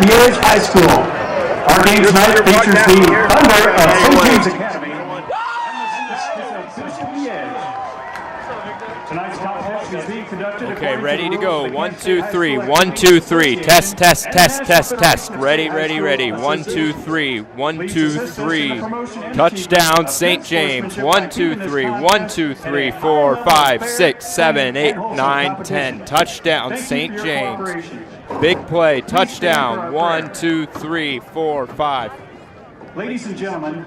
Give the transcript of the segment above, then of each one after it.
Miege High School. Our game tonight features the Thunder of St. James Academy Tonight's contest is being conducted. Okay, ready to go. 1, 2, 3. 1, 2, 3. Test, test, test, test, test. Ready, ready, ready. 1, 2, 3. 1, 2, 3. Touchdown, St. James. 1, 2, 3. 1, 2, 3, 4, 5, 6, 7, 8, 9, 10. Touchdown, St. James. Big play. Touchdown. 1, 2, 3, 4, 5. Ladies and gentlemen.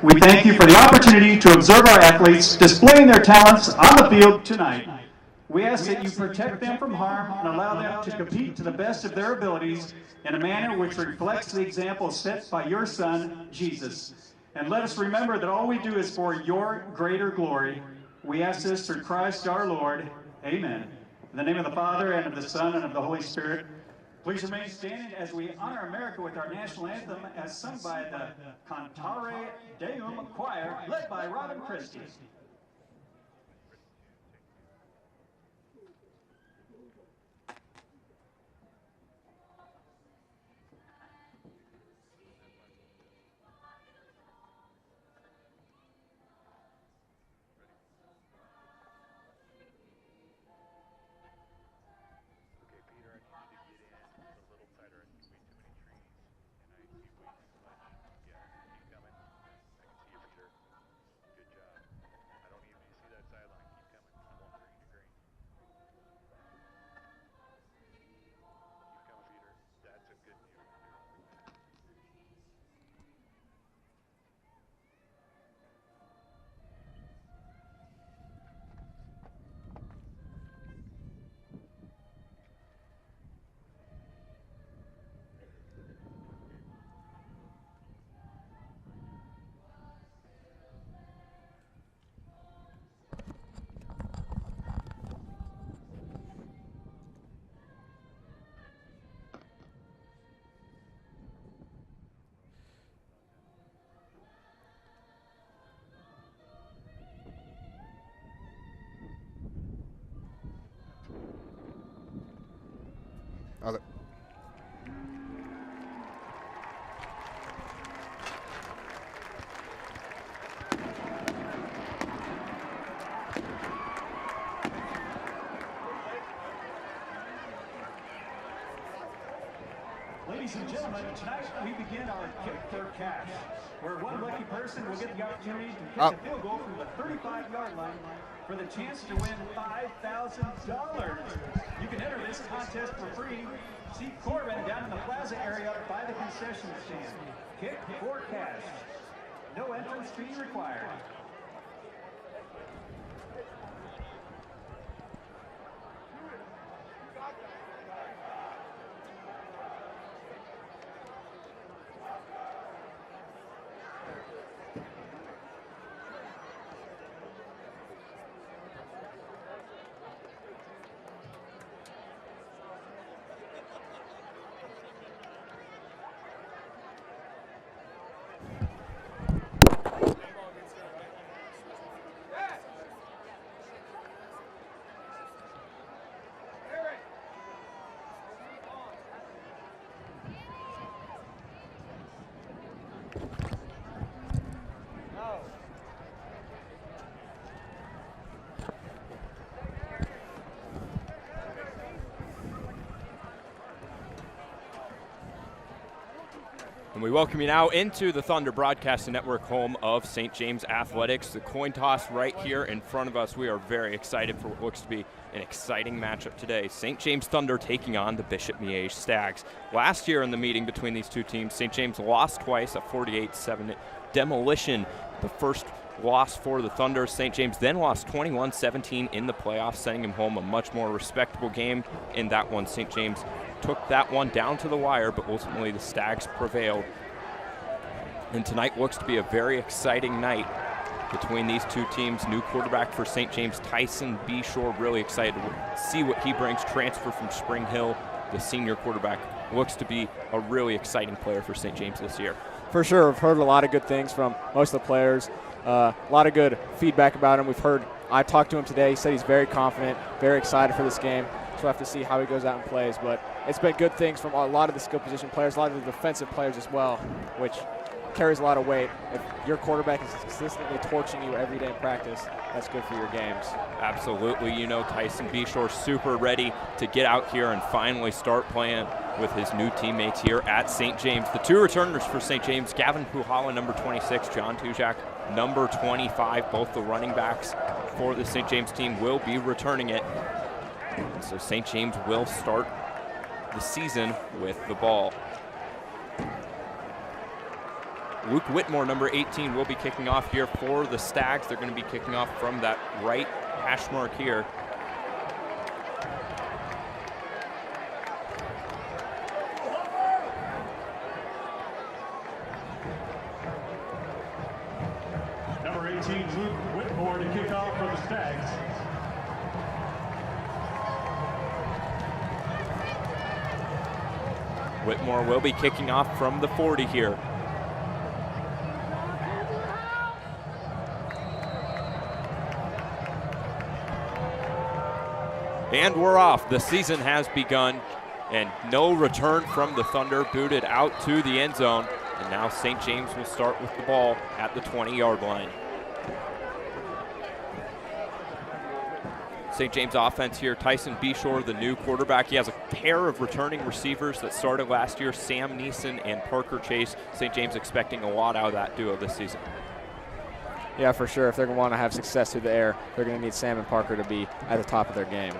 We thank you for the opportunity to observe our athletes displaying their talents on the field tonight. We ask that you protect them from harm and allow them to compete to the best of their abilities in a manner which reflects the example set by your Son, Jesus. And let us remember that all we do is for your greater glory. We ask this through Christ our Lord. Amen. In the name of the Father, and of the Son, and of the Holy Spirit. Please remain standing as we honor America with our national anthem as sung by the Cantare Deum Choir, led by Robin Christie. Ladies and gentlemen, tonight we begin our kick for cash, where one lucky person will get the opportunity to kick a field goal from the 35-yard line for the chance to win $5,000. You can enter this contest for free. See Corbin down in the plaza area by the concession stand. Kick for cash. No entrance fee required. And we welcome you now into the Thunder Broadcasting Network, home of St. James Athletics. The coin toss right here in front of us. We are very excited for what looks to be an exciting matchup today. St. James Thunder taking on the Bishop Miege Stags. Last year in the meeting between these two teams, St. James lost twice, a 48-7 demolition. The first loss for the Thunder. St. James then lost 21-17 in the playoffs, sending him home a much more respectable game. In that one, St. James took that one down to the wire, but ultimately the Stags prevailed. And tonight looks to be a very exciting night between these two teams. New quarterback for St. James, Tyson Beshore, really excited to see what he brings. Transfer from Spring Hill, the senior quarterback, looks to be a really exciting player for St. James this year. For sure, I've heard a lot of good things from most of the players. A lot of good feedback about him. I talked to him today. He said he's very confident, very excited for this game. So we'll have to see how he goes out and plays. But it's been good things from a lot of the skill position players, a lot of the defensive players as well, which carries a lot of weight. If your quarterback is consistently torching you every day in practice, that's good for your games. Absolutely. You know, Tyson Beshore super ready to get out here and finally start playing with his new teammates here at St. James. The two returners for St. James, Gavin Puhala, number 26, John Tujak, number 25. Both the running backs for the St. James team will be returning it. So St. James will start the season with the ball. Luke Whitmore, number 18, will be kicking off here for the Stags. They're going to be kicking off from that right hash mark here. Number 18, Luke Whitmore to kick off for the Stags. Whitmore will be kicking off from the 40 here. And we're off. The season has begun, and no return from the Thunder, booted out to the end zone. And now St. James will start with the ball at the 20-yard line. St. James offense here, Tyson Beshore, the new quarterback. He has a pair of returning receivers that started last year, Sam Neeson and Parker Chase. St. James expecting a lot out of that duo this season. Yeah, for sure. If they're going to want to have success through the air, they're going to need Sam and Parker to be at the top of their game.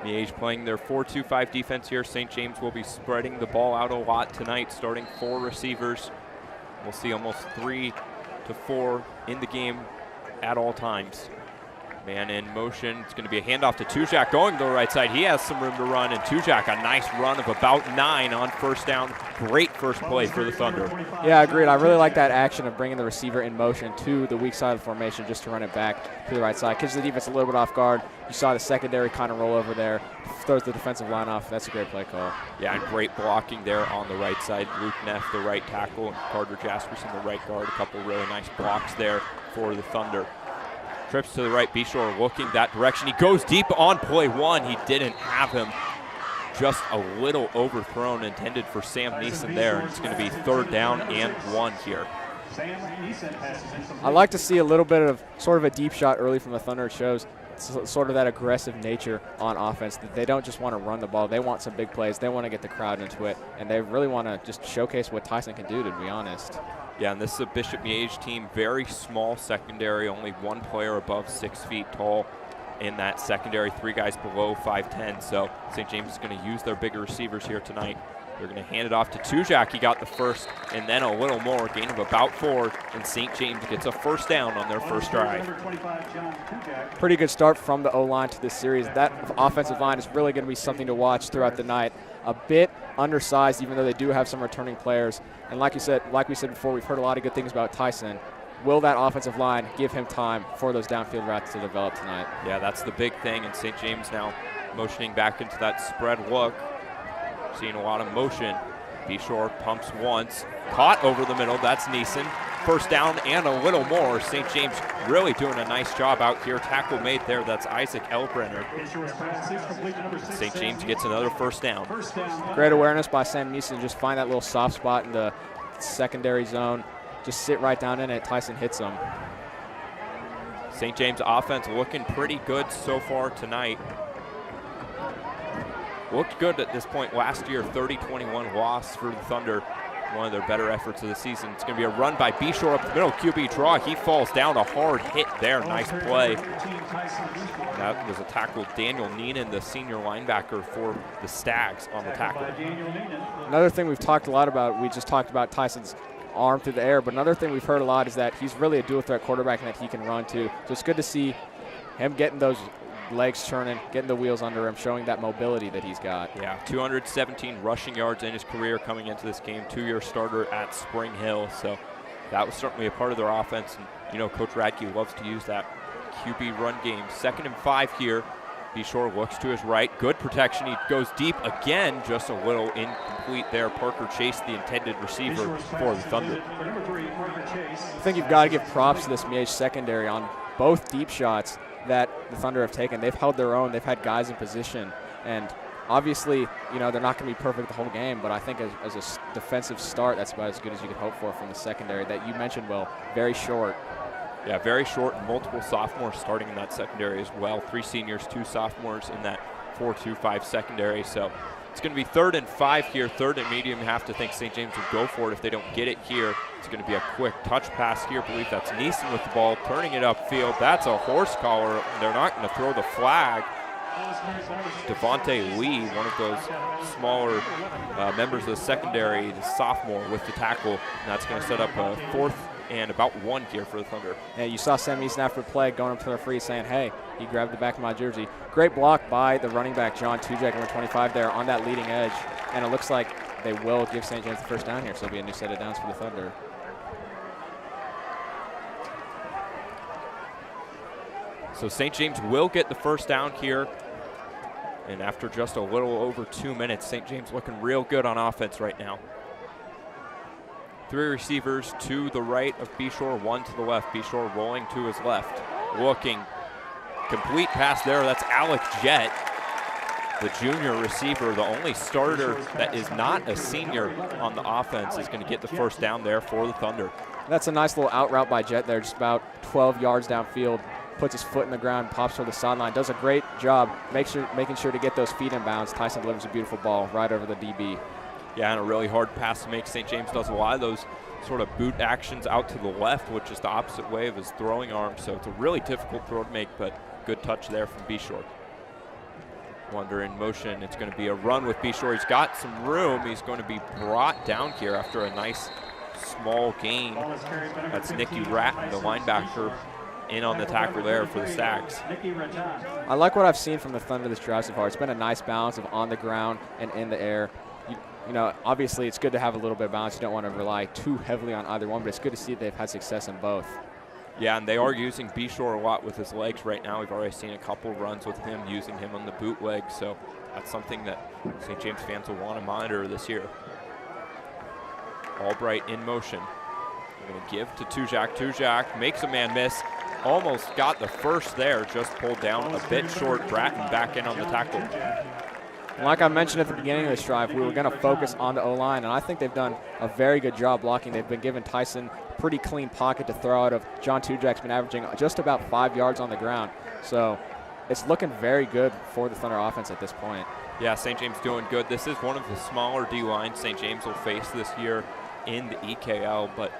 Miege playing their 4-2-5 defense here. St. James will be spreading the ball out a lot tonight, starting 4 receivers. We'll see almost 3 to 4 in the game at all times. Man in motion. It's going to be a handoff to Tujak going to the right side. He has some room to run, and Tujak a nice run of about 9 on first down. Great first play for the Thunder. Yeah, agreed. I really like that action of bringing the receiver in motion to the weak side of the formation just to run it back to the right side. Catches the defense a little bit off guard. You saw the secondary kind of roll over there. Throws the defensive line off. That's a great play call. Yeah, and great blocking there on the right side. Luke Neff, the right tackle, and Carter Jasperson, the right guard. A couple really nice blocks there for the Thunder. Trips to the right, Beshore looking that direction. He goes deep on play 1. He didn't have him. Just a little overthrown, intended for Sam Neeson there. And it's going to be 3rd down and 1 here. I like to see a little bit of sort of a deep shot early from the Thunder. It shows sort of that aggressive nature on offense. That they don't just want to run the ball. They want some big plays. They want to get the crowd into it. And they really want to just showcase what Tyson can do, to be honest. Yeah, and this is a Bishop Miege team, very small secondary, only 1 player above 6 feet tall in that secondary, 3 guys below 5'10". So St. James is going to use their bigger receivers here tonight. They're going to hand it off to Tujak. He got the first, and then a little more, gain of about 4, and St. James gets a first down on their first drive. Pretty good start from the O-line to this series. That offensive line is really going to be something to watch throughout the night. A bit undersized, even though they do have some returning players. And like we said before, we've heard a lot of good things about Tyson. Will that offensive line give him time for those downfield routes to develop tonight? Yeah, that's the big thing, and St. James now motioning back into that spread look. Seeing a lot of motion. Beshore pumps once, caught over the middle. That's Neeson. First down and a little more. St. James really doing a nice job out here. Tackle made there. That's Isaac Elbrenner. St. James gets another first down. Great awareness by Sam Neeson. Just find that little soft spot in the secondary zone. Just sit right down in it. Tyson hits him. St. James offense looking pretty good so far tonight. looked good at this point last year. 30-21 loss for the Thunder. One of their better efforts of the season. It's going to be a run by Beshore up the middle. QB draw. He falls down. A hard hit there. Nice play. That was a tackle. Daniel Neenan, the senior linebacker for the Stags, on the tackle. Another thing we've talked a lot about, we just talked about Tyson's arm through the air, but another thing we've heard a lot is that he's really a dual threat quarterback and that he can run too. So it's good to see him getting those legs churning, getting the wheels under him, showing that mobility that he's got. Yeah, 217 rushing yards in his career coming into this game, 2-year starter at Spring Hill. So that was certainly a part of their offense. And, you know, Coach Radke loves to use that QB run game. 2nd and 5 here. Beshore looks to his right. Good protection. He goes deep again, just a little incomplete there. Parker Chase, the intended receiver for the Thunder. I think you've got to give props to this Miege secondary on both deep shots that the Thunder have taken. They've held their own. They've had guys in position. And obviously, you know, they're not going to be perfect the whole game, but I think as a defensive start, that's about as good as you could hope for from the secondary that you mentioned, Will. Very short. Yeah, very short, and multiple sophomores starting in that secondary as well. 3 seniors, 2 sophomores in that 4-2-5 secondary. So it's going to be 3rd and 5 here. 3rd and medium. You have to think St. James will go for it if they don't get it here. It's going to be a quick touch pass here. I believe that's Neeson with the ball, turning it upfield. That's a horse collar. They're not going to throw the flag. Devontae Lee, one of those smaller members of the secondary, the sophomore with the tackle. And that's going to set up a 4th and about 1 here for the Thunder. Yeah, you saw Sam Neeson after the play going up to the referee saying, hey, he grabbed the back of my jersey. Great block by the running back, John Tujek, number 25 there on that leading edge. And it looks like they will give St. James the first down here, so it'll be a new set of downs for the Thunder. So St. James will get the first down here. And after just a little over 2 minutes, St. James looking real good on offense right now. 3 receivers to the right of Beshore, 1 to the left. Beshore rolling to his left. Looking. Complete pass there. That's Alec Jett, the junior receiver, the only starter that is not a senior on the offense, is going to get the first down there for the Thunder. That's a nice little out route by Jett there, just about 12 yards downfield. Puts his foot in the ground, pops for the sideline. Does a great job making sure to get those feet in bounds. Tyson delivers a beautiful ball right over the DB. Yeah, and a really hard pass to make. St. James does a lot of those sort of boot actions out to the left, which is the opposite way of his throwing arm. So it's a really difficult throw to make, but good touch there from Beshore. Wander in motion. It's going to be a run with Beshore. He's got some room. He's going to be brought down here after a nice small gain. That's Nicky Ratton, the linebacker, in on the tackle there for the Stags. I like what I've seen from the Thunder this drive so far. It's been a nice balance of on the ground and in the air. You know, obviously it's good to have a little bit of balance. You don't want to rely too heavily on either one, but it's good to see that they've had success in both. Yeah, and they are using Beshore a lot with his legs right now. We've already seen a couple runs with him, using him on the bootleg, so that's something that St. James fans will want to monitor this year. Albright in motion. They're going to give to Tujak. Tujak makes a man miss. Almost got the first there, just pulled down a bit short. Bratton back in on the tackle. And like I mentioned at the beginning of this drive, we were going to focus on the O-line, and I think they've done a very good job blocking. They've been giving Tyson a pretty clean pocket to throw out of. John Tujak's been averaging just about 5 yards on the ground. So it's looking very good for the Thunder offense at this point. Yeah, St. James doing good. This is one of the smaller D-lines St. James will face this year in the EKL, but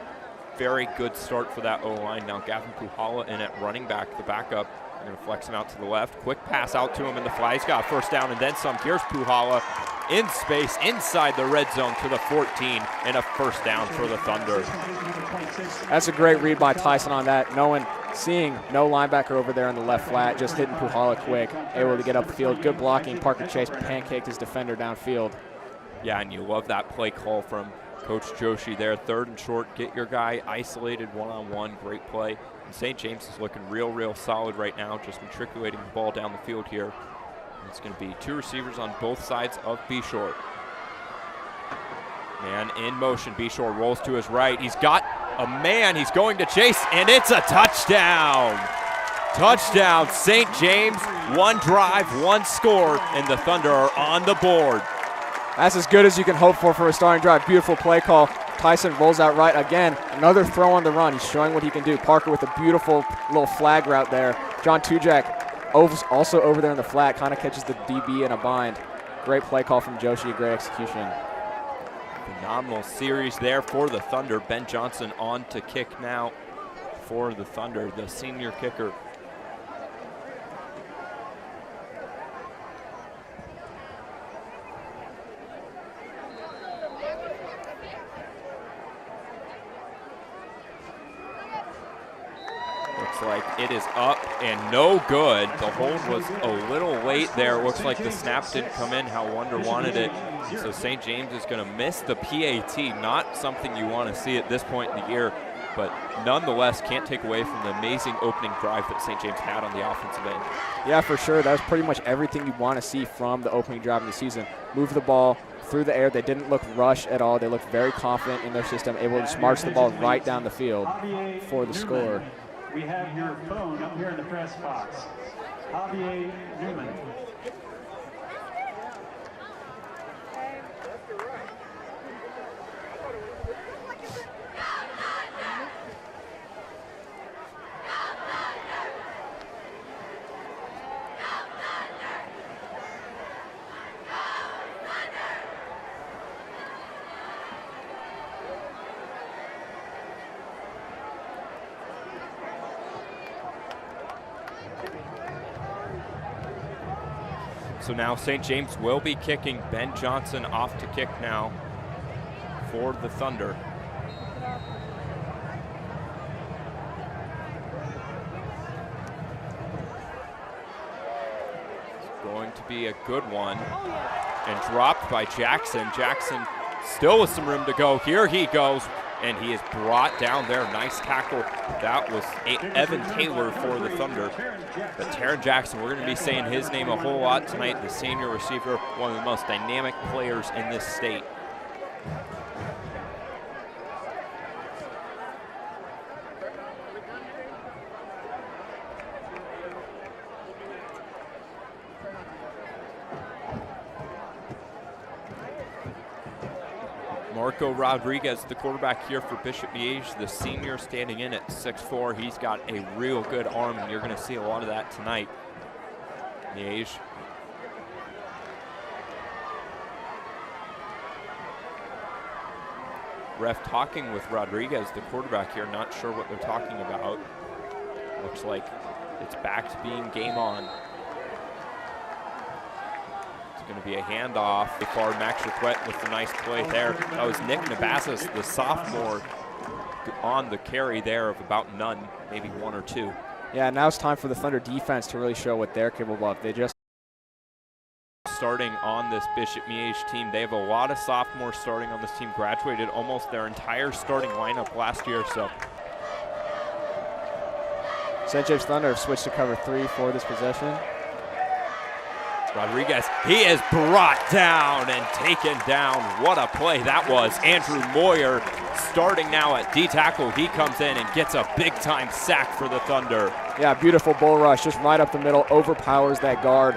very good start for that O-line. Now Gavin Puhala in at running back, the backup. They're going to flex him out to the left. Quick pass out to him in the fly. He's got a first down and then some. Here's Puhala in space inside the red zone to the 14, and a first down for the Thunder. That's a great read by Tyson on that. Seeing no linebacker over there in the left flat, just hitting Puhala quick, able to get up the field. Good blocking. Parker Chase pancaked his defender downfield. Yeah, and you love that play call from Coach Joshi there. 3rd and short, get your guy isolated one-on-one. Great play. And St. James is looking real solid right now, just matriculating the ball down the field here. And it's going to be 2 receivers on both sides of Beshore. Man in motion. Beshore rolls to his right. He's got a man. He's going to chase, and it's a touchdown. Touchdown, St. James. 1 drive, 1 score, and the Thunder are on the board. That's as good as you can hope for a starting drive. Beautiful play call. Tyson rolls out right again. Another throw on the run. He's showing what he can do. Parker with a beautiful little flag route there. John Tujak also over there in the flat, kind of catches the DB in a bind. Great play call from Joshi, great execution. Phenomenal series there for the Thunder. Ben Johnson on to kick now for the Thunder, the senior kicker. Looks like it is up and no good. The hold was a little late there. Looks like the snap didn't come in how Wonder wanted it. So St. James is going to miss the PAT. Not something you want to see at this point in the year, but nonetheless can't take away from the amazing opening drive that St. James had on the offensive end. Yeah, for sure. That was pretty much everything you want to see from the opening drive of the season. Move the ball through the air. They didn't look rushed at all. They looked very confident in their system, able to just march the ball right down the field for the score. We have your phone up here in the press box. Javier Newman. So now St. James will be kicking. Ben Johnson off to kick now for the Thunder. It's going to be a good one. And dropped by Jackson. Jackson still with some room to go. Here he goes. And he is brought down there. Nice tackle. That was Evan Taylor for the Thunder. But Taron Jackson, we're going to be saying his name a whole lot tonight. The senior receiver, one of the most dynamic players in this state. Marco Rodriguez, the quarterback here for Bishop Miege, the senior standing in at 6'4". He's got a real good arm, and you're going to see a lot of that tonight. Miege. Ref talking with Rodriguez, the quarterback here, not sure what they're talking about. Looks like it's back to being game on. Going to be a handoff. Far Max Requette with the nice play there. That was Nick Nabassis, the sophomore, on the carry there of about none, maybe one or two. Yeah, now it's time for the Thunder defense to really show what they're capable of. They just starting on this Bishop Miege team. They have a lot of sophomores starting on this team, graduated almost their entire starting lineup last year. So St. James Thunder have switched to cover 3 for this possession. Rodriguez, he is brought down and taken down. What a play that was. Andrew Moyer starting now at D-tackle. He comes in and gets a big-time sack for the Thunder. Yeah, beautiful bull rush, just right up the middle, overpowers that guard.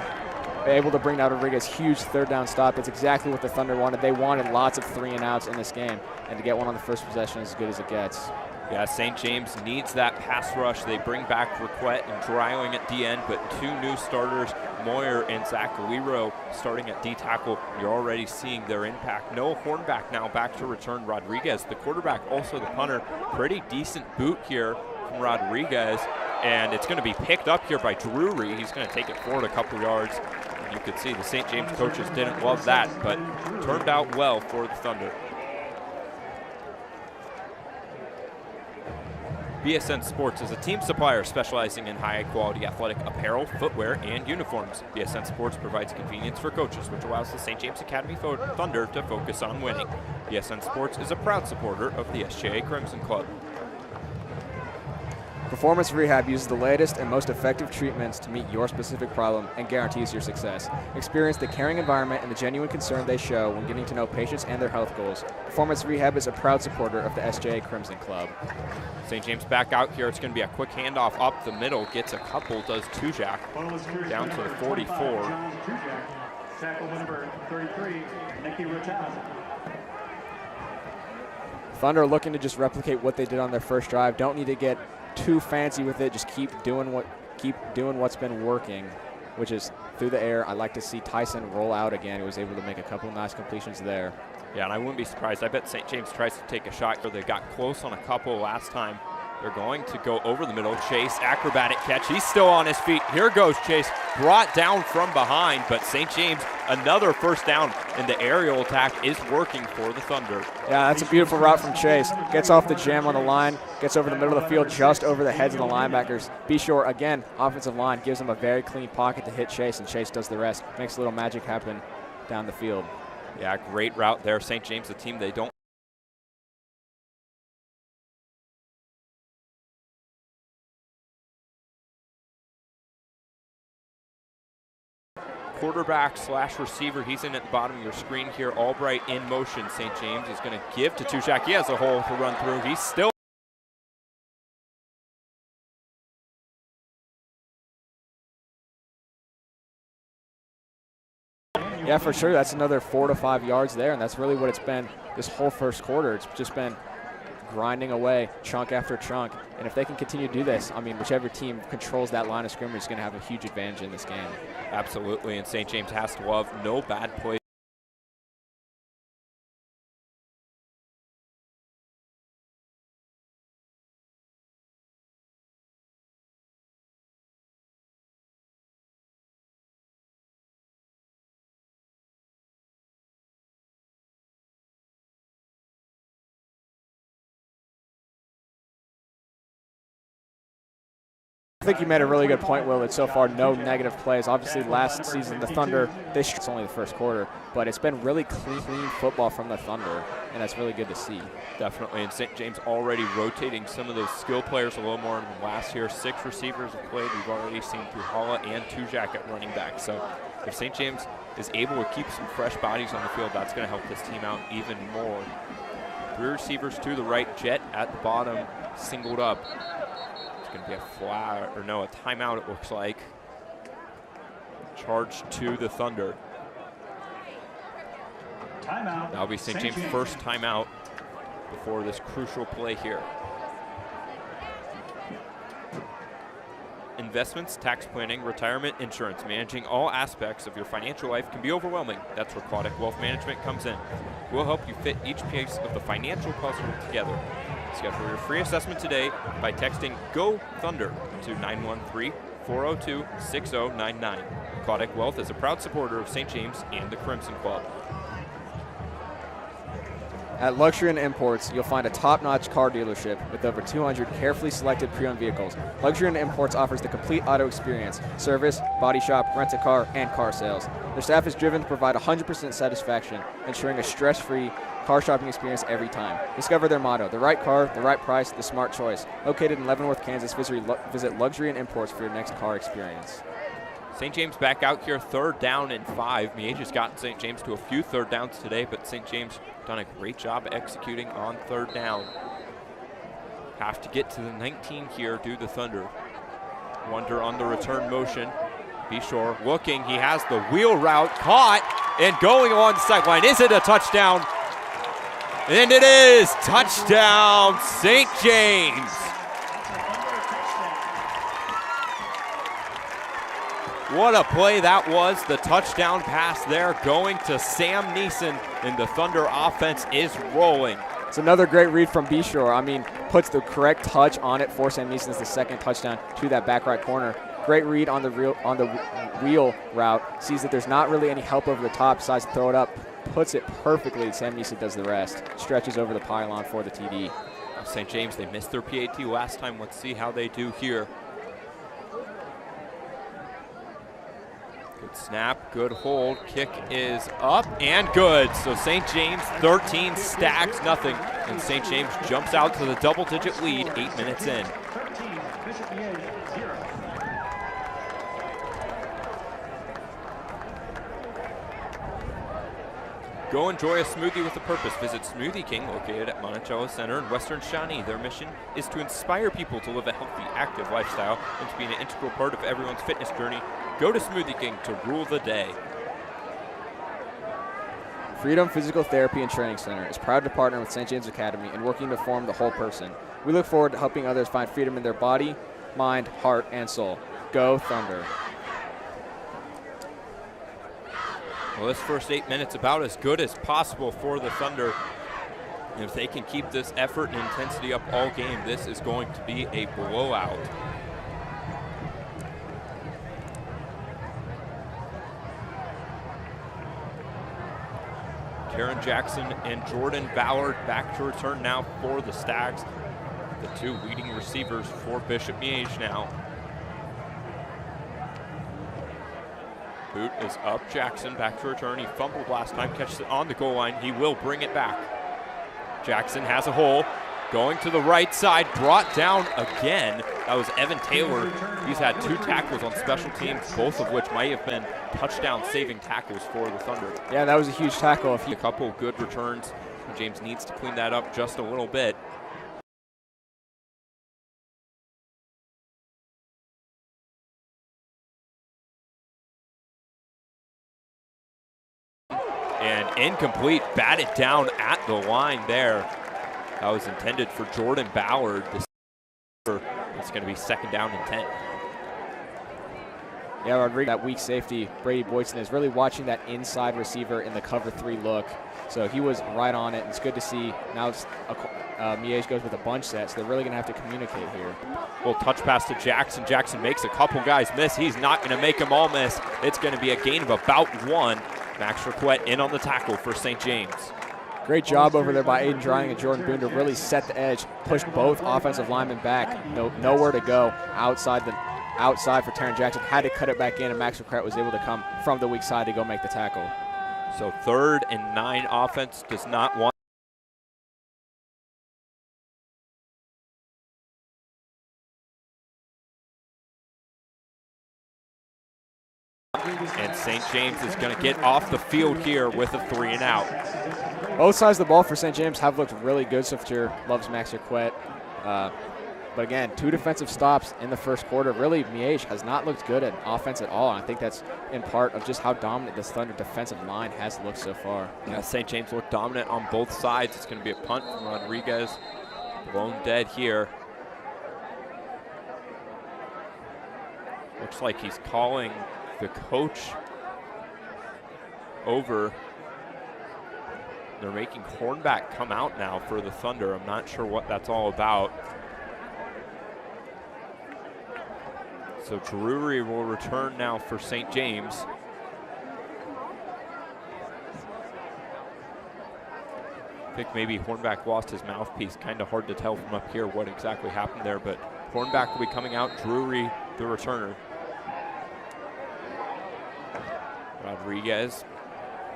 Able to bring down Rodriguez, huge third down stop. That's exactly what the Thunder wanted. They wanted lots of 3-and-outs in this game, and to get one on the first possession is as good as it gets. Yeah, St. James needs that pass rush. They bring back Requette and Dryling at D-end, but 2 new starters, Moyer and Zach Lero, starting at D-tackle. You're already seeing their impact. No Hornback now back to return Rodriguez. The quarterback, also the punter. Pretty decent boot here from Rodriguez, and it's going to be picked up here by Drury. He's going to take it forward a couple yards. And you could see the St. James coaches didn't love that, but turned out well for the Thunder. BSN Sports is a team supplier specializing in high-quality athletic apparel, footwear, and uniforms. BSN Sports provides convenience for coaches, which allows the St. James Academy Thunder to focus on winning. BSN Sports is a proud supporter of the SJA Crimson Club. Performance Rehab uses the latest and most effective treatments to meet your specific problem and guarantees your success. Experience the caring environment and the genuine concern they show when getting to know patients and their health goals. Performance Rehab is a proud supporter of the SJA Crimson Club. St. James back out here. It's going to be a quick handoff up the middle. Gets a couple, does Tujak down to the 44. Tackle number 33, Nicky Rotaz. Thunder looking to just replicate what they did on their first drive. Don't need to get too fancy with it. Just keep doing what's been working. which is through the air. I like to see Tyson roll out again. He was able to make a couple nice completions there. Yeah, and I wouldn't be surprised. I bet St. James tries to take a shot where they got close on a couple last time. They're going to go over the middle. Chase, acrobatic catch. He's still on his feet. Here goes Chase, brought down from behind, but St. James, another first down, and the aerial attack is working for the Thunder. Yeah, that's a beautiful route from Chase. Gets off the jam on the line, gets over the middle of the field, just over the heads of the linebackers. Beshore, again, offensive line, gives him a very clean pocket to hit Chase, and Chase does the rest. Makes a little magic happen down the field. Yeah, great route there. St. James, the team they don't. Quarterback / receiver, he's in at the bottom of your screen here. Albright in motion. St. James is going to give to Tushak. He has a hole to run through. He's still. Yeah, for sure. That's another 4 to 5 yards there, and that's really what it's been this whole first quarter. It's just been grinding away, chunk after chunk. And if they can continue to do this, I mean, whichever team controls that line of scrimmage is going to have a huge advantage in this game. Absolutely, and St. James has to love no bad plays. I think you made a really good point, Will, that so far no negative plays. Obviously, last season, the Thunder, it's only the first quarter, but it's been really clean football from the Thunder, and that's really good to see. Definitely, and St. James already rotating some of those skill players a little more than last year. 6 receivers have played. We've already seen through Holla and Tujak at running back. So if St. James is able to keep some fresh bodies on the field, that's going to help this team out even more. 3 receivers to the right, Jet at the bottom, singled up. Going to be a flag, or no, a timeout it looks like. Charge to the Thunder. Timeout. That'll be St. James' first timeout before this crucial play here. Investments, tax planning, retirement, insurance, managing all aspects of your financial life can be overwhelming. That's where Aquatic Wealth Management comes in. We'll help you fit each piece of the financial puzzle together. Schedule your free assessment today by texting GO THUNDER to 913-402-6099. Aquatic Wealth is a proud supporter of St. James and the Crimson Club. At Luxury and Imports, you'll find a top-notch car dealership with over 200 carefully selected pre-owned vehicles. Luxury and Imports offers the complete auto experience: service, body shop, rent-a-car, and car sales. Their staff is driven to provide 100% satisfaction, ensuring a stress-free car shopping experience every time. Discover their motto: the right car, the right price, the smart choice. Located in Leavenworth, Kansas, visit Luxury and Imports for your next car experience. St. James back out here, 3rd down and 5. Miege has gotten St. James to a few 3rd downs today, but St. James done a great job executing on 3rd down. Have to get to the 19 here, do the Thunder. Wonder on the return motion. Beshore looking, he has the wheel route caught and going along the sideline. Is it a touchdown? And it is touchdown, St. James. What a play that was. The touchdown pass there going to Sam Neeson, and the Thunder offense is rolling. It's another great read from Beshore. I mean, puts the correct touch on it for Sam Neeson's the 2nd touchdown to that back right corner. Great read on the wheel route. Sees that there's not really any help over the top, decides to throw it up, puts it perfectly. Sam Neeson does the rest. Stretches over the pylon for the TD. St. James, they missed their PAT last time. Let's see how they do here. Good snap, good hold, kick is up and good. So St. James 13 stacks nothing, and St. James jumps out to the double-digit lead 8 minutes in. 13, Bishop Miege, 0. Go enjoy a smoothie with a purpose. Visit Smoothie King, located at Monticello Center in Western Shawnee. Their mission is to inspire people to live a healthy, active lifestyle and to be an integral part of everyone's fitness journey. Go to Smoothie King to rule the day. Freedom Physical Therapy and Training Center is proud to partner with St. James Academy in working to form the whole person. We look forward to helping others find freedom in their body, mind, heart, and soul. Go Thunder. Well, this first 8 minutes about as good as possible for the Thunder. And if they can keep this effort and intensity up all game, this is going to be a blowout. Taryn Jackson and Jordan Ballard back to return now for the Stags. The two leading receivers for Bishop Miege now. Boot is up. Jackson back to return. He fumbled last time, catches it on the goal line. He will bring it back. Jackson has a hole. Going to the right side, brought down again. That was Evan Taylor. He's had 2 tackles on special teams, both of which might have been touchdown-saving tackles for the Thunder. Yeah, that was a huge tackle. A couple good returns. James needs to clean that up just a little bit. And incomplete, batted down at the line there. That was intended for Jordan Ballard. It's going to be 2nd down and 10. Yeah, Rodriguez, that weak safety, Brady Boydson, is really watching that inside receiver in the cover 3 look. So he was right on it, and it's good to see. Now it's Miege goes with a bunch set, so they're really going to have to communicate here. Well, touch pass to Jackson. Jackson makes a couple guys miss. He's not going to make them all miss. It's going to be a gain of about 1. Max Raquette in on the tackle for St. James. Great job over there by Aiden Drying and Jordan Boone to really set the edge, push both offensive linemen back. Nowhere to go outside for Taryn Jackson. Had to cut it back in, and Max Raquette was able to come from the weak side to go make the tackle. So 3rd and 9 offense does not want. And St. James is going to get off the field here with a 3 and out. Both sides of the ball for St. James have looked really good so far. Loves Max Raquette. But again, 2 defensive stops in the first quarter. Really, Miege has not looked good at offense at all. And I think that's in part of just how dominant this Thunder defensive line has looked so far. Yeah, St. James looked dominant on both sides. It's going to be a punt from Rodriguez. Blown dead here. Looks like he's calling the coach over. They're making Hornback come out now for the Thunder. I'm not sure what that's all about. So Drury will return now for St. James. I think maybe Hornback lost his mouthpiece. Kind of hard to tell from up here what exactly happened there, but Hornback will be coming out. Drury, the returner. Rodriguez,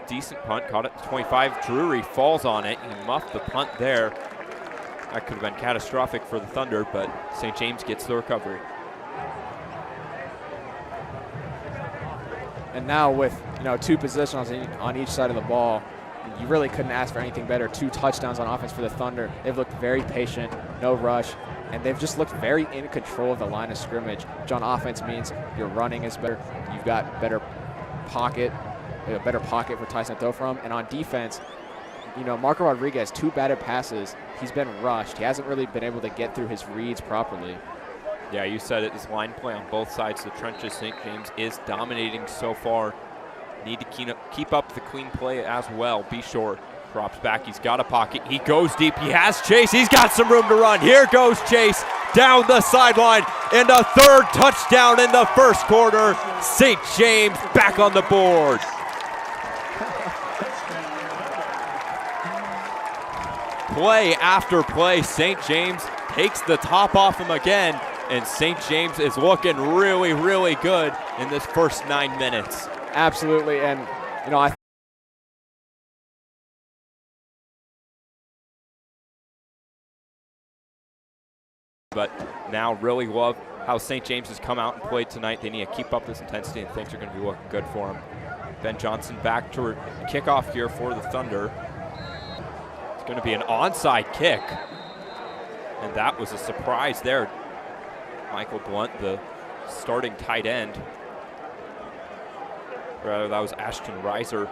decent punt, caught it at 25. Drury falls on it. He muffed the punt there. That could have been catastrophic for the Thunder, but St. James gets the recovery. And now with 2 positions on each side of the ball, you really couldn't ask for anything better. 2 touchdowns on offense for the Thunder. They've looked very patient, no rush, and they've just looked very in control of the line of scrimmage, which on offense means your running is better. You've got better pocket for Tyson to throw from. And on defense, Marco Rodriguez, 2 batted passes. He's been rushed. He hasn't really been able to get through his reads properly. Yeah, you said it. This line play on both sides of the trenches. St. James is dominating so far. Need to keep up the clean play as well. Be sure. Drops back. He's got a pocket. He goes deep. He has Chase. He's got some room to run. Here goes Chase down the sideline. And a 3rd touchdown in the first quarter. St. James back on the board. Play after play. St. James takes the top off him again. And St. James is looking really, really good in this first 9 minutes. Absolutely, and I but now really love how St. James has come out and played tonight. They need to keep up this intensity, and things are going to be looking good for them. Ben Johnson back to kick off here for the Thunder. It's going to be an onside kick, and that was a surprise there. Michael Blunt, the starting tight end. Rather, that was Ashton Reiser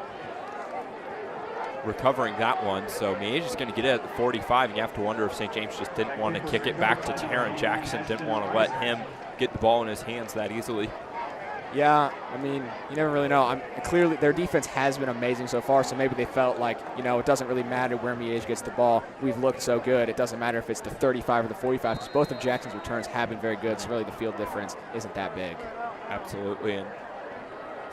recovering that one. So Miege is going to get it at the 45, and you have to wonder if St. James just didn't want to kick it back to Taryn Jackson, didn't want to let him get the ball in his hands that easily. Yeah, I mean, you never really know. Clearly, their defense has been amazing so far, so maybe they felt like, it doesn't really matter where Miege gets the ball. We've looked so good. It doesn't matter if it's the 35 or the 45, because both of Jackson's returns have been very good, so really the field difference isn't that big. Absolutely, and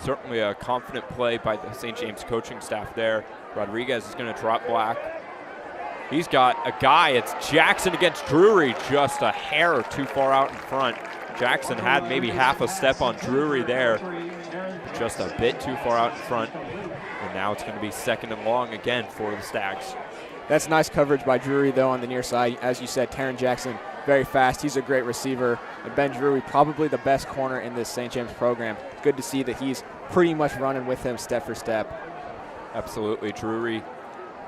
certainly a confident play by the St. James coaching staff there. Rodriguez is going to drop back. He's got a guy. It's Jackson against Drury, just a hair too far out in front. Jackson had maybe half a step on Drury there, just a bit too far out in front. And now it's going to be 2nd and long again for the Stags. That's nice coverage by Drury, though, on the near side. As you said, Taron Jackson, very fast. He's a great receiver. And Ben Drury, probably the best corner in this St. James program. Good to see that he's pretty much running with him step for step. Absolutely. Drury,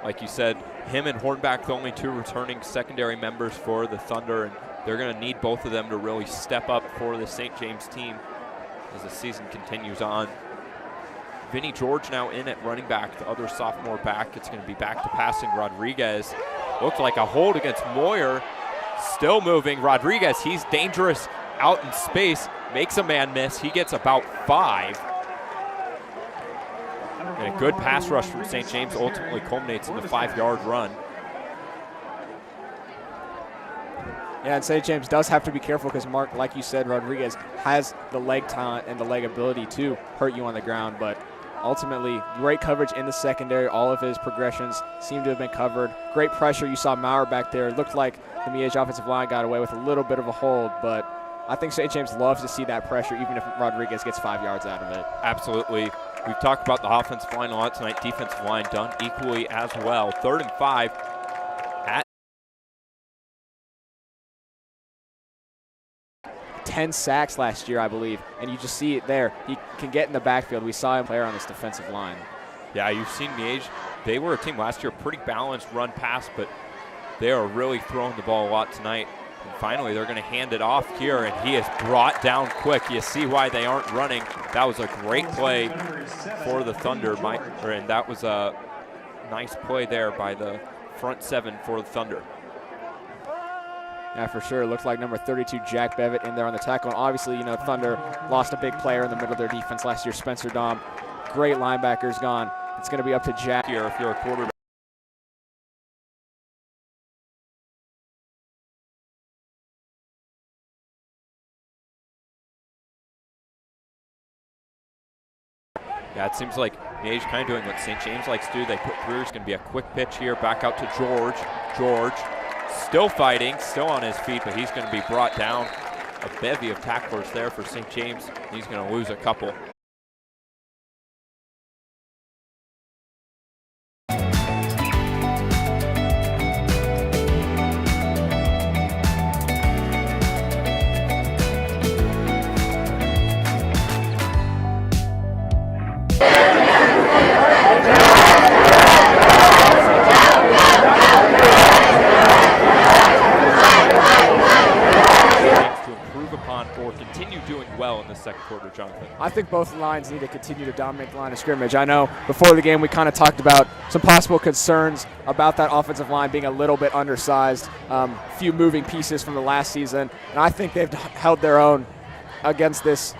like you said, him and Hornback, the only 2 returning secondary members for the Thunder, and they're going to need both of them to really step up for the St. James team as the season continues on. Vinny George now in at running back, the other sophomore back. It's going to be back to passing. Rodriguez looked like a hold against Moyer. Still moving. Rodriguez, he's dangerous out in space, makes a man miss. He gets about 5. And a good pass rush from St. James ultimately culminates in the 5-yard run. Yeah, and St. James does have to be careful because, Mark, like you said, Rodriguez has the leg talent and the leg ability to hurt you on the ground. But ultimately, great coverage in the secondary. All of his progressions seem to have been covered. Great pressure. You saw Maurer back there. It looked like the Miege offensive line got away with a little bit of a hold. But I think St. James loves to see that pressure, even if Rodriguez gets 5 yards out of it. Absolutely. We've talked about the offensive line a lot tonight. Defensive line done equally as well. 3rd and 5 at 10 sacks last year, I believe, and you just see it there. He can get in the backfield. We saw him play on this defensive line. Yeah, you've seen Miege. They were a team last year, pretty balanced run pass, but they are really throwing the ball a lot tonight. And finally, they're going to hand it off here, and he is brought down quick. You see why they aren't running. That was a great play for the Thunder, and that was a nice play there by the front 7 for the Thunder. Yeah, for sure. It looks like number 32, Jack Bevitt, in there on the tackle. And obviously, Thunder lost a big player in the middle of their defense last year, Spencer Dom. Great linebackers gone. It's going to be up to Jack here if you're a quarterback. Yeah, it seems like Miege kind of doing what St. James likes to do. They put through. It's going to be a quick pitch here. Back out to George. George still fighting, still on his feet, but he's going to be brought down. A bevy of tacklers there for St. James. He's going to lose a couple. Well in the second quarter, Jonathan? I think both lines need to continue to dominate the line of scrimmage. I know before the game we kind of talked about some possible concerns about that offensive line being a little bit undersized, few moving pieces from the last season, and I think they've held their own against this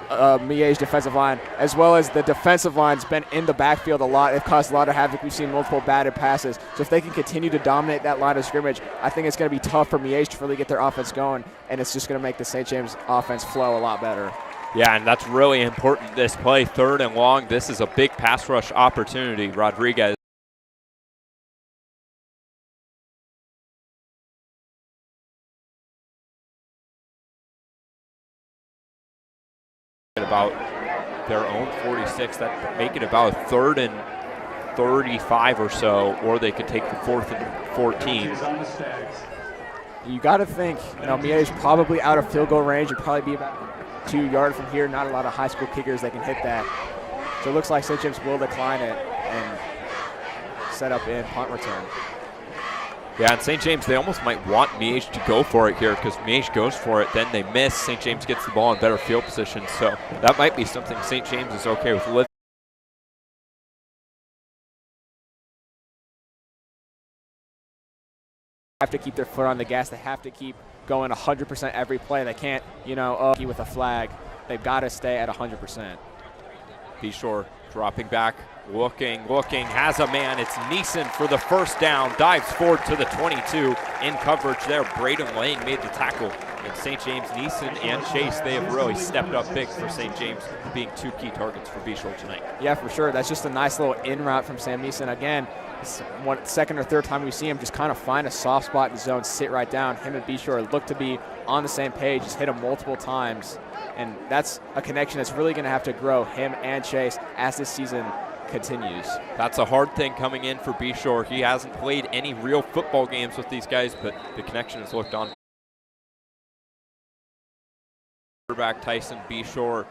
Miege defensive line, as well as the defensive line's been in the backfield a lot. They've caused a lot of havoc. We've seen multiple batted passes. So if they can continue to dominate that line of scrimmage, I think it's going to be tough for Miege to really get their offense going, and it's just going to make the St. James offense flow a lot better. Yeah, and that's really important this play. 3rd and long. This is a big pass rush opportunity. Rodriguez. About their own 46, that make it about a 3rd and 35 or so, or they could take the 4th and 14. You got to think, Miege probably out of field goal range. It'd probably be about 2 yards from here. Not a lot of high school kickers that can hit that. So it looks like St. James will decline it and set up in punt return. Yeah, and St. James, they almost might want Miege to go for it here because Miege goes for it, then they miss. St. James gets the ball in better field position, so that might be something St. James is okay with living. Have to keep their foot on the gas. They have to keep going 100% every play. They can't, with a flag. they've got to stay at 100%. Beshore dropping back, looking, has a man. It's Neeson for the first down, dives forward to the 22. In coverage there, Braden Lang made the tackle. And St. James, Neeson and Chase, they have really stepped up big for St. James, being two key targets for Beshore tonight. Yeah, for sure. That's just a nice little in route from Sam Neeson. Again, it's second or third time we see him just kind of find a soft spot in the zone, sit right down. Him and Beshore look to be on the same page, just hit him multiple times. And that's a connection that's really going to have to grow, him and Chase, as this season continues. That's a hard thing coming in for Beshore. He hasn't played any real football games with these guys, but the connection has looked on. Quarterback Tyson Beshore.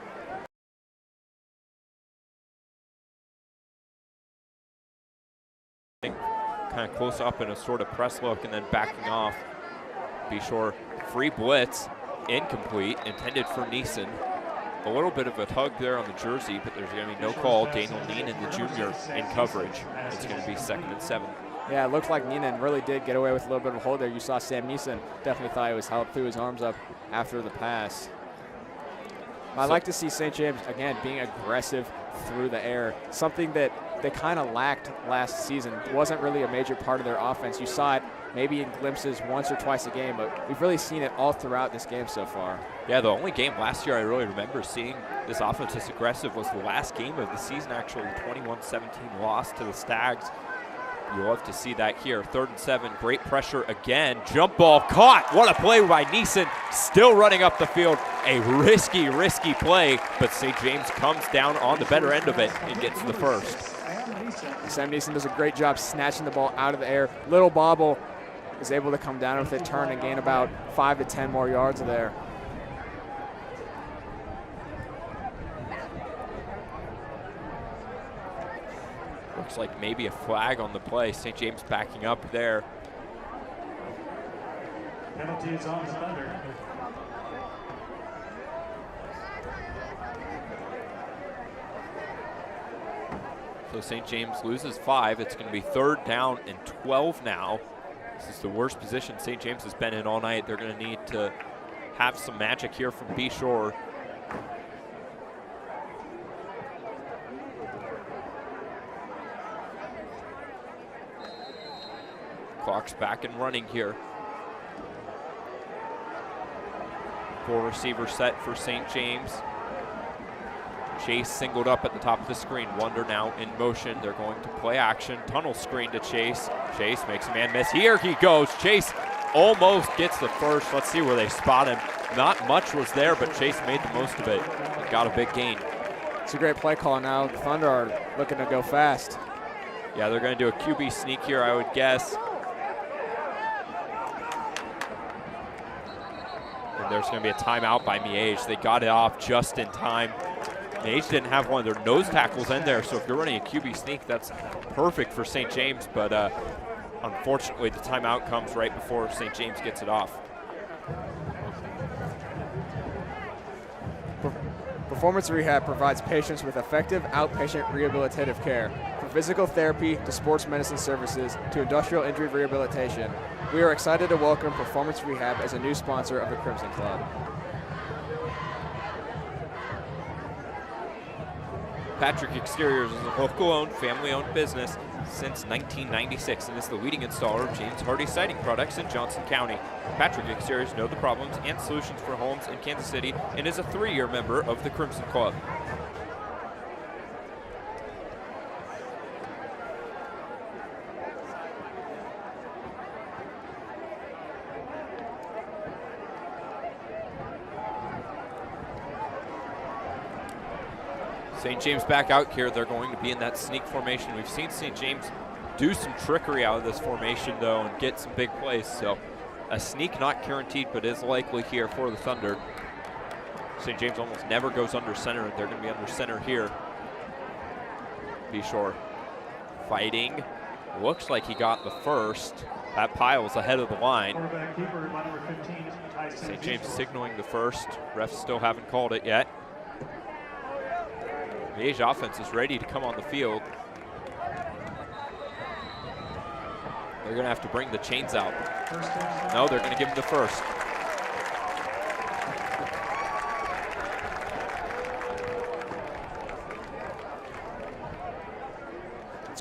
Kind of close up in a sort of press look and then backing off. Beshore free blitz, incomplete, intended for Neeson. A little bit of a tug there on the jersey, but there's going to be no call. Daniel Neenan, the junior, in coverage. It's going to be 2nd and 7. Yeah, it looked like Neenan really did get away with a little bit of a hold there. You saw Sam Neeson definitely thought he was held, threw his arms up after the pass. I like to see St. James, again, being aggressive through the air, something that they kind of lacked last season. It wasn't really a major part of their offense. You saw it maybe in glimpses once or twice a game, but we've really seen it all throughout this game so far. Yeah, the only game last year I really remember seeing this offense this aggressive was the last game of the season, actually, 21-17 loss to the Stags. You love to see that here. 3rd and 7, great pressure again. Jump ball caught. What a play by Neeson. Still running up the field. A risky play, but St. James comes down on the better end of it and gets the first. Sam Neeson does a great job snatching the ball out of the air. Little bobble, is able to come down with it, turn and gain about 5 to 10 more yards there. Looks like maybe a flag on the play. St. James backing up there. Penalty is on the Thunder. So St. James loses 5. It's going to be 3rd down and 12 now. This is the worst position St. James has been in all night. They're going to need to have some magic here from Beshore. Clock's back and running here. 4 receiver set for St. James. Chase singled up at the top of the screen. Wonder now in motion. They're going to play action. Tunnel screen to Chase. Chase makes a man miss. Here he goes. Chase almost gets the first. Let's see where they spot him. Not much was there, but Chase made the most of it and got a big gain. It's a great play call now. The Thunder are looking to go fast. Yeah, they're going to do a QB sneak here, I would guess. And there's going to be a timeout by Miege. They got it off just in time. Miege didn't have one of their nose tackles in there, so if you're running a QB sneak, that's perfect for St. James, but unfortunately the timeout comes right before St. James gets it off. Performance Rehab provides patients with effective outpatient rehabilitative care, from physical therapy to sports medicine services to industrial injury rehabilitation. We are excited to welcome Performance Rehab as a new sponsor of the Crimson Club. Patrick Exteriors is a local-owned, family-owned business since 1996 and is the leading installer of James Hardy siding products in Johnson County. Patrick Exteriors know the problems and solutions for homes in Kansas City and is a 3-year member of the Crimson Club. St. James back out here. They're going to be in that sneak formation. We've seen St. James do some trickery out of this formation, though, and get some big plays. So a sneak not guaranteed, but is likely here for the Thunder. St. James almost never goes under center, and they're going to be under center here. Beshore fighting. Looks like he got the first. That pile's ahead of the line. St. James signaling the first. Refs still haven't called it yet. The Miege offense is ready to come on the field. They're going to have to bring the chains out. No, they're going to give him the first.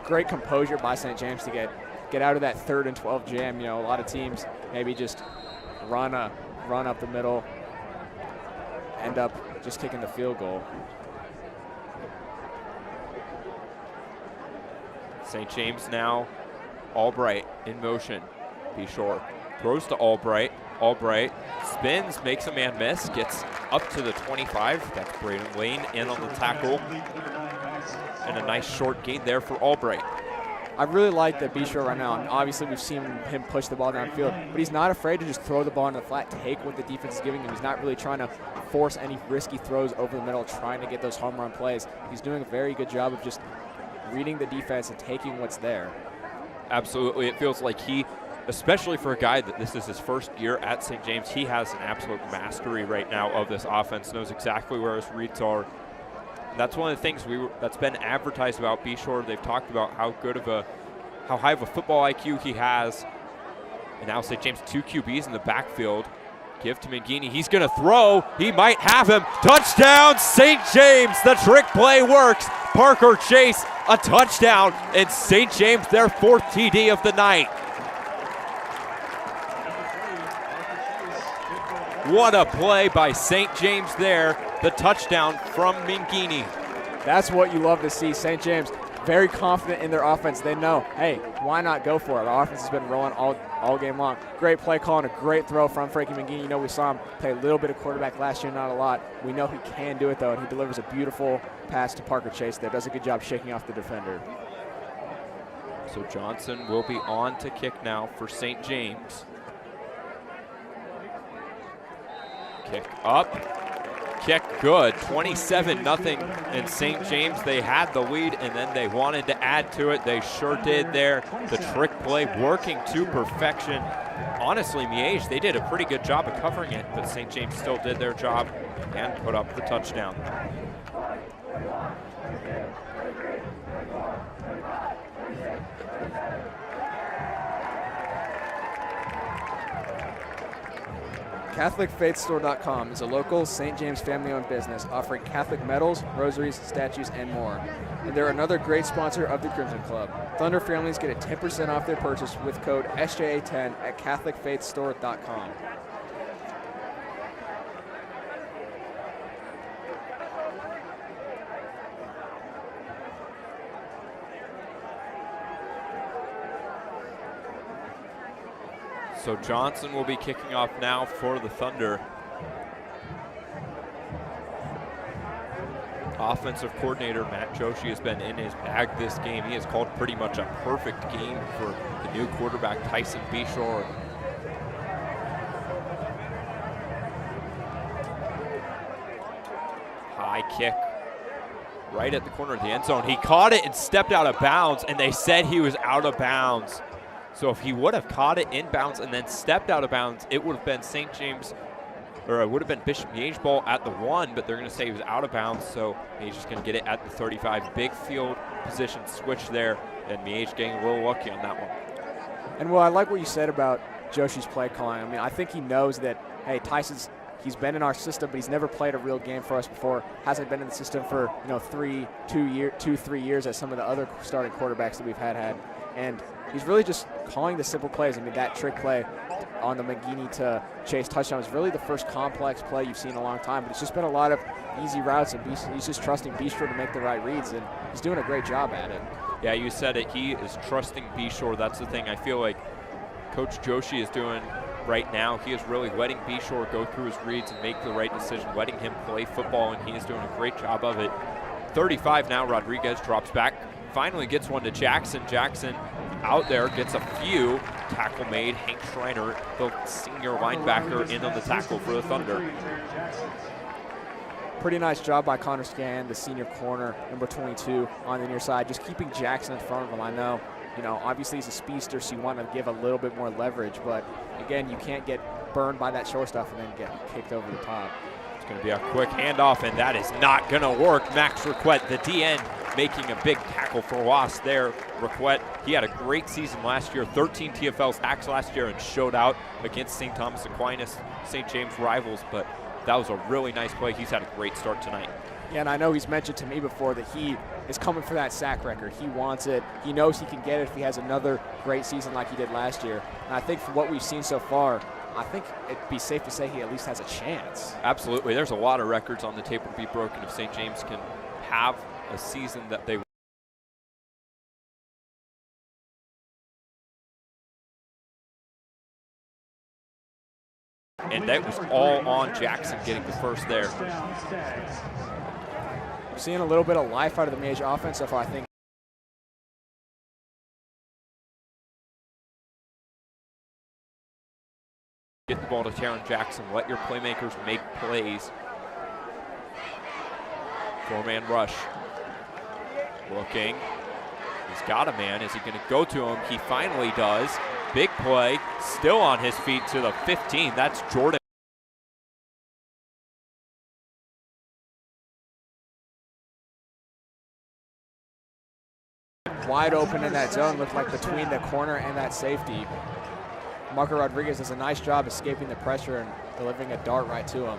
great composure by St. James to get out of that 3rd and 12 jam. You know, a lot of teams maybe just run up the middle, end up just kicking the field goal. St. James now, Albright in motion. Be sure. Throws to Albright. Albright spins, makes a man miss, gets up to the 25. That's Braden Lane in on the tackle. And a nice short gain there for Albright. I really like that Bishore right now. And obviously, we've seen him push the ball downfield, but he's not afraid to just throw the ball in the flat, take what the defense is giving him. He's not really trying to force any risky throws over the middle, trying to get those home run plays. He's doing a very good job of just reading the defense and taking what's there. Absolutely. It feels like he, especially for a guy that this is his first year at St. James, he has an absolute mastery right now of this offense, knows exactly where his reads are. That's one of the things that's been advertised about Bishore. They've talked about how high of a football IQ he has. And now St. James 2 QBs in the backfield. Give to Mangini. He's going to throw. He might have him. Touchdown, St. James. The trick play works. Parker Chase, a touchdown. And St. James, their 4th TD of the night. What a play by St. James there. The touchdown from Mangini. That's what you love to see. St. James very confident in their offense. They know, hey, why not go for it? Our offense has been rolling all game long. Great play call and a great throw from Frankie Mangini. You know, we saw him play a little bit of quarterback last year, not a lot. We know he can do it, though, and he delivers a beautiful pass to Parker Chase there. Does a good job shaking off the defender. So Johnson will be on to kick now for St. James. Kick up. Kick good, 27-0. And St. James, they had the lead and then they wanted to add to it. They sure did there. The trick play working to perfection. Honestly, Miege, they did a pretty good job of covering it, but St. James still did their job and put up the touchdown. CatholicFaithStore.com is a local St. James family-owned business offering Catholic medals, rosaries, statues, and more. And they're another great sponsor of the Crimson Club. Thunder families get a 10% off their purchase with code SJA10 at CatholicFaithStore.com. So Johnson will be kicking off now for the Thunder. Offensive coordinator Matt Joshi has been in his bag this game. He has called pretty much a perfect game for the new quarterback, Tyson Bishore. High kick right at the corner of the end zone. He caught it and stepped out of bounds, and they said he was out of bounds. So if he would have caught it in bounds and then stepped out of bounds, it would have been St. James, or it would have been Bishop Miege ball at the 1, but they're going to say he was out of bounds, so Miege is going to get it at the 35. Big field position switch there, and Miege getting a little lucky on that one. And, well, I like what you said about Joshi's play calling. I mean, I think he knows that, hey, he's been in our system, but he's never played a real game for us before. Hasn't been in the system for, 3 years as some of the other starting quarterbacks that we've had. And he's really just calling the simple plays. I mean, that trick play on the Mangini to Chase touchdown was really the first complex play you've seen in a long time. But it's just been a lot of easy routes, and he's just trusting Bishore to make the right reads, and he's doing a great job at it. Yeah, you said it. He is trusting Bishore. That's the thing I feel like Coach Joshi is doing right now. He is really letting Bishore go through his reads and make the right decision, letting him play football, and he is doing a great job of it. 35 now, Rodriguez drops back. Finally gets one to Jackson. Jackson out there, gets a few. Tackle made. Hank Schreiner, the senior linebacker, in on the tackle for the Thunder. Pretty nice job by Connor Scan, the senior corner, number 22 on the near side, just keeping Jackson in front of him. I know, obviously he's a speedster, so you want to give a little bit more leverage, but again, you can't get burned by that short stuff and then get kicked over the top. It's going to be a quick handoff, and that is not going to work. Max Raquette, the DN, making a big tackle for Ross there. Raquette, he had a great season last year, 13 TFL sacks last year, and showed out against St. Thomas Aquinas, St. James rivals, but that was a really nice play. He's had a great start tonight. Yeah, and I know he's mentioned to me before that he is coming for that sack record. He wants it. He knows he can get it if he has another great season like he did last year. And I think from what we've seen so far, I think it'd be safe to say he at least has a chance. Absolutely. There's a lot of records on the table to be broken if St. James can have a season that they and that was all on Jackson getting the first there. We're seeing a little bit of life out of the Miege offense so far, I think. Get the ball to Taron Jackson. Let your playmakers make plays. Four-man rush. Looking. He's got a man. Is he going to go to him? He finally does. Big play. Still on his feet to the 15. That's Jordan. Wide open in that zone. Looked like between the corner and that safety. Marco Rodriguez does a nice job escaping the pressure and delivering a dart right to him.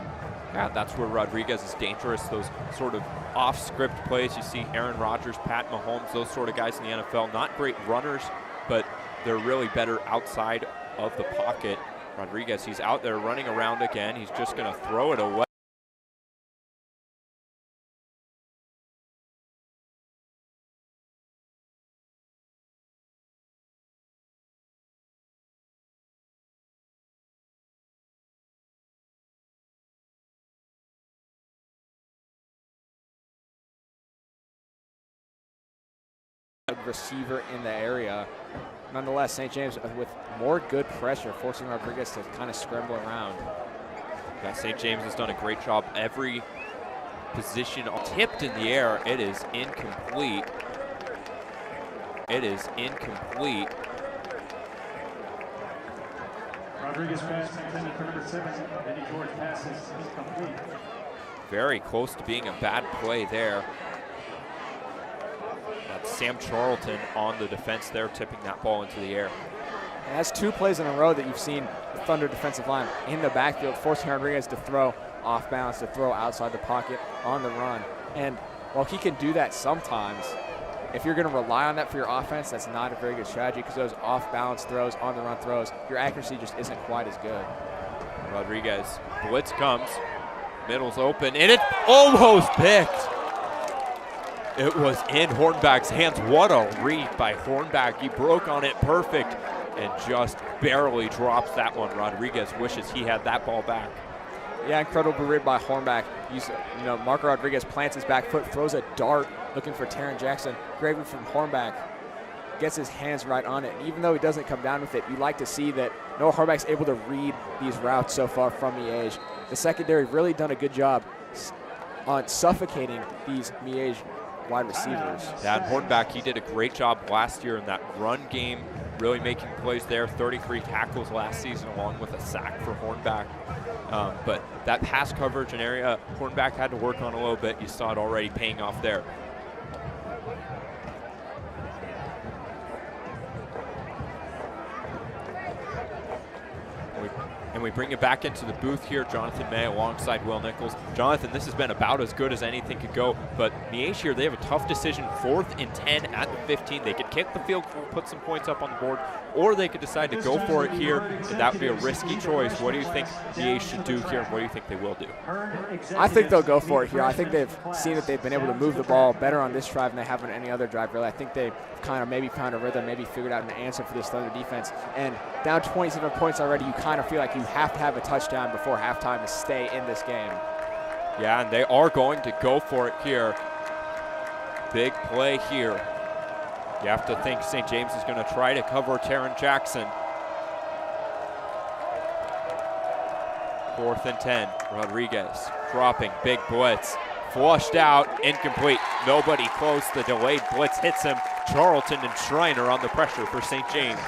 Yeah, that's where Rodriguez is dangerous. Those sort of off-script plays. You see Aaron Rodgers, Pat Mahomes, those sort of guys in the NFL. Not great runners, but they're really better outside of the pocket. Rodriguez, he's out there running around again. He's just going to throw it away. Receiver in the area. Nonetheless, St. James with more good pressure, forcing Rodriguez to kind of scramble around. Yeah, St. James has done a great job. Every position tipped in the air. It is incomplete. It is incomplete. Rodriguez pass intended for number 7. Eddie George passes incomplete. Very close to being a bad play there. That's Sam Charlton on the defense there, tipping that ball into the air. And that's 2 plays in a row that you've seen the Thunder defensive line in the backfield, forcing Rodriguez to throw off balance, to throw outside the pocket on the run. And while he can do that sometimes, if you're going to rely on that for your offense, that's not a very good strategy, because those off balance throws, on the run throws, your accuracy just isn't quite as good. Rodriguez, blitz comes, middle's open, and it's almost picked. It was in Hornback's hands. What a read by Hornback. He broke on it perfect and just barely drops that one. Rodriguez wishes he had that ball back. Yeah, incredible read by Hornback. Marco Rodriguez plants his back foot, throws a dart looking for Taron Jackson. Great read from Hornback. Gets his hands right on it. And even though he doesn't come down with it, you like to see that Noah Hornback's able to read these routes so far from Miege. The secondary really done a good job on suffocating these Miege wide receivers. Yeah, and Hornback, he did a great job last year in that run game, really making plays there. 33 tackles last season, along with a sack for Hornback. But that pass coverage and area, Hornback had to work on a little bit. You saw it already paying off there. And we bring it back into the booth here. Jonathan May alongside Will Nichols. Jonathan, this has been about as good as anything could go, but Miege here, they have a tough decision. 4th and 10 at the 15. They could kick the field goal, put some points up on the board, or they could decide to go for it here, and that would be a risky choice. What do you think Miege should do here, and what do you think they will do? I think they'll go for it here. I think they've seen that they've been able to move the ball better on this drive than they have on any other drive, really. I think they've kind of maybe found a rhythm, maybe figured out an answer for this Thunder defense. And down 27 points already, you kind of feel like you have to have a touchdown before halftime to stay in this game. Yeah, and they are going to go for it here. Big play here. You have to think St. James is going to try to cover Taron Jackson. 4th and 10. Rodriguez dropping, big blitz. Flushed out, incomplete. Nobody close. The delayed blitz hits him. Charlton and Schreiner on the pressure for St. James.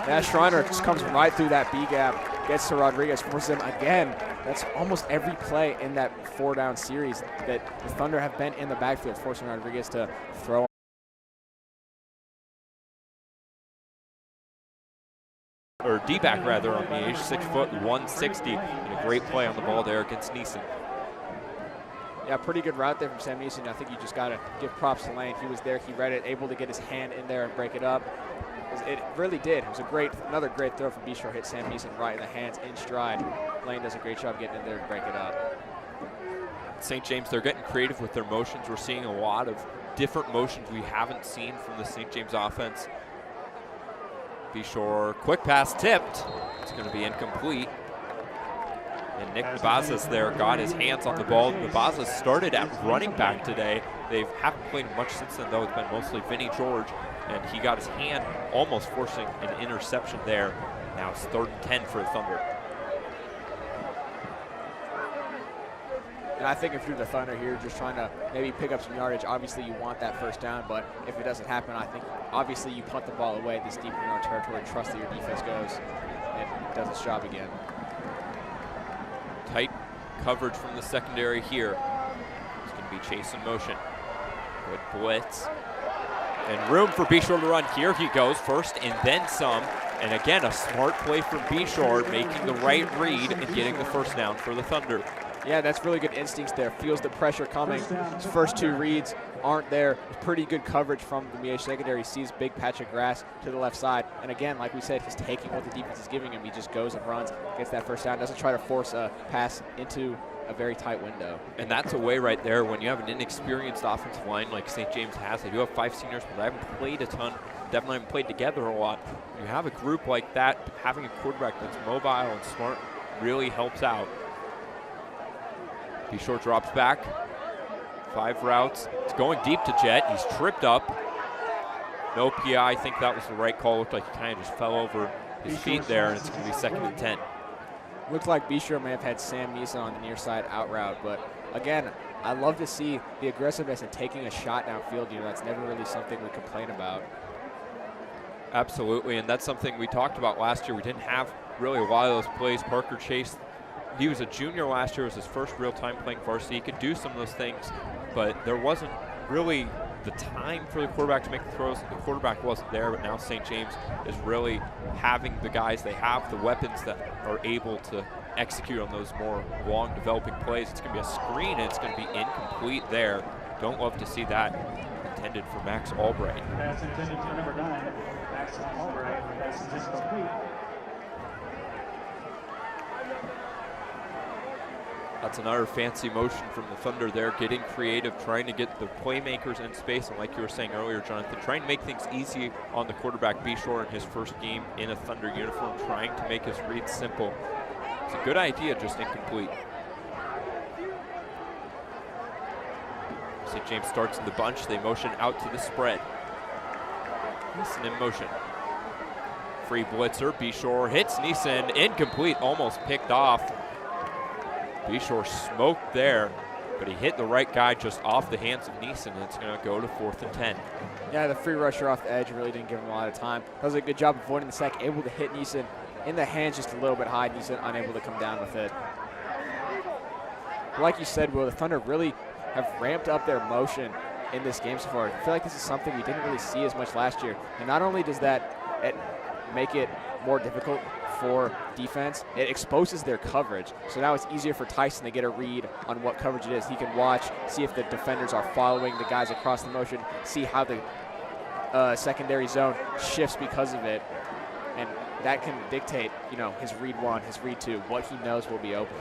Yeah, Schreiner just comes right through that B gap, gets to Rodriguez, forces him again. That's almost every play in that 4-down series that the Thunder have been in the backfield, forcing Rodriguez to throw. Or D-back rather on Miege, 6 foot 160, and a great play on the ball there against Neeson. Yeah, pretty good route there from Sam Neeson. I think you just got to give props to Lane. He was there, he read it, able to get his hand in there and break it up. It really did. It was another great throw from B-Shore. Hit Sam Neeson right in the hands in stride. Lane does a great job getting in there and break it up. St. James, they're getting creative with their motions. We're seeing a lot of different motions we haven't seen from the St. James offense. B-Shore, quick pass tipped. It's going to be incomplete. And Nick Nabazas there got his hands on the ball. Nabazas started at running back today. They haven't played much since then, though. It's been mostly Vinny George, and he got his hand almost forcing an interception there. Now it's 3rd and 10 for the Thunder. And I think if you're the Thunder here, just trying to maybe pick up some yardage, obviously you want that first down, but if it doesn't happen, I think obviously you punt the ball away this deep in your own territory, trust that your defense goes and does its job again. Tight coverage from the secondary here. It's going to be Chase in motion. Good blitz. And room for B-Shore to run. Here he goes, first and then some. And again, a smart play from B-Shore, making the right read and getting the first down for the Thunder. Yeah, that's really good instincts there. Feels the pressure coming. His first 2 reads aren't there. Pretty good coverage from the Miege secondary. Sees big patch of grass to the left side. And again, like we said, he's taking what the defense is giving him. He just goes and runs, gets that first down, doesn't try to force a pass into a very tight window. And that's a way right there when you have an inexperienced offensive line like St. James has. They do have 5 seniors, but they haven't played a ton. Definitely haven't played together a lot. When you have a group like that, having a quarterback that's mobile and smart really helps out. B-Shore drops back. 5 routes. It's going deep to Jet. He's tripped up. No PI. I think that was the right call. Looked like he kind of just fell over his feet there, and it's going to be 2nd and 10. Looks like B-Shore may have had Sam Neeson on the near side out route, but again, I love to see the aggressiveness and taking a shot downfield. You know, that's never really something we complain about. Absolutely, and that's something we talked about last year. We didn't have really a lot of those plays. Parker Chase, he was a junior last year. It was his first real time playing varsity. He could do some of those things, but there wasn't really the time for the quarterback to make the throws. The quarterback wasn't there, but now St. James is really having the guys they have, the weapons that are able to execute on those more long developing plays. It's going to be a screen, and it's going to be incomplete there. Don't love to see that. Intended for Max Albright. Pass intended for number 9, Max Albright. Pass is incomplete. That's another fancy motion from the Thunder there, getting creative, trying to get the playmakers in space. And like you were saying earlier, Jonathan, trying to make things easy on the quarterback, B-Shore, in his first game in a Thunder uniform, trying to make his reads simple. It's a good idea, just incomplete. St. James starts in the bunch. They motion out to the spread. Neeson in motion. Free blitzer. B-Shore hits Neeson. Incomplete, almost picked off. B-Shore smoked there, but he hit the right guy just off the hands of Neeson, and it's going to go to 4th and 10. Yeah, the free rusher off the edge really didn't give him a lot of time. Does a good job avoiding the sack, able to hit Neeson in the hands just a little bit high. Neeson unable to come down with it. Like you said, Will, the Thunder really have ramped up their motion in this game so far. I feel like this is something we didn't really see as much last year. And not only does that make it more difficult for defense, it exposes their coverage. So now it's easier for Tyson to get a read on what coverage it is. He can watch, see if the defenders are following the guys across the motion, see how the secondary zone shifts because of it. And that can dictate, you know, his read 1, his read 2, what he knows will be open.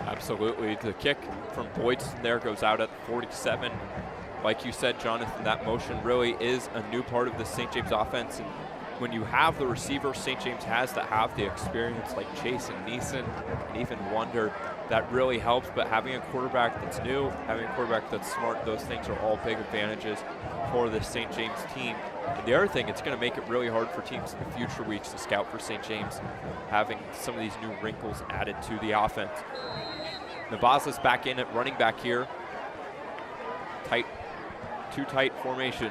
Absolutely. The kick from Boydson there goes out at 47. Like you said, Jonathan, that motion really is a new part of the St. James offense. And when you have the receivers St. James has that have the experience like Chase and Neeson and even Wonder, that really helps. But having a quarterback that's new, having a quarterback that's smart, those things are all big advantages for the St. James team. And the other thing, it's going to make it really hard for teams in the future weeks to scout for St. James, having some of these new wrinkles added to the offense. Navazas back in at running back here. Too tight formation.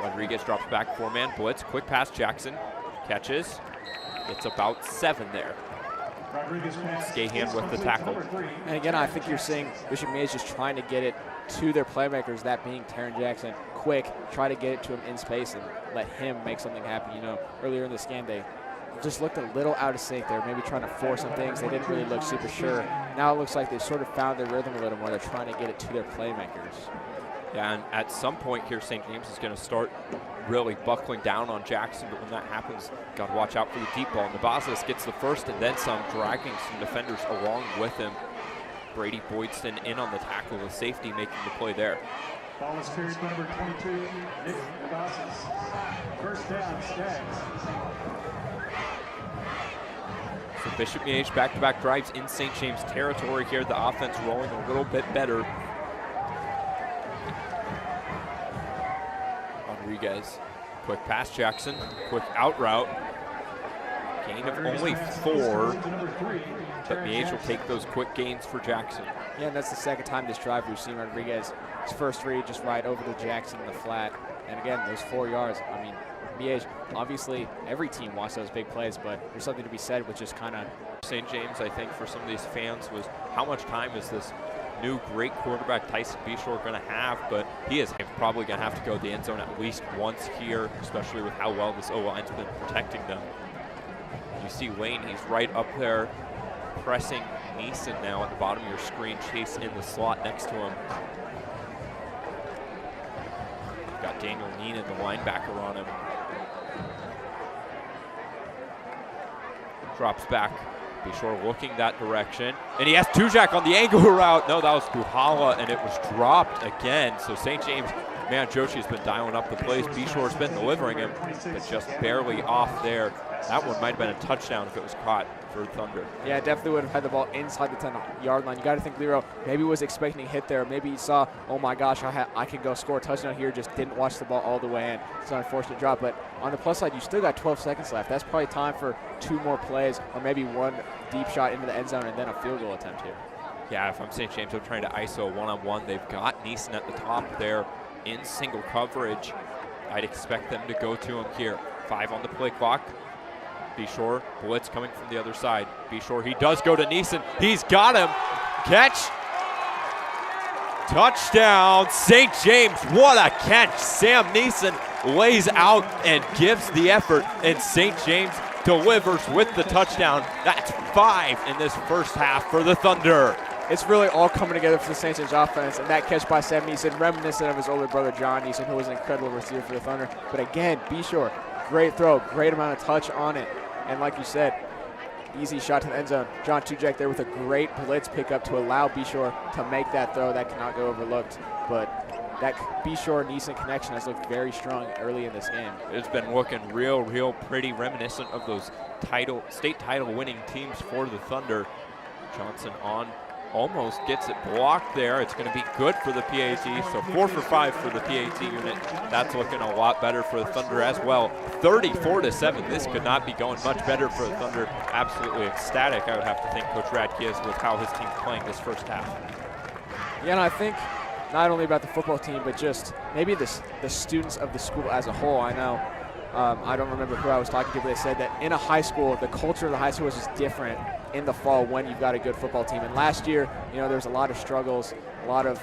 Rodriguez drops back, 4-man blitz, quick pass, Jackson catches. It's about 7 there. Skahan with the tackle. And again, I think you're seeing Bishop Miege just trying to get it to their playmakers, that being Taron Jackson, quick, try to get it to him in space and let him make something happen. You know, earlier in this game, they just looked a little out of sync. They were maybe trying to force some things. They didn't really look super sure. Now it looks like they've sort of found their rhythm a little more. They're trying to get it to their playmakers. Yeah, and at some point here, St. James is going to start really buckling down on Jackson, but when that happens, got to watch out for the deep ball. Navazis gets the first and then some, dragging some defenders along with him. Brady Boydston in on the tackle with safety, making the play there. Ball is carried by number 22, Nick Navazis. First down, Stags. So Bishop Miege back-to-back drives in St. James territory here. The offense rolling a little bit better. Rodriguez, quick pass Jackson, quick out route. Gain of only 4, but Miege will take those quick gains for Jackson. Yeah, and that's the second time this drive we've seen Rodriguez. His first read just right over to Jackson in the flat. And again, those 4 yards, I mean, Miege, obviously every team wants those big plays, but there's something to be said with just kind of. St. James, I think, for some of these fans was how much time is this new great quarterback Tyson Beshore going to have, but he is probably going to have to go to the end zone at least once here, especially with how well this O-line's been protecting them. You see Wayne, he's right up there pressing Neeson now at the bottom of your screen, Chase in the slot next to him. Got Daniel Neenan, the linebacker, on him. Drops back. Beshore looking that direction. And he has Tujak on the angle route. No, that was Buhala, and it was dropped again. So St. James, man, Joshi's been dialing up the plays. Beshore's been delivering him, but just barely off there. That one might have been a touchdown if it was caught for Thunder. Yeah, definitely would have had the ball inside the 10-yard line. You got to think Lero maybe was expecting a hit there. Maybe he saw, oh my gosh, I can go score a touchdown here. Just didn't watch the ball all the way in. It's an unfortunate drop. But on the plus side, you still got 12 seconds left. That's probably time for 2 more plays, or maybe 1 deep shot into the end zone and then a field goal attempt here. Yeah, if I'm St. James, I'm trying to ISO one-on-one. They've got Neeson at the top there in single coverage. I'd expect them to go to him here. 5 on the play clock. Beshore, blitz coming from the other side. Beshore, he does go to Neeson. He's got him. Catch. Touchdown, St. James. What a catch. Sam Neeson lays out and gives the effort, and St. James delivers with the touchdown. That's 5 in this first half for the Thunder. It's really all coming together for the St. James offense, and that catch by Sam Neeson, reminiscent of his older brother John Neeson, who was an incredible receiver for the Thunder. But again, Beshore, great throw, great amount of touch on it. And like you said, easy shot to the end zone. John Tujak there with a great blitz pickup to allow Beshore to make that throw. That cannot go overlooked. But that Beshore-Neeson connection has looked very strong early in this game. It's been looking real pretty, reminiscent of those state title winning teams for the Thunder. Johnson on, almost gets it blocked there. It's going to be good for the PAT, so 4 for 5 for the PAT unit. That's looking a lot better for the Thunder as well. 34-7, this could not be going much better for the Thunder. Absolutely ecstatic, I would have to think, Coach Radke is with how his team's playing this first half. Yeah, and I think not only about the football team, but just maybe the students of the school as a whole. I know, I don't remember who I was talking to, but they said that in a high school, the culture of the high school is just different in the fall when you've got a good football team. And last year, you know, there's a lot of struggles, a lot of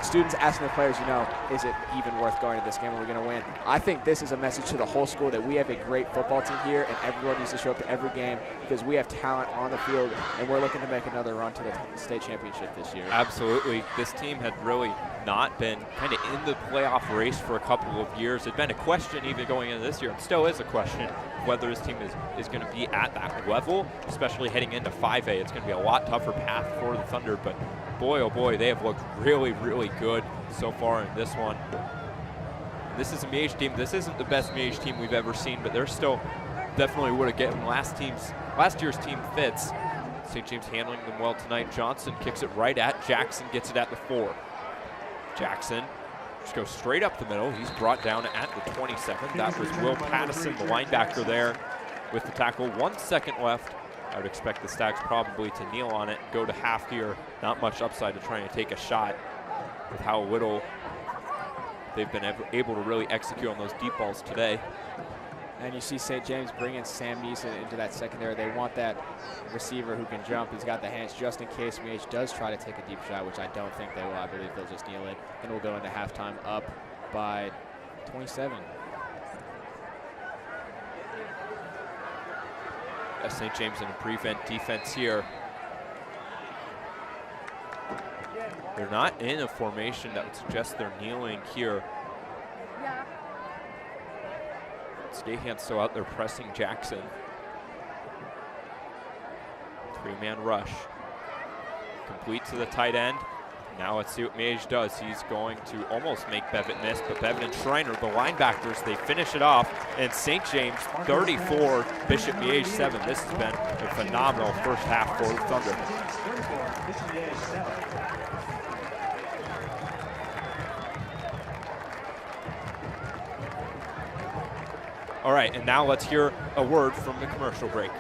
students asking the players, you know, is it even worth going to this game? Are we going to win? I think this is a message to the whole school that we have a great football team here, and everyone needs to show up to every game because we have talent on the field, and we're looking to make another run to the state championship this year. Absolutely. This team had really not been kind of in the playoff race for a couple of years. It'd been a question even going into this year. It still is a question whether this team is going to be at that level, especially heading into 5A. It's going to be a lot tougher path for the Thunder, but boy, oh boy, they have looked really good so far in this one. This is a Miege team. This isn't the best Miege team we've ever seen, but they're still definitely would have gotten last year's team fits. St. James handling them well tonight. Johnson kicks it right at Jackson, gets it at the 4. Jackson just goes straight up the middle. He's brought down at the 27. That was Will Pattison, the linebacker there with the tackle. 1 second left. I would expect the Stags probably to kneel on it and go to half here. Not much upside to trying to take a shot with how little they've been able to really execute on those deep balls today. And you see St. James bringing Sam Neeson into that secondary. They want that receiver who can jump. He's got the hands just in case Miege does try to take a deep shot, which I don't think they will. I believe they'll just kneel it. And we'll go into halftime up by 27. St. James in a prevent defense here. They're not in a formation that would suggest they're kneeling here. Stahan still out there pressing Jackson. Three-man rush. Complete to the tight end. Now let's see what Miege does. He's going to almost make Bevitt miss, but Bevitt and Schreiner, the linebackers, they finish it off. And St. James 34, Bishop Miege 7. This has been a phenomenal first half for the Thunder. All right, and now let's hear a word from the commercial break.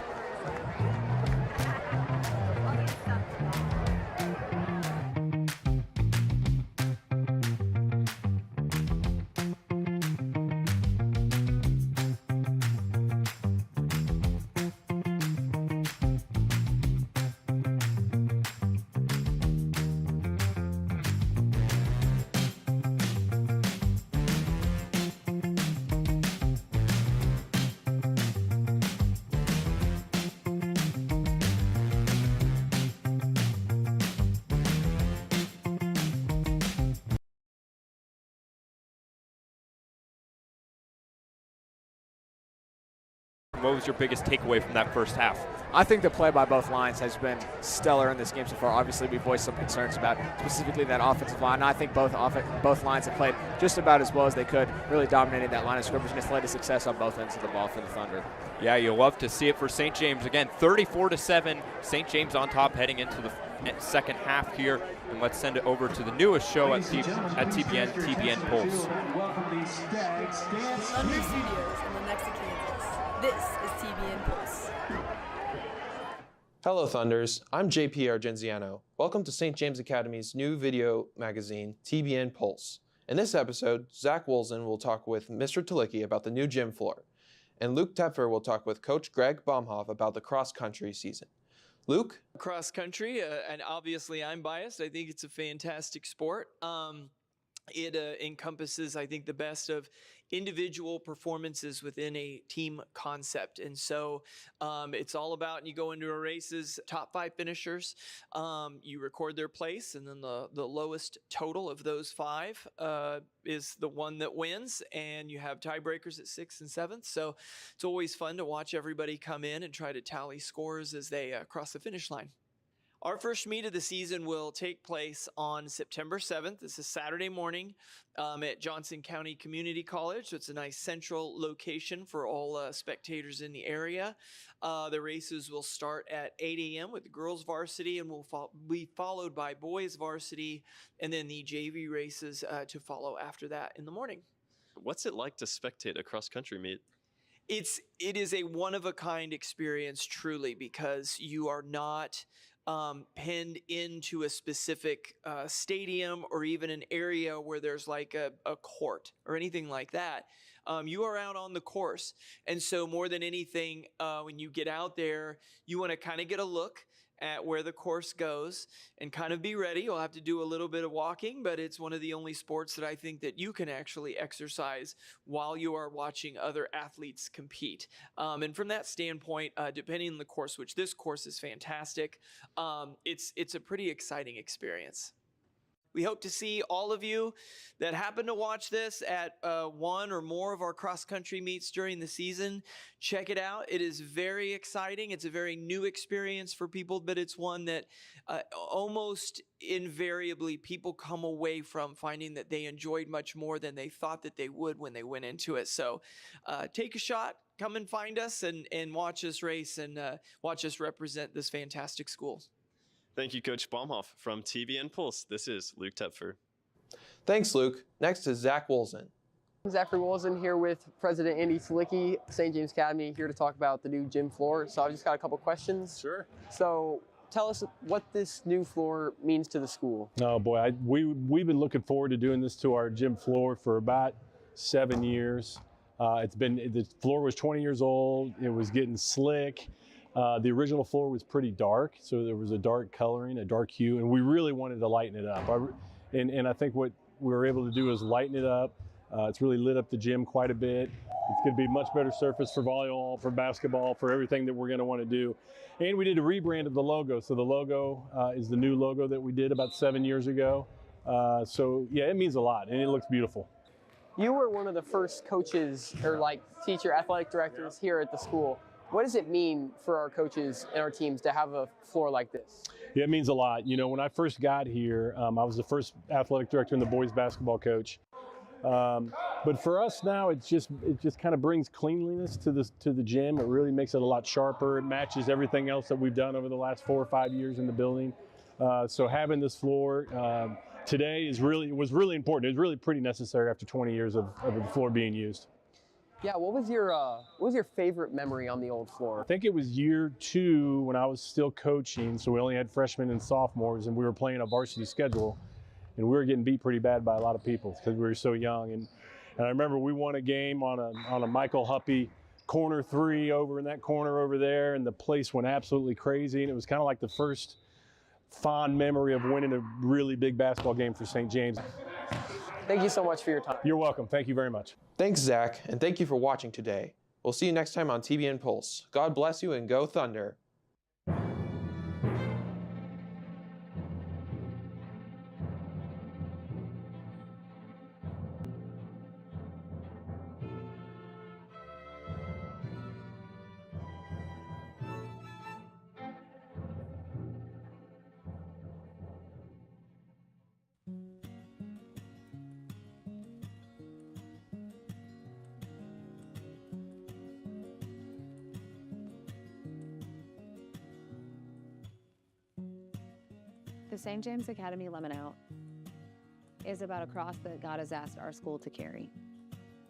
What was your biggest takeaway from that first half? I think the play by both lines has been stellar in this game so far. Obviously, we voiced some concerns about specifically that offensive line. And I think both lines have played just about as well as they could, really dominating that line of scrimmage, and it's led to success on both ends of the ball for the Thunder. Yeah, you'll love to see it for St. James. Again, 34-7, St. James on top heading into the second half here. And let's send it over to the newest show at TBN, TBN Pulse. Thunder Studios in Lenexa, Kansas. This is TBN Pulse. Hello Thunders, I'm JP Argenziano. Welcome to St. James Academy's new video magazine, TBN Pulse. In this episode, Zach Wolzen will talk with Mr. Talicki about the new gym floor, and Luke Tepfer will talk with Coach Greg Baumhoff about the cross-country season. Luke? Cross country, and obviously I'm biased. I think it's a fantastic sport. It encompasses, I think, the best of individual performances within a team concept. And so it's all about, and you go into a race's top 5 finishers, you record their place, and then the lowest total of those 5 is the one that wins, and you have tiebreakers at 6th and 7th. So it's always fun to watch everybody come in and try to tally scores as they cross the finish line. Our first meet of the season will take place on September 7th. This is Saturday morning at Johnson County Community College. So it's a nice central location for all spectators in the area. The races will start at 8 a.m. with the girls varsity, and will be followed by boys varsity, and then the JV races to follow after that in the morning. What's it like to spectate a cross-country meet? It is a one-of-a-kind experience, truly, because you are not pinned into a specific stadium or even an area where there's like a court or anything like that. You are out on the course. And so more than anything, when you get out there, you want to kind of get a look at where the course goes and kind of be ready. You'll have to do a little bit of walking, but it's one of the only sports that I think that you can actually exercise while you are watching other athletes compete. And from that standpoint, depending on the course, which this course is fantastic, it's a pretty exciting experience. We hope to see all of you that happen to watch this at one or more of our cross-country meets during the season. Check it out. It is very exciting. It's a very new experience for people, but it's one that almost invariably people come away from finding that they enjoyed much more than they thought that they would when they went into it. So take a shot. Come and find us and watch us race and watch us represent this fantastic school. Thank you, Coach Baumhoff. From TBN Pulse, this is Luke Tepfer. Thanks, Luke. Next is Zach Wolzen. Zachary Wolzen here with President Andy Talicki, St. James Academy, here to talk about the new gym floor. So I've just got a couple questions. Sure. So tell us what this new floor means to the school. Oh boy, we've been looking forward to doing this to our gym floor for about 7 years. The floor was 20 years old. It was getting slick. The original floor was pretty dark, so there was a dark coloring, a dark hue, and we really wanted to lighten it up. And I think what we were able to do is lighten it up, It's really lit up the gym quite a bit. It's going to be a much better surface for volleyball, for basketball, for everything that we're going to want to do. And we did a rebrand of the logo. So the logo is the new logo that we did about 7 years ago. So yeah, it means a lot, and it looks beautiful. You were one of the first coaches or like teacher athletic directors here at the school. What does it mean for our coaches and our teams to have a floor like this? Yeah, it means a lot. You know, when I first got here, I was the first athletic director and the boys basketball coach. But for us now, it just kind of brings cleanliness to the gym. It really makes it a lot sharper. It matches everything else that we've done over the last 4 or 5 years in the building. So having this floor today was really important. It was really pretty necessary after 20 years of the floor being used. Yeah, what was your favorite memory on the old floor? I think it was year 2 when I was still coaching, so we only had freshmen and sophomores, and we were playing a varsity schedule, and we were getting beat pretty bad by a lot of people because we were so young. And I remember we won a game on a Michael Huppy corner 3 over in that corner over there, and the place went absolutely crazy, and it was kind of like the first fond memory of winning a really big basketball game for St. James. Thank you so much for your time. You're welcome. Thank you very much. Thanks, Zach, and thank you for watching today. We'll see you next time on TBN Pulse. God bless you and go Thunder. The St. James Academy Lemon Out is about a cross that God has asked our school to carry.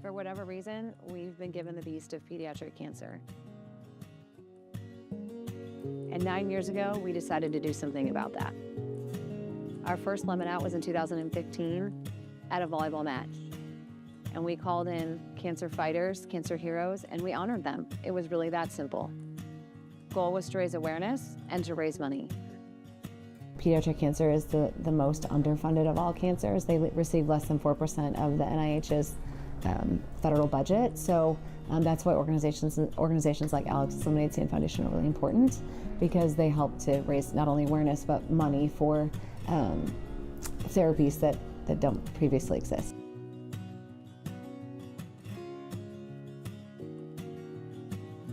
For whatever reason, we've been given the beast of pediatric cancer. And 9 years ago, we decided to do something about that. Our first Lemon Out was in 2015 at a volleyball match. And we called in cancer fighters, cancer heroes, and we honored them. It was really that simple. Goal was to raise awareness and to raise money. Pediatric cancer is the most underfunded of all cancers. They receive less than 4% of the NIH's federal budget. So that's why organizations like Alex Lemonade Stand Foundation are really important, because they help to raise not only awareness but money for therapies that don't previously exist.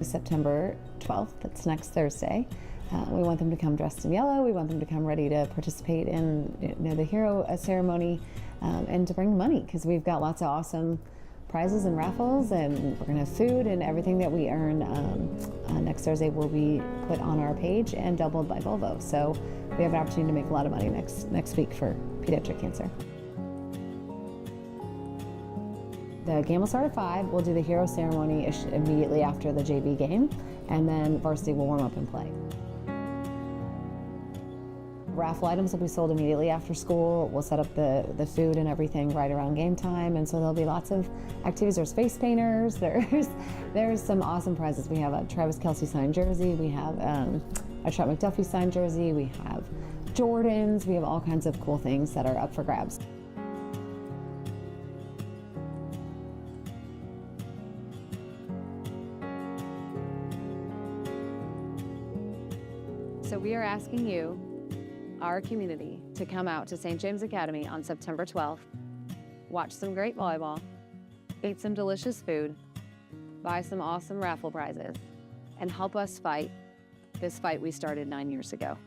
September 12th, that's next Thursday. We want them to come dressed in yellow. We want them to come ready to participate in the hero ceremony and to bring money, because we've got lots of awesome prizes and raffles, and we're going to have food, and everything that we earn next Thursday will be put on our page and doubled by Volvo. So we have an opportunity to make a lot of money next week for pediatric cancer. The game will start at 5. We'll do the hero ceremony immediately after the JV game, and then varsity will warm up and play. Raffle items will be sold immediately after school. We'll set up the food and everything right around game time, and so there'll be lots of activities. There's face painters, there's some awesome prizes. We have a Travis Kelce signed jersey, we have a Trent McDuffie signed jersey, we have Jordans, we have all kinds of cool things that are up for grabs. So we are asking you, our community, to come out to St. James Academy on September 12th, watch some great volleyball, eat some delicious food, buy some awesome raffle prizes, and help us fight this fight we started 9 years ago.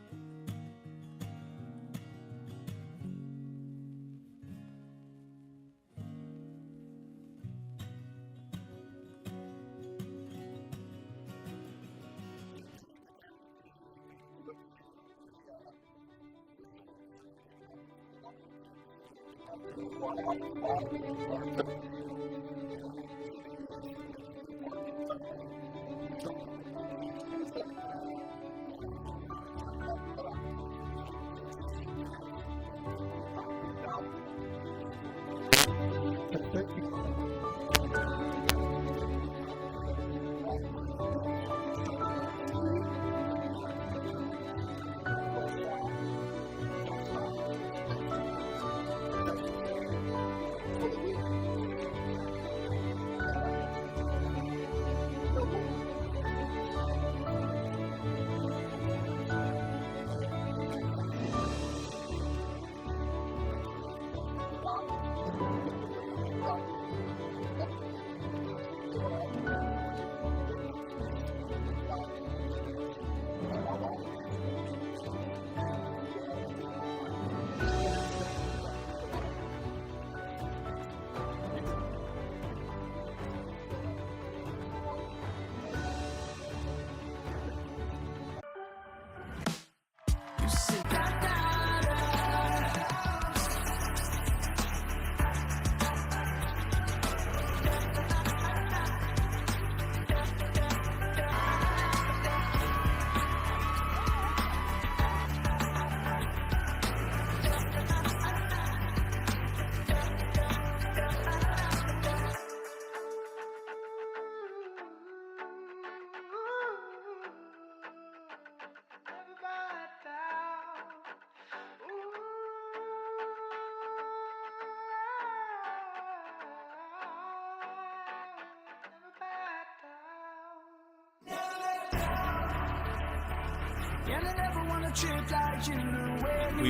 We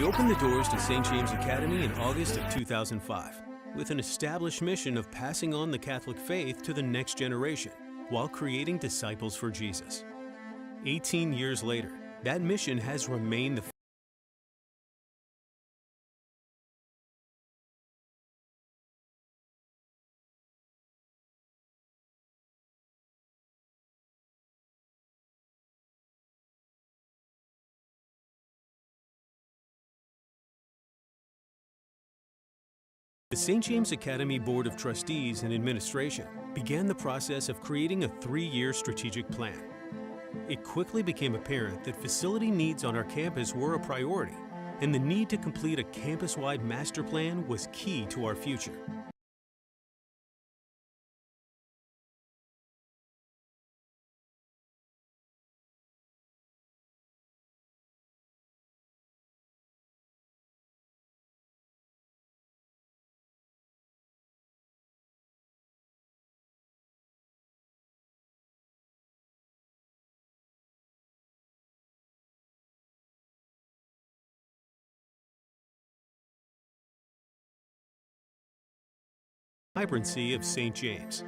opened the doors to St. James Academy in August of 2005 with an established mission of passing on the Catholic faith to the next generation while creating disciples for Jesus. 18 years later, that mission has remained the The St. James Academy Board of Trustees and Administration began the process of creating a 3-year strategic plan. It quickly became apparent that facility needs on our campus were a priority, and the need to complete a campus-wide master plan was key to our future. Vibrancy of St. James.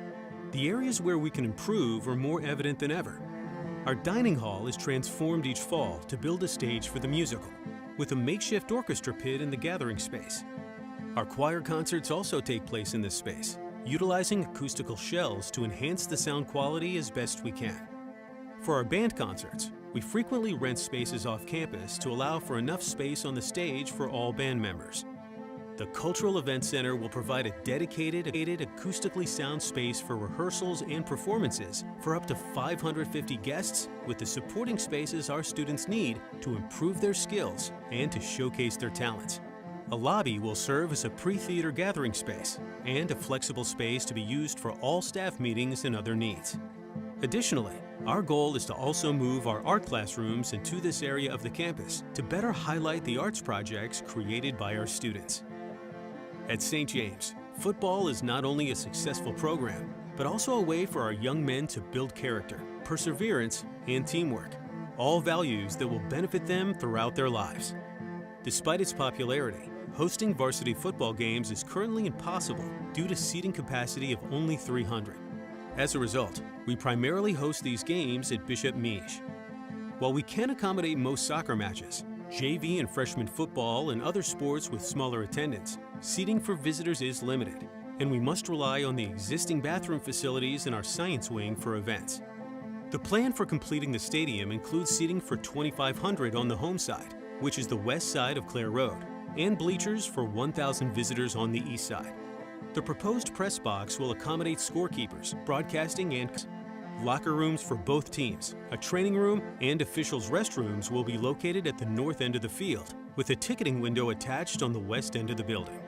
The areas where we can improve are more evident than ever. Our dining hall is transformed each fall to build a stage for the musical, with a makeshift orchestra pit in the gathering space. Our choir concerts also take place in this space, utilizing acoustical shells to enhance the sound quality as best we can. For our band concerts, we frequently rent spaces off campus to allow for enough space on the stage for all band members. The Cultural Event Center will provide a dedicated acoustically sound space for rehearsals and performances for up to 550 guests, with the supporting spaces our students need to improve their skills and to showcase their talents. A lobby will serve as a pre-theater gathering space and a flexible space to be used for all staff meetings and other needs. Additionally, our goal is to also move our art classrooms into this area of the campus to better highlight the arts projects created by our students. At St. James, football is not only a successful program, but also a way for our young men to build character, perseverance, and teamwork, all values that will benefit them throughout their lives. Despite its popularity, hosting varsity football games is currently impossible due to seating capacity of only 300. As a result, we primarily host these games at Bishop Miege. While we can accommodate most soccer matches, JV and freshman football and other sports with smaller attendance, seating for visitors is limited, and we must rely on the existing bathroom facilities in our science wing for events. The plan for completing the stadium includes seating for 2,500 on the home side, which is the west side of Clare Road, and bleachers for 1,000 visitors on the east side. The proposed press box will accommodate scorekeepers, broadcasting, and locker rooms for both teams. A training room and officials' restrooms will be located at the north end of the field, with a ticketing window attached on the west end of the building.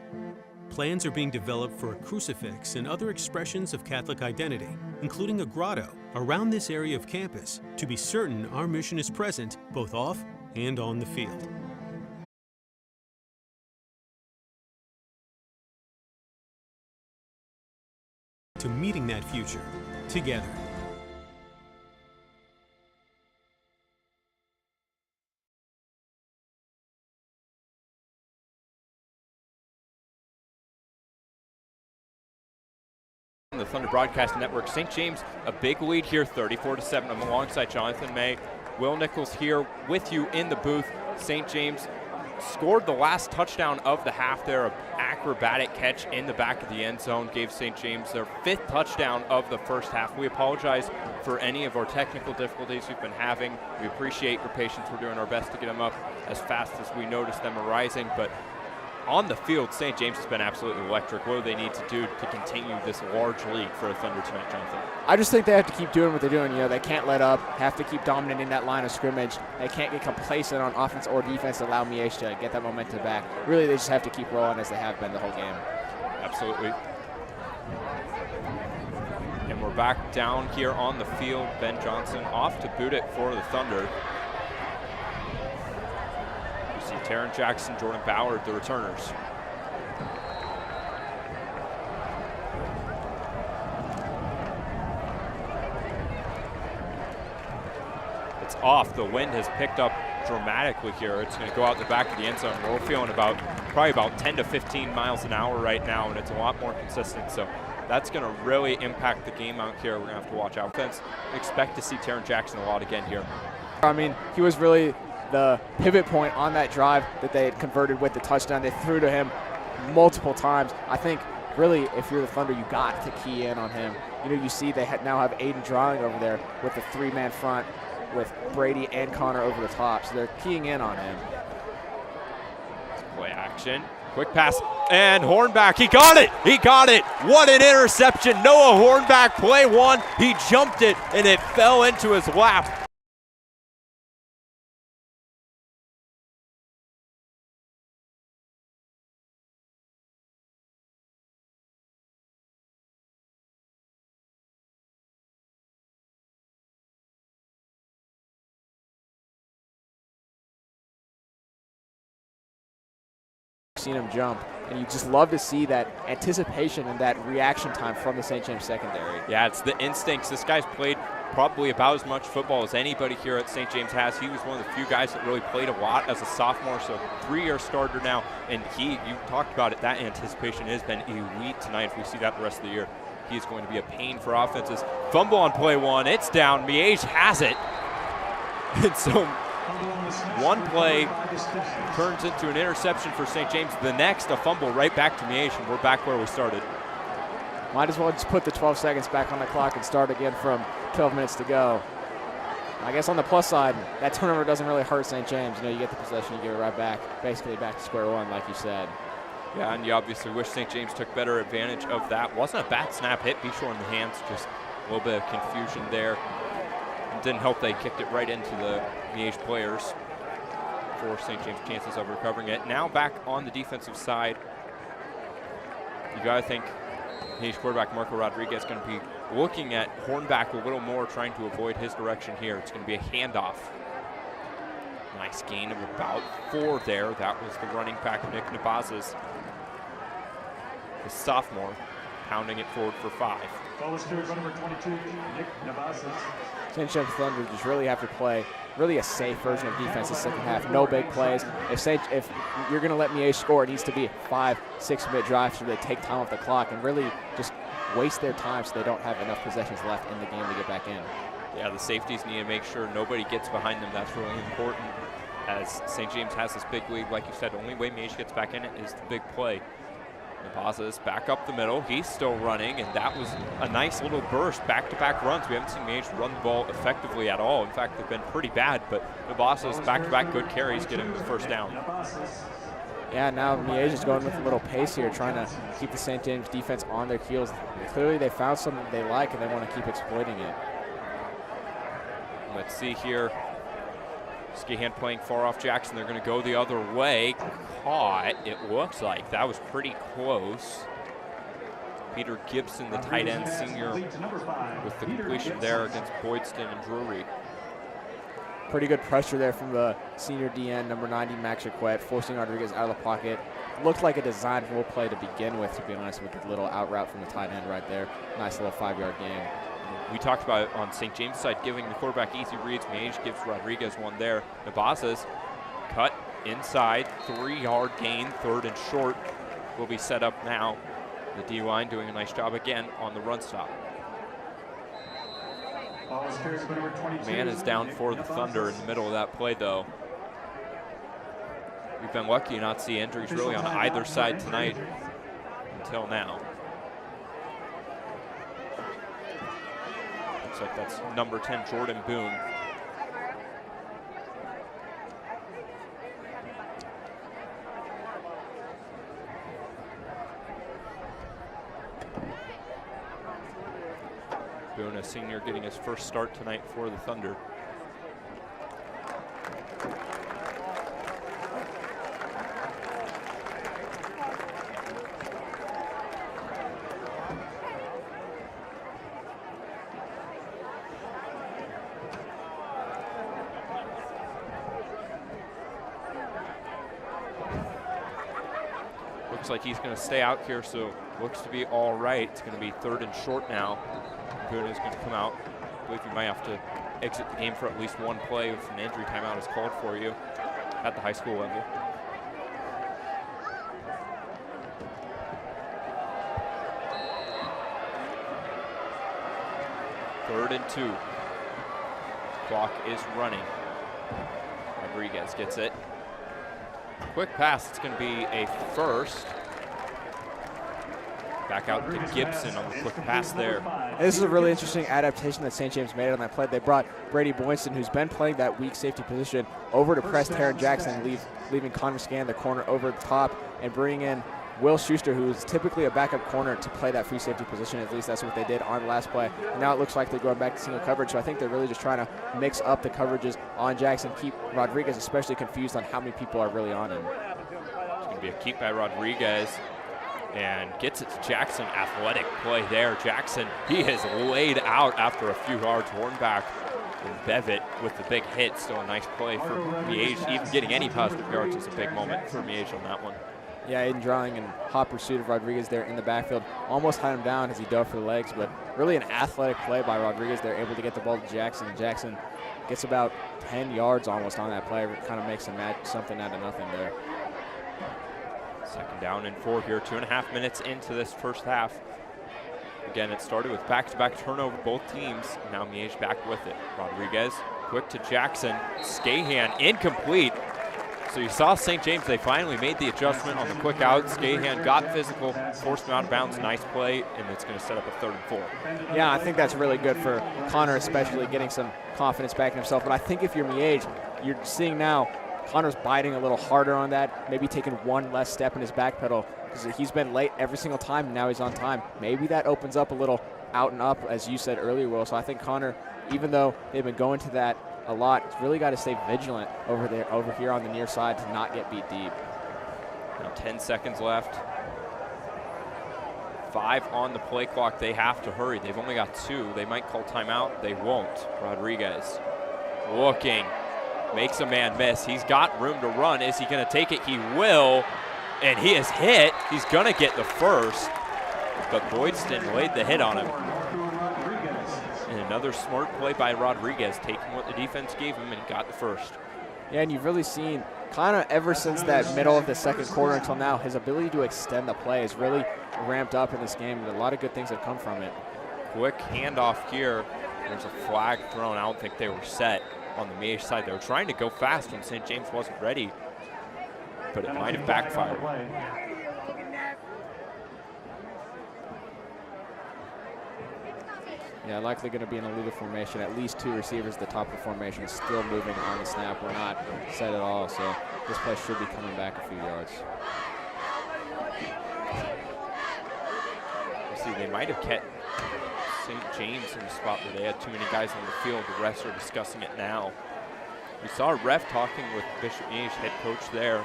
Plans are being developed for a crucifix and other expressions of Catholic identity, including a grotto, around this area of campus to be certain our mission is present both off and on the field. To meeting that future together. The Thunder Broadcast Network, St. James, a big lead here, 34-7. I'm alongside Jonathan May. Will Nichols here with you in the booth. St. James scored the last touchdown of the half there, an acrobatic catch in the back of the end zone, gave St. James their 5th touchdown of the first half. We apologize for any of our technical difficulties we've been having. We appreciate your patience. We're doing our best to get them up as fast as we notice them arising, but on the field, St. James has been absolutely electric. What do they need to do to continue this large lead for the Thunder tonight, Jonathan? I just think they have to keep doing what they're doing. You know, they can't let up, have to keep dominating that line of scrimmage. They can't get complacent on offense or defense to allow Miege to get that momentum back. Really, they just have to keep rolling as they have been the whole game. Absolutely. And we're back down here on the field. Ben Johnson off to boot it for the Thunder. Taron Jackson, Jordan Ballard, the returners. The It's off. The wind has picked up dramatically here. It's going to go out the back of the end zone. We're feeling probably about 10 to 15 miles an hour right now, and it's a lot more consistent. So that's going to really impact the game out here. We're going to have to watch out. Expect to see Taron Jackson a lot again here. I mean, he was really the pivot point on that drive that they had converted with the touchdown. They threw to him multiple times. I think really, if you're the Thunder, you got to key in on him. You know, you see they now have Aiden Drawing over there with the 3-man front with Brady and Connor over the top. So they're keying in on him. Play action. Quick pass. And Hornback, he got it. He got it. What an interception. Noah Hornback, play one. He jumped it, and it fell into his lap. Seen him jump, and you just love to see that anticipation and that reaction time from the St. James secondary. Yeah, it's the instincts. This guy's played probably about as much football as anybody here at St. James has. He was one of the few guys that really played a lot as a sophomore, so 3-year starter now. And you talked about it, that anticipation has been elite tonight. If we see that the rest of the year, he is going to be a pain for offenses. Fumble on play one, it's down. Miege has it. And so one play turns into an interception for St. James. The next, a fumble right back to Miege, and we're back where we started. Might as well just put the 12 seconds back on the clock and start again from 12 minutes to go. I guess on the plus side, that turnover doesn't really hurt St. James. You know, you get the possession, you give it right back, basically back to square one, like you said. Yeah, and you obviously wish St. James took better advantage of that. Wasn't a bad snap, hit Bishore in the hands, just a little bit of confusion there. It didn't help they kicked it right into the Miege players for St. James' chances of recovering it. Now back on the defensive side, you got to think Miege quarterback Marco Rodriguez is going to be looking at Hornback a little more, trying to avoid his direction here. It's going to be a handoff. Nice gain of about 4 there. That was the running back, Nick Nabazes, the sophomore, pounding it forward for 5. Ball is cleared by number 22, Nick Nabazes. St. James Thunder just really have to play really a safe version of defense the second half. No big plays. If you're going to let Miege score, it needs to be 5-6 minute drive so they take time off the clock and really just waste their time so they don't have enough possessions left in the game to get back in. Yeah, the safeties need to make sure nobody gets behind them. That's really important, as St. James has this big lead. Like you said, the only way Miege gets back in it is the big play. Nabazes back up the middle. He's still running, and that was a nice little burst. Back-to-back runs. We haven't seen Miege run the ball effectively at all. In fact, they've been pretty bad, but Nabazes back-to-back good carries get him the first down. Yeah, now Miege is going with a little pace here, trying to keep the St. James defense on their heels. Clearly they found something they like, and they want to keep exploiting it. Let's see here. Skihan playing far off Jackson. They're going to go the other way. Caught, it looks like. That was pretty close. Peter Gibson, the tight end senior, with the completion there against Boydston and Drury. Pretty good pressure there from the senior DN, number 90, Max Jaquette, forcing Rodriguez out of the pocket. Looked like a designed role play to begin with, to be honest, with the little out route from the tight end right there. Nice little 5-yard gain. We talked about it on St. James' side, giving the quarterback easy reads. Miege gives Rodriguez one there. Nabazes cut inside, 3-yard gain, 3rd and short will be set up now. The D-line doing a nice job again on the run stop. Man is down for the Thunder in the middle of that play, though. We've been lucky to not see injuries really on either side tonight until now. Looks like that's number 10, Jordan Boone. Boone, a senior, getting his first start tonight for the Thunder. Looks like he's going to stay out here, so looks to be all right. It's going to be 3rd and short now. Boone is going to come out. I believe we might have to exit the game for at least one play if an injury timeout is called for you at the high school level. Third and 2. Clock is running. Rodriguez gets it. Quick pass, it's going to be a first. Back out to Gibson on the quick pass there. This is a really interesting adaptation that St. James made on that play. They brought Brady Boynston, who's been playing that weak safety position, over to press Taron Jackson, leaving Connor Scan, the corner, over the top, and bringing in Will Schuster, who's typically a backup corner, to play that free safety position. At least that's what they did on the last play. And now it looks like they're going back to single coverage, so I think they're really just trying to mix up the coverages on Jackson, keep Rodriguez especially confused on how many people are really on him. It's going to be a keep by Rodriguez. And gets it to Jackson. Athletic play there. Jackson, he is laid out after a few yards. Hornback and Bevitt with the big hit. Still a nice play for Miege. Even getting any positive yards is a big moment for Miege on that one. Yeah, Aiden drawing in hot pursuit of Rodriguez there in the backfield. Almost had him down as he dove for the legs, but really an athletic play by Rodriguez. They're able to get the ball to Jackson. And Jackson gets about 10 yards almost on that play. It kind of makes something out of nothing there. Second down and 4 here, 2.5 minutes into this first half. Again, it started with back-to-back turnover, both teams. Now Miege back with it. Rodriguez, quick to Jackson. Skahan, incomplete. So you saw St. James, they finally made the adjustment on the quick out. Skahan got physical, forced him out of bounds, nice play, and it's going to set up a 3rd and 4. Yeah, I think that's really good for Connor, especially getting some confidence back in himself. But I think if you're Miege, you're seeing now Connor's biting a little harder on that, maybe taking one less step in his back pedal, because he's been late every single time, and now he's on time. Maybe that opens up a little out and up, as you said earlier, Will. So I think Connor, even though they've been going to that a lot, he's really got to stay vigilant over here on the near side to not get beat deep. Now 10 seconds left. 5 on the play clock. They have to hurry. They've only got 2. They might call timeout. They won't. Rodriguez looking. Makes a man miss. He's got room to run. Is he going to take it? He will. And he is hit. He's going to get the first. But Boydston laid the hit on him. And another smart play by Rodriguez, taking what the defense gave him and got the first. Yeah, and you've really seen kind of ever since that middle of the second quarter until now, his ability to extend the play has really ramped up in this game. And a lot of good things have come from it. Quick handoff here. There's a flag thrown. I don't think they were set on the Miege side. They were trying to go fast when St. James wasn't ready, but it might have backfired. Yeah, likely going to be in a illegal formation. At least 2 receivers at the top of the formation, still moving on the snap. We're not set at all, so this play should be coming back a few yards. You see, they might have kept St. James in the spot where they had too many guys on the field. The refs are discussing it now. We saw a ref talking with Bishop Miege, head coach there.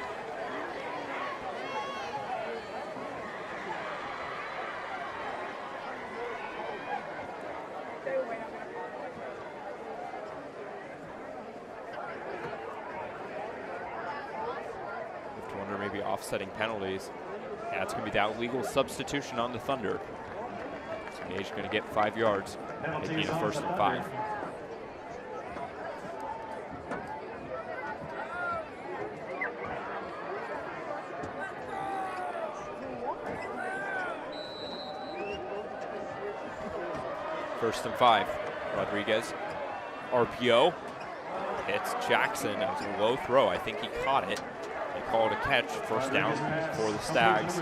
Have to wonder maybe offsetting penalties. Yeah, it's going to be that legal substitution on the Thunder. Miege going to get 5 yards. They need a 1st and 5. First and 5. Rodriguez. RPO. Hits Jackson. That was a low throw. I think he caught it. They call it a catch. 1st down for the Stags.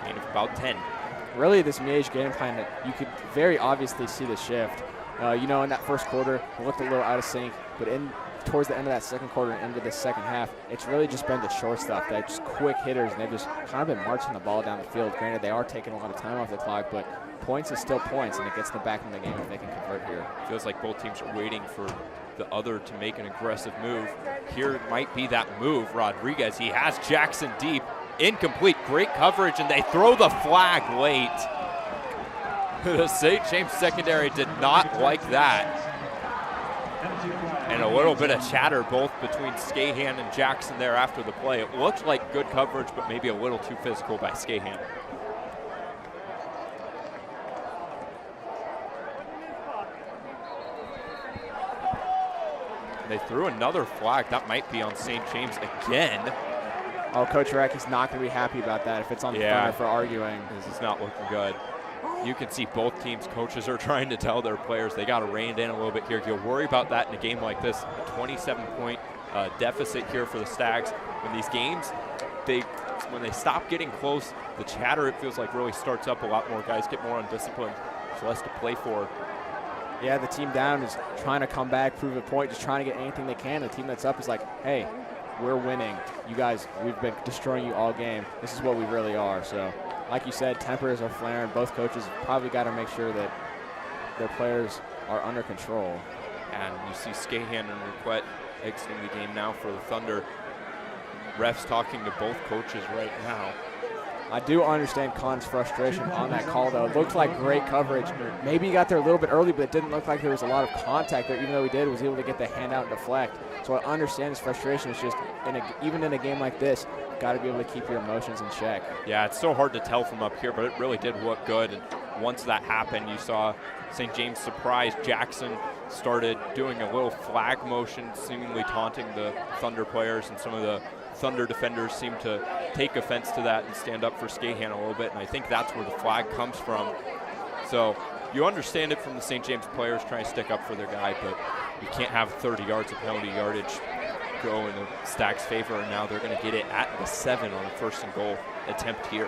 Gain of about 10. Really, this Miege game plan, you could very obviously see the shift. You know, in that first quarter, it looked a little out of sync, but towards the end of that second quarter and into the second half, it's really just been the short stuff. They're just quick hitters, and they've just kind of been marching the ball down the field. Granted, they are taking a lot of time off the clock, but points is still points, and it gets them back in the game if they can convert here. Feels like both teams are waiting for the other to make an aggressive move. Here might be that move. Rodriguez, he has Jackson deep. Incomplete, great coverage, and they throw the flag late. The St. James secondary did not like that. And a little bit of chatter both between Skahan and Jackson there after the play. It looked like good coverage, but maybe a little too physical by Skahan. They threw another flag. That might be on St. James again. Oh, Coach Reck is not going to be happy about that if it's on the Thunder for arguing. This is not looking good. You can see both teams' coaches are trying to tell their players they got to rein it in a little bit here. You'll worry about that in a game like this. A 27-point deficit here for the Stags. When these games, when they stop getting close, the chatter, it feels like, really starts up a lot more. Guys get more undisciplined. There's less to play for. Yeah, the team down is trying to come back, prove a point, just trying to get anything they can. The team that's up is like, hey, we're winning. You guys, we've been destroying you all game. This is what we really are. So, like you said, tempers are flaring. Both coaches probably got to make sure that their players are under control. And you see Skahan and Ruquette exiting the game now for the Thunder. Refs talking to both coaches right now. I do understand Khan's frustration on that call, though. It looked like great coverage. Maybe he got there a little bit early, but it didn't look like there was a lot of contact there, even though he was able to get the hand out and deflect. So I understand his frustration. It's just, even in a game like this, got to be able to keep your emotions in check. Yeah, it's so hard to tell from up here, but it really did look good. And once that happened, you saw St. James surprised. Jackson started doing a little flag motion, seemingly taunting the Thunder players, and some of the Thunder defenders seem to take offense to that and stand up for Skahan a little bit, and I think that's where the flag comes from. So you understand it from the St. James players trying to stick up for their guy, but you can't have 30 yards of penalty yardage go in the Stags' favor, and now they're going to get it at the 7 on the 1st and goal attempt here.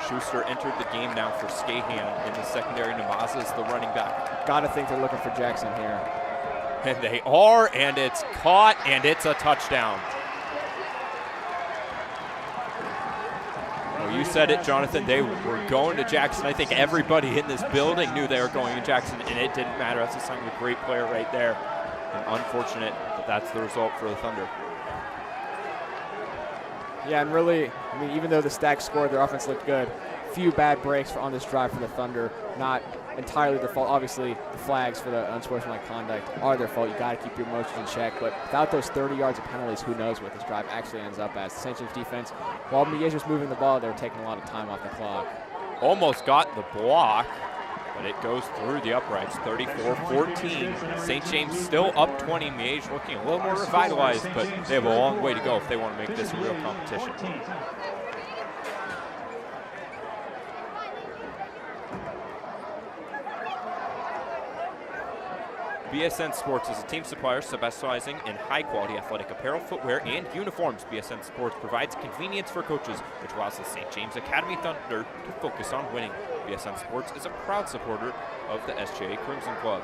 Schuster entered the game now for Skahan in the secondary. Namaza is the running back. Got to think they're looking for Jackson here. And they are, and it's caught, and it's a touchdown. Well, you said it, Jonathan. They were going to Jackson. I think everybody in this building knew they were going to Jackson, and it didn't matter. That's a sign of a great player right there. And unfortunate that that's the result for the Thunder. Yeah, and really, I mean, even though the Stags scored, their offense looked good. Few bad breaks on this drive for the Thunder. Not entirely their fault. Obviously, the flags for the unsportsmanlike conduct are their fault. You got to keep your emotions in check. But without those 30 yards of penalties, who knows what this drive actually ends up as. The St. James defense, while Miege was moving the ball, they were taking a lot of time off the clock. Almost got the block, but it goes through the uprights. 34-14. St. James still up 20. Miege looking a little more revitalized, but they have a long way to go if they want to make this a real competition. BSN Sports is a team supplier specializing in high-quality athletic apparel, footwear, and uniforms. BSN Sports provides convenience for coaches, which allows the St. James Academy Thunder to focus on winning. BSN Sports is a proud supporter of the SJA Crimson Club.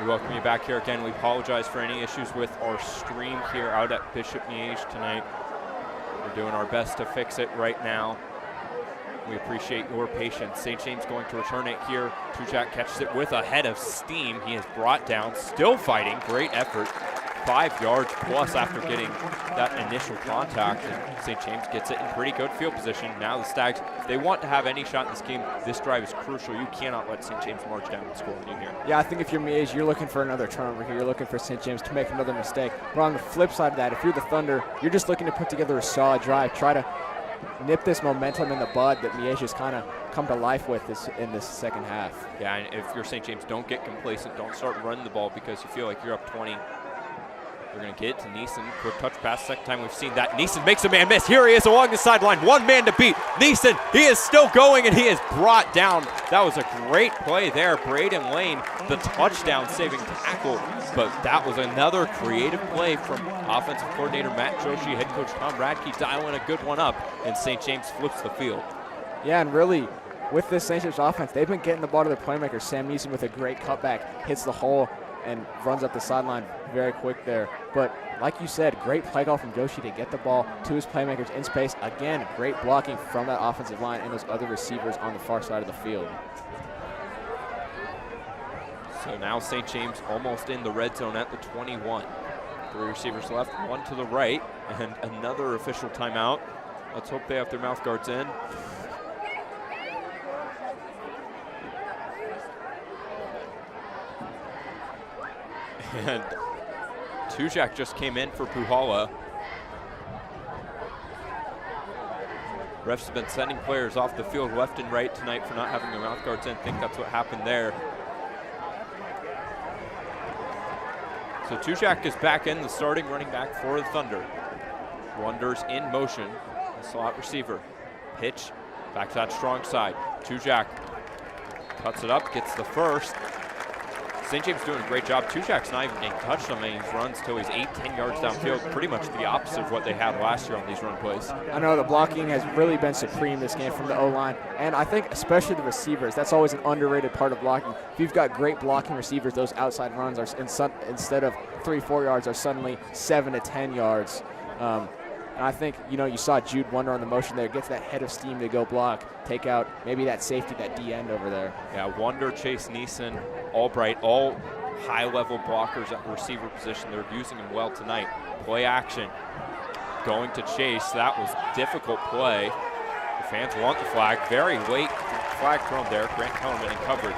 We welcome you back here again. We apologize for any issues with our stream here out at Bishop Miege tonight. We're doing our best to fix it right now. We appreciate your patience. St. James going to return it here. Tujak catches it with a head of steam. He is brought down, still fighting. Great effort. 5 yards plus after getting that initial contact, and St. James gets it in pretty good field position. Now the Stags, if they want to have any shot in this game, this drive is crucial. You cannot let St. James march down and score on you here. Yeah, I think if you're Miege, you're looking for another turnover here. You're looking for St. James to make another mistake. But on the flip side of that, if you're the Thunder, you're just looking to put together a solid drive. Try to nip this momentum in the bud that Miege has kind of come to life with in this second half. Yeah, and if you're St. James, don't get complacent. Don't start running the ball because you feel like you're up 20. They're going to get it to Neeson. Quick touch pass. Second time we've seen that. Neeson makes a man miss. Here he is along the sideline. One man to beat. Neeson, he is still going, and he is brought down. That was a great play there. Braden Lane, the touchdown saving tackle. But that was another creative play from offensive coordinator Matt Joshi, head coach Tom Radke dialing a good one up, and St. James flips the field. Yeah, and really, with this St. James offense, they've been getting the ball to their playmaker. Sam Neeson with a great cutback, hits the hole. and runs up the sideline very quick there. But like you said, great play call from Joshi to get the ball to his playmakers in space. Again, great blocking from that offensive line and those other receivers on the far side of the field. So now St. James almost in the red zone at the 21. 3 receivers left, 1 to the right, and another official timeout. Let's hope they have their mouth guards in. And Tujak just came in for Puhala. Refs have been sending players off the field left and right tonight for not having their mouth guards in. I think that's what happened there. So Tujak is back in, the starting running back for the Thunder. Wonders in motion, the slot receiver. Pitch, back to that strong side. Tujak cuts it up, gets the first. St. James doing a great job. Tujak's not even getting touched on these runs till he's 8-10 yards downfield. Pretty much the opposite of what they had last year on these run plays. I know the blocking has really been supreme this game from the O-line, and I think especially the receivers. That's always an underrated part of blocking. If you've got great blocking receivers, those outside runs are instead of 3-4 yards are suddenly 7 to 10 yards. And I think, you saw Jude Wonder on the motion there, gets that head of steam to go block, take out maybe that safety, that D end over there. Yeah, Wonder, Chase Neeson, Albright, all high-level blockers at the receiver position. They're using him well tonight. Play action, going to Chase. That was difficult play. The fans want the flag. Very late flag thrown there. Grant Kellerman in coverage.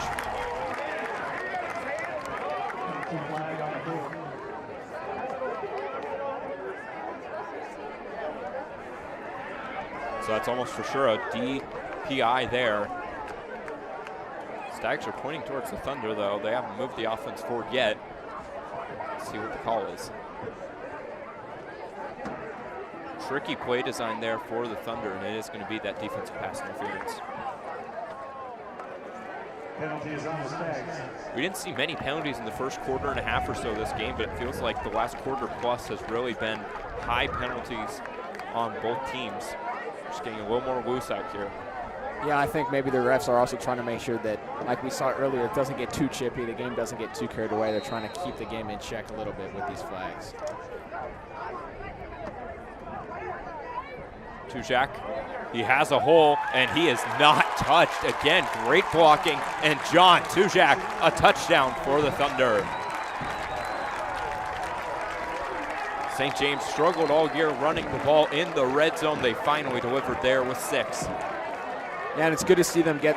So that's almost for sure a DPI there. Stags are pointing towards the Thunder, though. They haven't moved the offense forward yet. Let's see what the call is. Tricky play design there for the Thunder, and it is going to be that defensive pass interference. Penalties on the Stags. We didn't see many penalties in the first quarter and a half or so of this game, but it feels like the last quarter plus has really been high penalties on both teams. Just getting a little more loose out here. Yeah, I think maybe the refs are also trying to make sure that, like we saw earlier, it doesn't get too chippy, the game doesn't get too carried away. They're trying to keep the game in check a little bit with these flags. Tujak, he has a hole, and he is not touched. Again, great blocking, and John Tujak, a touchdown for the Thunder. St. James struggled all year running the ball in the red zone. They finally delivered there with 6. Yeah, and it's good to see them get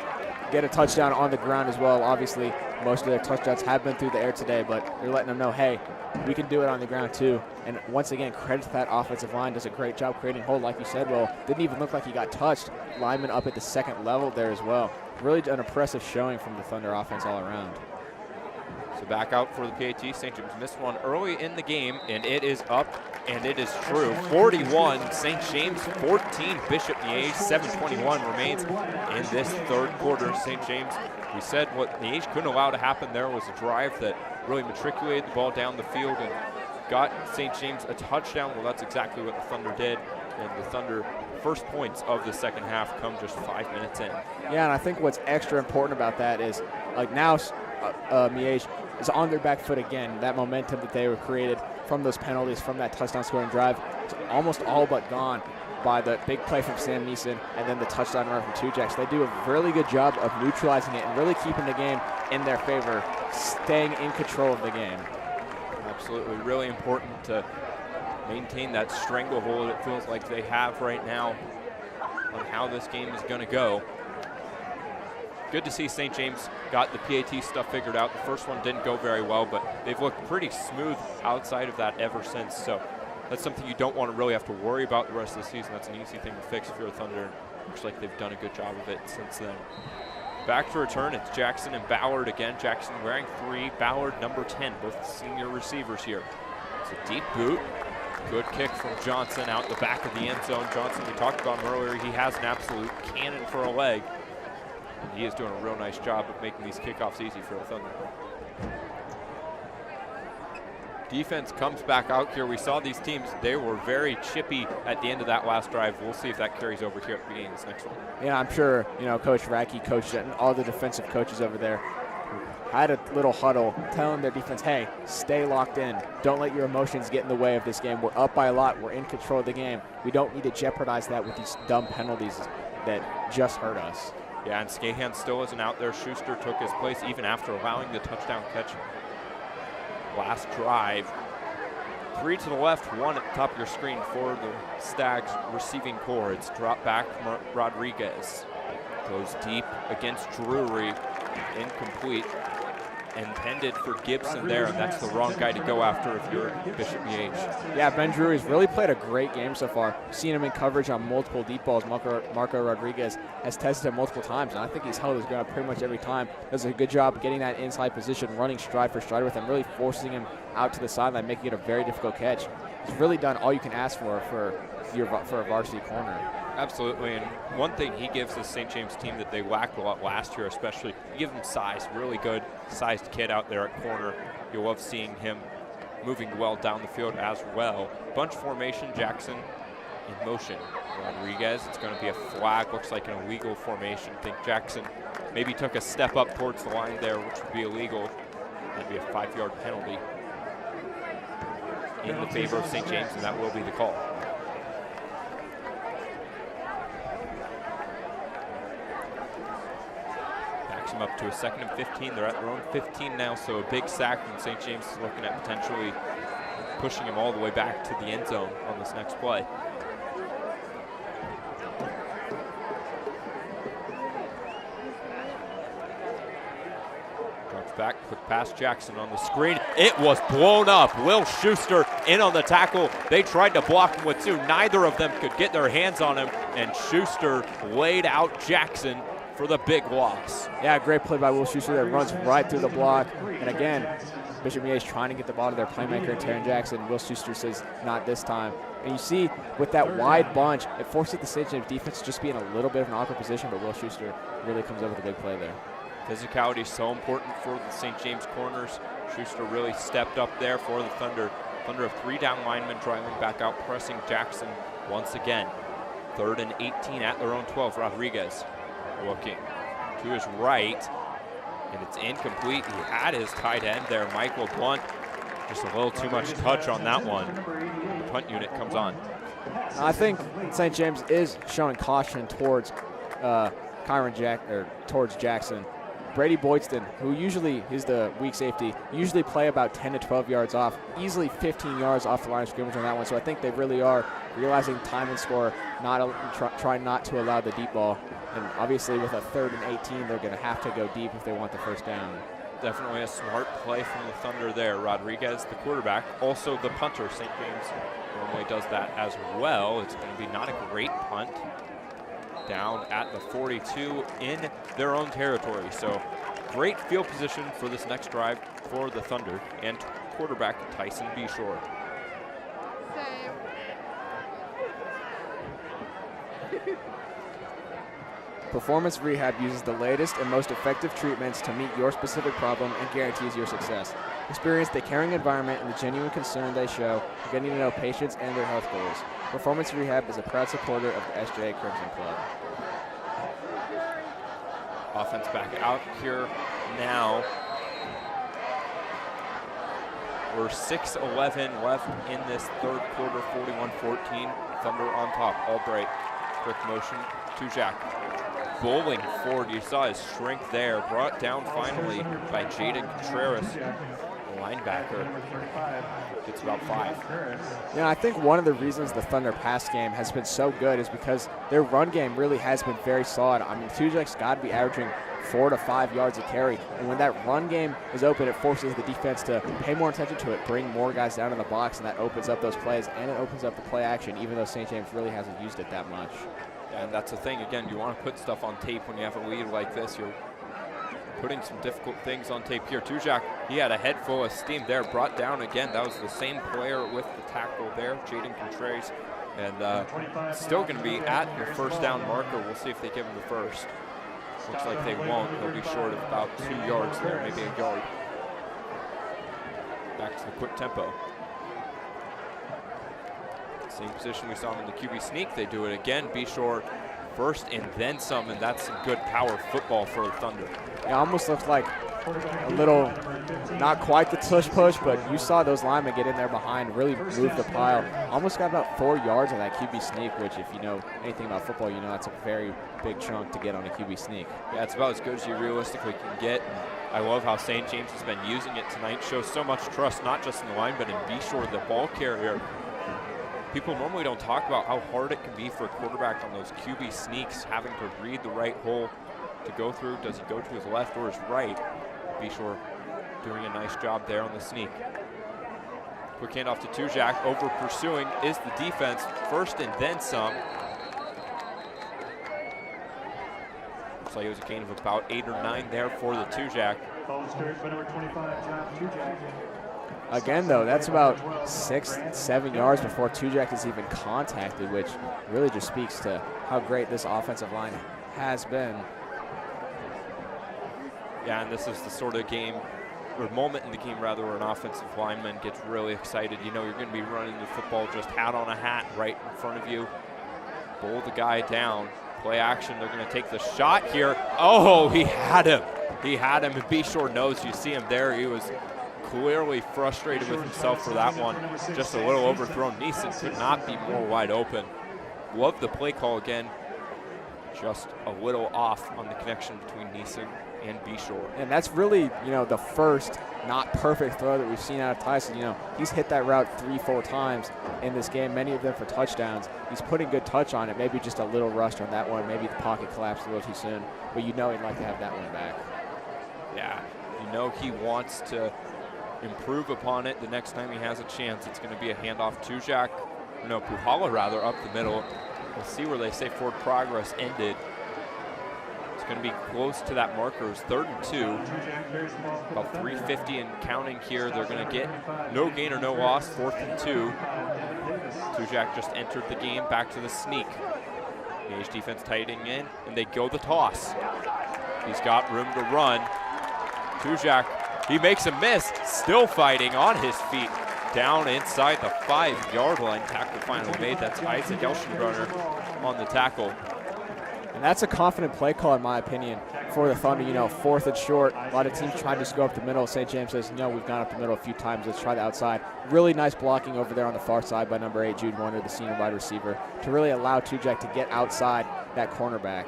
a touchdown on the ground as well. Obviously, most of their touchdowns have been through the air today, but they're letting them know, hey, we can do it on the ground too. And once again, credit to that offensive line. Does a great job creating hold. Like you said, well, didn't even look like he got touched. Lineman up at the second level there as well. Really an impressive showing from the Thunder offense all around. So back out for the PAT. St. James missed one early in the game, and it is up, and it is true. 41, St. James 14, Bishop Miege 7:21 remains in this third quarter. St. James, we said what Miege couldn't allow to happen there was a drive that really matriculated the ball down the field and got St. James a touchdown. Well, that's exactly what the Thunder did, and the Thunder first points of the second half come just 5 minutes in. Yeah, and I think what's extra important about that is, like now, Miege is on their back foot again. That momentum that they were created from those penalties, from that touchdown scoring drive, it's almost all but gone by the big play from Sam Neeson and then the touchdown run from Tujak. So they do a really good job of neutralizing it and really keeping the game in their favor, staying in control of the game. Absolutely, really important to maintain that stranglehold it feels like they have right now on how this game is going to go. Good to see St. James got the PAT stuff figured out. The first one didn't go very well, but they've looked pretty smooth outside of that ever since. So that's something you don't want to really have to worry about the rest of the season. That's an easy thing to fix if you're a Thunder. Looks like they've done a good job of it since then. Back to return, it's Jackson and Ballard again. Jackson wearing 3, Ballard number 10, both senior receivers here. It's a deep boot. Good kick from Johnson out the back of the end zone. Johnson, we talked about him earlier, he has an absolute cannon for a leg. And he is doing a real nice job of making these kickoffs easy for the Thunder. Defense comes back out here. We saw these teams, they were very chippy at the end of that last drive. We'll see if that carries over here at the beginning of this next one. Yeah, I'm sure, Coach Radke coached it, and all the defensive coaches over there had a little huddle telling their defense, hey, stay locked in. Don't let your emotions get in the way of this game. We're up by a lot. We're in control of the game. We don't need to jeopardize that with these dumb penalties that just hurt us. Yeah, and Skahan still isn't out there. Schuster took his place even after allowing the touchdown catch last drive. 3 to the left, 1 at the top of your screen for the Stags receiving core. It's drop back from Rodriguez. Goes deep against Drury. Incomplete. Intended for Gibson there, and that's the wrong guy to go after if you're Bishop Miege. Yeah, Ben Drury's really played a great game so far. Seen him in coverage on multiple deep balls. Marco Rodriguez has tested him multiple times, and I think he's held his ground pretty much every time. Does a good job getting that inside position, running stride for stride with him, really forcing him out to the sideline, making it a very difficult catch. He's really done all you can ask for a varsity corner. Absolutely, and one thing he gives the St. James team that they lacked a lot last year especially, you give him size, really good sized kid out there at corner. You'll love seeing him moving well down the field as well. Bunch formation, Jackson in motion. Rodriguez, it's going to be a flag, looks like an illegal formation. I think Jackson maybe took a step up towards the line there, which would be illegal. That'd be a 5-yard penalty in the favor of St. James, and that will be the call. Them up to a 2nd and 15. They're at their own 15 now, so a big sack, and St. James is looking at potentially pushing him all the way back to the end zone on this next play. Drops back, quick pass, Jackson on the screen. It was blown up. Will Schuster in on the tackle. They tried to block him with 2. Neither of them could get their hands on him, and Schuster laid out Jackson for the big loss. Yeah, great play by Will Schuster that runs right through the block. And again, Bishop Miege trying to get the ball to their playmaker, Taron Jackson. Will Schuster says, not this time. And you see, with that wide bunch, it forces the St. James defense to just be in a little bit of an awkward position, but Will Schuster really comes up with a big play there. Physicality is so important for the St. James corners. Schuster really stepped up there for the Thunder. Thunder of 3 down linemen driving back out, pressing Jackson once again. 3rd and 18 at their own 12. Rodriguez looking to his right, and it's incomplete. He had his tight end there, Michael Blunt. Just a little too much touch on that one. The punt unit comes on. I think St. James is showing caution towards towards Jackson. Brady Boydston, who usually is the weak safety, usually play about 10 to 12 yards off, easily 15 yards off the line of scrimmage on that one. So I think they really are realizing time and score, try not to allow the deep ball. And obviously with a 3rd and 18, they're going to have to go deep if they want the first down. Definitely a smart play from the Thunder there. Rodriguez, the quarterback, also the punter. St. James normally does that as well. It's going to be not a great punt. Down at the 42 in their own territory. So great field position for this next drive for the Thunder and quarterback Tyson Beshore. Performance Rehab uses the latest and most effective treatments to meet your specific problem and guarantees your success. Experience the caring environment and the genuine concern they show for getting to know patients and their health goals. Performance Rehab is a proud supporter of the SJ Crimson Club. Offense back out here now. We're 6:11 left in this 3rd quarter, 41-14. Thunder on top. Albright, quick motion to Jack. Bowling forward, you saw his strength there. Brought down finally by Jaden Contreras, linebacker. It's about 5. Yeah, I think one of the reasons the Thunder pass game has been so good is because their run game really has been very solid. I mean, Tujak's got to be averaging 4 to 5 yards a carry. And when that run game is open, it forces the defense to pay more attention to it, bring more guys down in the box, and that opens up those plays, and it opens up the play action, even though St. James really hasn't used it that much. And that's the thing, again, you want to put stuff on tape when you have a lead like this. You're putting some difficult things on tape here. Tujak, he had a head full of steam there, brought down again. That was the same player with the tackle there, Jaden Contreras. And still going to be at the first down marker. We'll see if they give him the first. Looks like they won't. They'll be short of about 2 yards there, maybe a yard. Back to the quick tempo. Same position we saw him in the QB sneak. They do it again. Beshore first and then some, and that's some good power football for the Thunder. It almost looks like a little, not quite the tush push, but you saw those linemen get in there behind, really move the pile. Almost got about 4 yards on that QB sneak, which if you know anything about football, you know that's a very big chunk to get on a QB sneak. Yeah, it's about as good as you realistically can get. I love how St. James has been using it tonight. Shows so much trust, not just in the line, but in B-Shore, the ball carrier. People normally don't talk about how hard it can be for a quarterback on those QB sneaks, having to read the right hole to go through. Does he go to his left or his right? B-Shore doing a nice job there on the sneak. Quick handoff to Tujak. Over pursuing is the defense. First and then some. Looks like it was a gain of about 8 or 9 there for the Tujak. Again, though, that's about 6, 7 yards before Tujak is even contacted, which really just speaks to how great this offensive line has been. Yeah, and this is the sort of game, or moment in the game rather, where an offensive lineman gets really excited. You know you're going to be running the football just hat on a hat right in front of you. Bowl the guy down. Play action, they're going to take the shot here. Oh, he had him. He had him, and B-Shore knows. You see him there. He was clearly frustrated with himself for that one. Just a little overthrown. Neeson could not be more wide open. Love the play call again. Just a little off on the connection between Neeson and B-Shore. And that's really, you know, the first not perfect throw that we've seen out of Tyson. You know, he's hit that route 3-4 times in this game, many of them for touchdowns. He's putting good touch on it, maybe just a little rushed on that one. Maybe the pocket collapsed a little too soon, but you know he'd like to have that one back. Yeah, you know he wants to improve upon it the next time he has a chance. It's going to be a handoff to Puhala rather, up the middle. We'll see where they say forward progress ended. It's going to be close to that marker. It's 3rd and 2. About 3:50 and counting here. They're going to get no gain or no loss. 4th and 2. Tujak just entered the game. Back to the sneak. Miege defense tightening in, and they go the toss. He's got room to run. Tujak, he makes a miss. Still fighting on his feet. Down inside the 5-yard line. Tackle finally made. That's Isaac Elschenbrunner on the tackle. And that's a confident play call, in my opinion, for the Thunder. You know, 4th and short. A lot of teams try to just go up the middle. St. James says, no, we've gone up the middle a few times. Let's try the outside. Really nice blocking over there on the far side by number 8, Jude Warner, the senior wide receiver, to really allow Tujak to get outside that cornerback.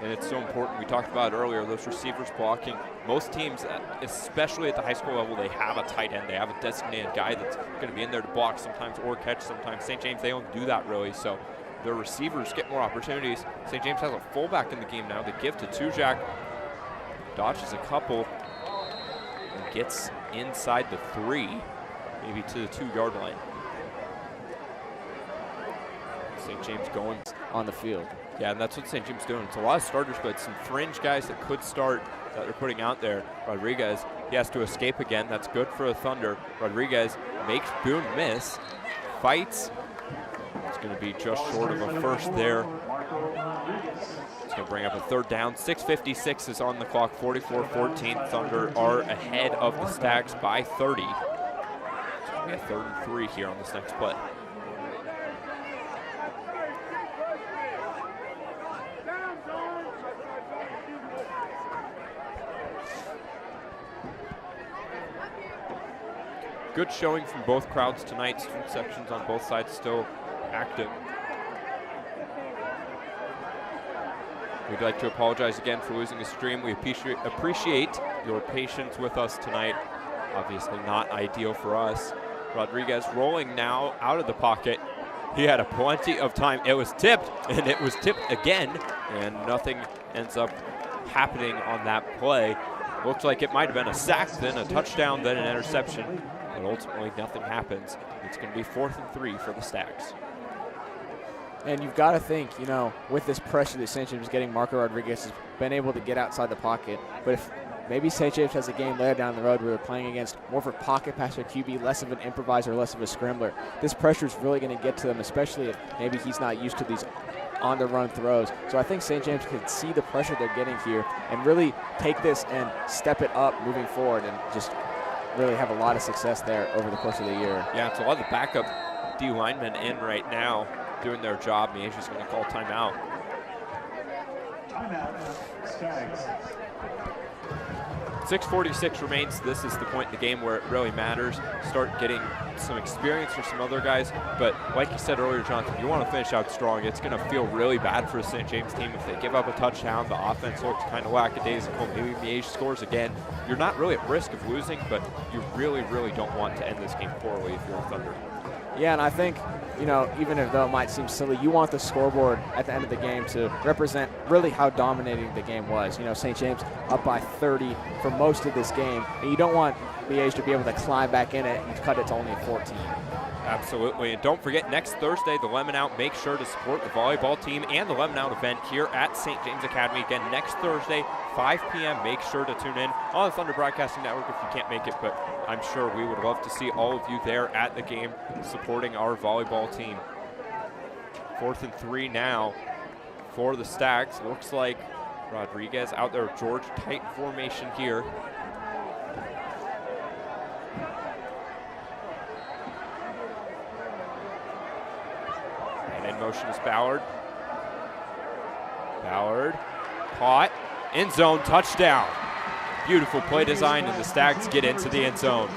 And it's so important. We talked about it earlier, those receivers blocking. Most teams, especially at the high school level, they have a tight end. They have a designated guy that's going to be in there to block sometimes or catch sometimes. St. James, they don't do that really, so their receivers get more opportunities. St. James has a fullback in the game now. They give to Tujak. Dodges a couple and gets inside the 3, maybe to the 2-yard line. St. James going on the field. Yeah, and that's what St. James doing. It's a lot of starters, but some fringe guys that could start that they're putting out there. Rodriguez, he has to escape again. That's good for the Thunder. Rodriguez makes Boone miss. Fights. It's going to be just short of a first there. It's going to bring up a 3rd down. 6:56 is on the clock. 44-14. Thunder are ahead of the Stags by 30. It's going to be a 3rd and 3 here on this next play. Good showing from both crowds tonight. Student sections on both sides still active. We'd like to apologize again for losing the stream. We appreciate your patience with us tonight. Obviously not ideal for us. Rodriguez rolling now out of the pocket. He had plenty of time. It was tipped, and it was tipped again, and nothing ends up happening on that play. Looks like it might have been a sack, then a touchdown, then an interception. But ultimately, nothing happens. It's going to be 4th and 3 for the Stags. And you've got to think, you know, with this pressure that St. James is getting, Marco Rodriguez has been able to get outside the pocket. But if maybe St. James has a game later down the road where they're playing against more of a pocket passer QB, less of an improviser, less of a scrambler, this pressure is really going to get to them, especially if maybe he's not used to these on-the-run throws. So I think St. James can see the pressure they're getting here and really take this and step it up moving forward and just really have a lot of success there over the course of the year. Yeah, it's a lot of the backup D linemen in right now doing their job. Miege is going to call timeout. 6:46 remains. This is the point in the game where it really matters. Start getting some experience for some other guys. But like you said earlier, Jonathan, you want to finish out strong. It's going to feel really bad for the St. James team if they give up a touchdown. The offense looks kind of lackadaisical. Maybe Miege scores again. You're not really at risk of losing, but you really, really don't want to end this game poorly if you're a Thunder. Yeah, and I think, even though it might seem silly, you want the scoreboard at the end of the game to represent really how dominating the game was. St. James up by 30 for most of this game, and you don't want Miege to be able to climb back in it and cut it to only 14. Absolutely, and don't forget, next Thursday, the Lemon Out. Make sure to support the volleyball team and the Lemon Out event here at St. James Academy. Again, next Thursday, 5 p.m. Make sure to tune in on the Thunder Broadcasting Network if you can't make it, but I'm sure we would love to see all of you there at the game supporting our volleyball team. 4th and 3 now for the Stags. Looks like Rodriguez out there. George, tight formation here. And in motion is Ballard. Ballard caught. End zone, touchdown. Beautiful play design, and the Stags get into the end zone.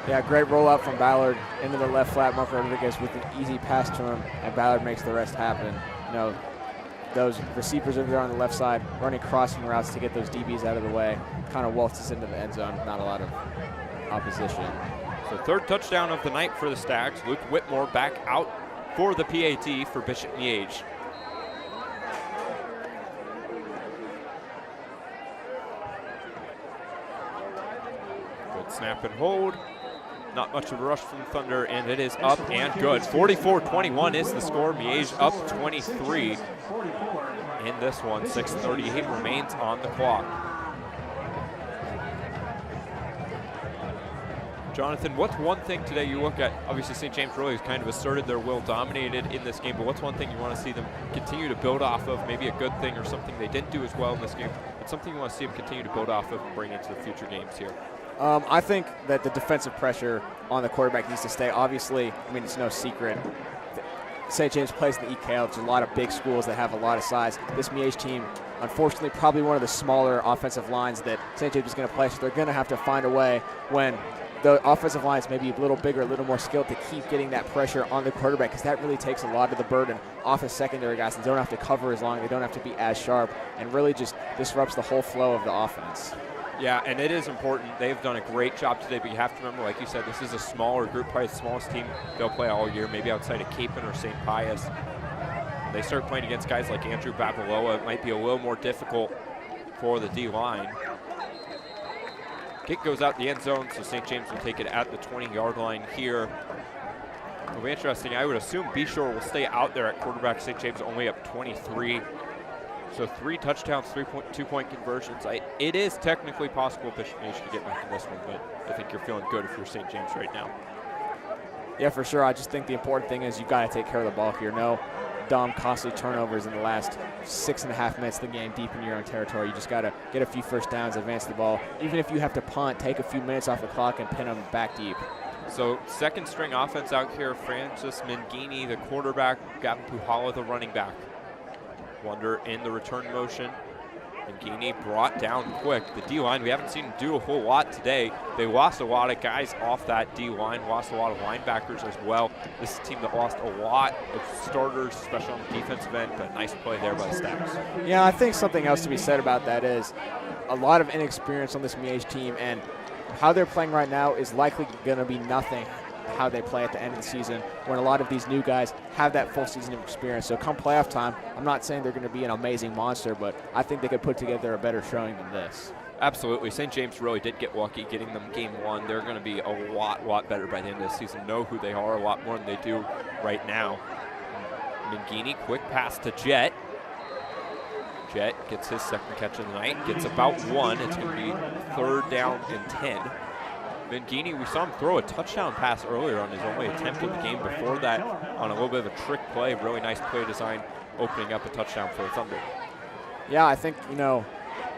Yeah, great rollout from Ballard into the left flat. Marco Rodriguez with an easy pass to him, and Ballard makes the rest happen. Those receivers over there on the left side running crossing routes to get those DBs out of the way. Kind of waltzes into the end zone, not a lot of opposition. So 3rd touchdown of the night for the Stags. Luke Whitmore back out for the PAT for Bishop Miege. Good snap and hold. Not much of a rush from the Thunder, and it is up and good. 44-21 is the score. Miege up 23 in this one. 6:38 remains on the clock. Jonathan, what's one thing today you look at? Obviously, St. James really has kind of asserted their will, dominated in this game, but what's one thing you want to see them continue to build off of? Maybe a good thing or something they didn't do as well in this game, but something you want to see them continue to build off of and bring into the future games here. I think that the defensive pressure on the quarterback needs to stay. Obviously, it's no secret. St. James plays in the EKL. There's a lot of big schools that have a lot of size. This Miege team, unfortunately, probably one of the smaller offensive lines that St. James is going to play, so they're going to have to find a way when the offensive lines may be a little bigger, a little more skilled to keep getting that pressure on the quarterback, because that really takes a lot of the burden off of secondary guys. And they don't have to cover as long, they don't have to be as sharp, and really just disrupts the whole flow of the offense. Yeah, and it is important. They've done a great job today, but you have to remember, like you said, this is a smaller group, probably the smallest team they'll play all year, maybe outside of Capon or St. Pius. They start playing against guys like Andrew Babaloa. It might be a little more difficult for the D-line. Kick goes out the end zone, so St. James will take it at the 20-yard line here. It'll be interesting. I would assume B-Shore will stay out there at quarterback. St. James only up 23. So 3 touchdowns, 2-point conversions. It is technically possible Bishop Miege to get back in this one, but I think you're feeling good if you're St. James right now. Yeah, for sure. I just think the important thing is you got to take care of the ball here. No dumb, costly turnovers in the last 6.5 minutes of the game deep in your own territory. You just got to get a few first downs, advance the ball. Even if you have to punt, take a few minutes off the clock and pin them back deep. So 2nd string offense out here. Francis Mangini, the quarterback. Gavin Puhala, the running back. Wonder in the return motion. Mangini brought down quick. The D-line, we haven't seen him do a whole lot today. They lost a lot of guys off that D-line, lost a lot of linebackers as well. This is a team that lost a lot of starters, especially on the defensive end, but nice play there by the Stags. Yeah, I think something else to be said about that is a lot of inexperience on this Miege team, and how they're playing right now is likely going to be nothing how they play at the end of the season, when a lot of these new guys have that full season of experience. So come playoff time, I'm not saying they're going to be an amazing monster, but I think they could put together a better showing than this. Absolutely. St. James really did get lucky getting them game 1. They're going to be a lot better by the end of the season, know who they are a lot more than they do right now. Mangini, quick pass to Jet. Jet gets his 2nd catch of the night, gets about 1. It's going to be 3rd down and 10. Mangini, we saw him throw a touchdown pass earlier on his only attempt of the game. Before that, on a little bit of a trick play, really nice play design, opening up a touchdown for the Thunder. Yeah, I think,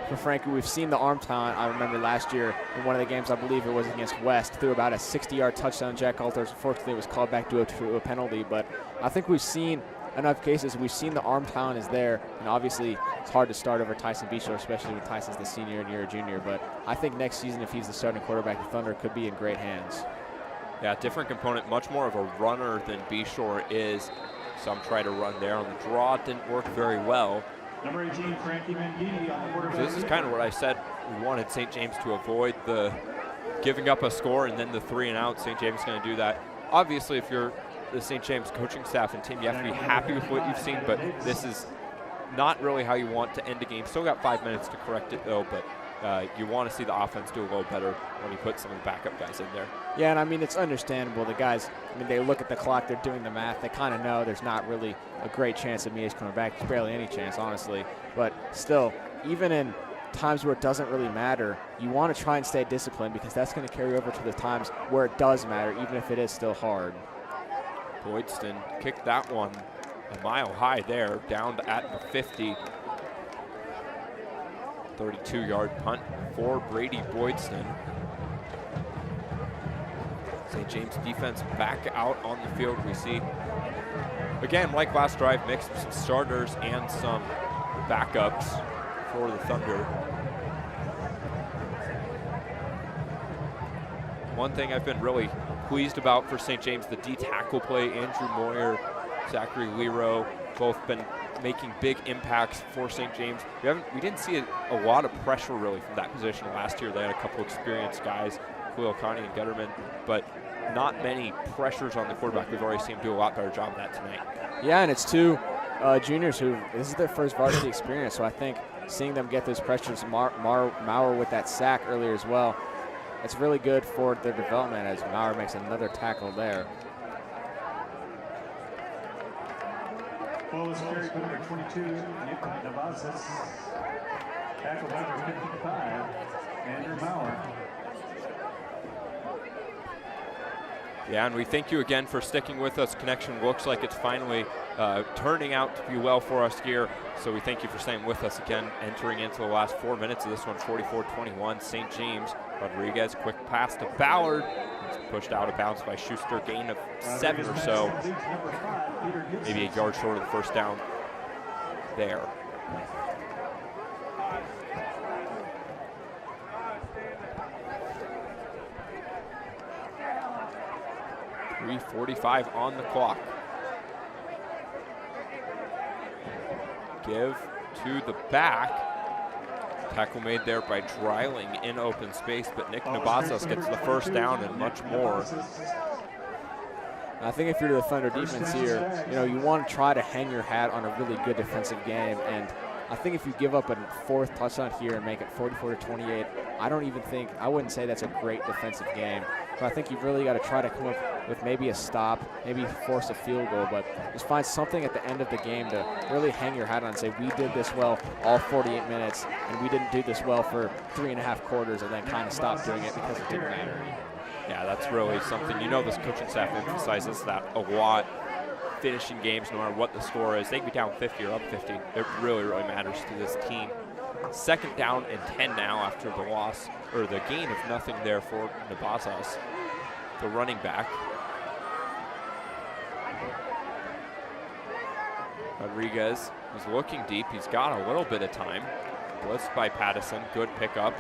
for Frankie, we've seen the arm talent. I remember last year in one of the games, I believe it was against West, threw about a 60-yard touchdown. Jack Alters, unfortunately, was called back to a penalty. But I think we've seen enough cases. We've seen the arm talent is there, and obviously it's hard to start over Tyson Bishop, especially when Tyson's the senior and you're a junior. But I think next season, if he's the starting quarterback, the Thunder could be in great hands. Yeah, different component, much more of a runner than Bishop is. Some try to run there on the draw. It didn't work very well. Number 18, Frankie Mangini on the quarterback. So this is kind of what I said. We wanted St. James to avoid the giving up a score and then the 3 and out. St. James is going to do that. Obviously, if you're the St. James coaching staff and team, you have to be happy with what you've seen, but this is not really how you want to end a game. Still got 5 minutes to correct it, though, but you want to see the offense do a little better when you put some of the backup guys in there. Yeah, and I mean, it's understandable. The guys, I mean, they look at the clock, they're doing the math. They kind of know there's not really a great chance of Miege coming back. There's barely any chance, honestly. But still, even in times where it doesn't really matter, you want to try and stay disciplined because that's going to carry over to the times where it does matter, even if it is still hard. Boydston kicked that one a mile high there, down at the 50. 32-yard punt for Brady Boydston. St. James defense back out on the field. We see, again, like last drive, mix of some starters and some backups for the Thunder. One thing I've been really pleased about for St. James, the D tackle play. Andrew Moyer, Zachary Lero, both been making big impacts for St. James. We didn't see a lot of pressure really from that position last year. They had a couple experienced guys, Khalil Khani and Gutterman, but not many pressures on the quarterback. We've already seen him do a lot better job of that tonight. Yeah, and it's two juniors who, this is their first varsity experience, so I think seeing them get those pressures, Maurer with that sack earlier as well, it's really good for their development as Maurer makes another tackle there. Ball is carried by number 22, Nick Navazis. Tackle number 55, Andrew Maurer. Yeah, and we thank you again for sticking with us. Connection looks like it's finally turning out to be well for us here. So we thank you for staying with us again, entering into the last 4 minutes of this one, 44-21, St. James. Rodriguez, quick pass to Ballard. It's pushed out of bounds by Schuster, gain of 7 or so. Maybe a yard short of the first down there. .345 on the clock. Give to the back. Tackle made there by Dreiling in open space, but Nick Nabazos gets the first down and much more. I think if you're the Thunder defense here, you want to try to hang your hat on a really good defensive game, and I think if you give up a 4th touchdown here and make it 44-28, I wouldn't say that's a great defensive game. But I think you've really got to try to come up with maybe a stop, maybe force a field goal, but just find something at the end of the game to really hang your hat on and say, we did this well all 48 minutes, and we didn't do this well for 3.5 quarters, and then kind of stop doing it because it didn't matter. Yeah, that's really something, this coaching staff emphasizes that a lot. Finishing games, no matter what the score is, they can be down 50 or up 50. It really, really matters to this team. 2nd down and 10 now after the loss, or the gain of nothing there for Nabazos, the running back. Rodriguez is looking deep. He's got a little bit of time. Blitzed by Pattison. Good pickup.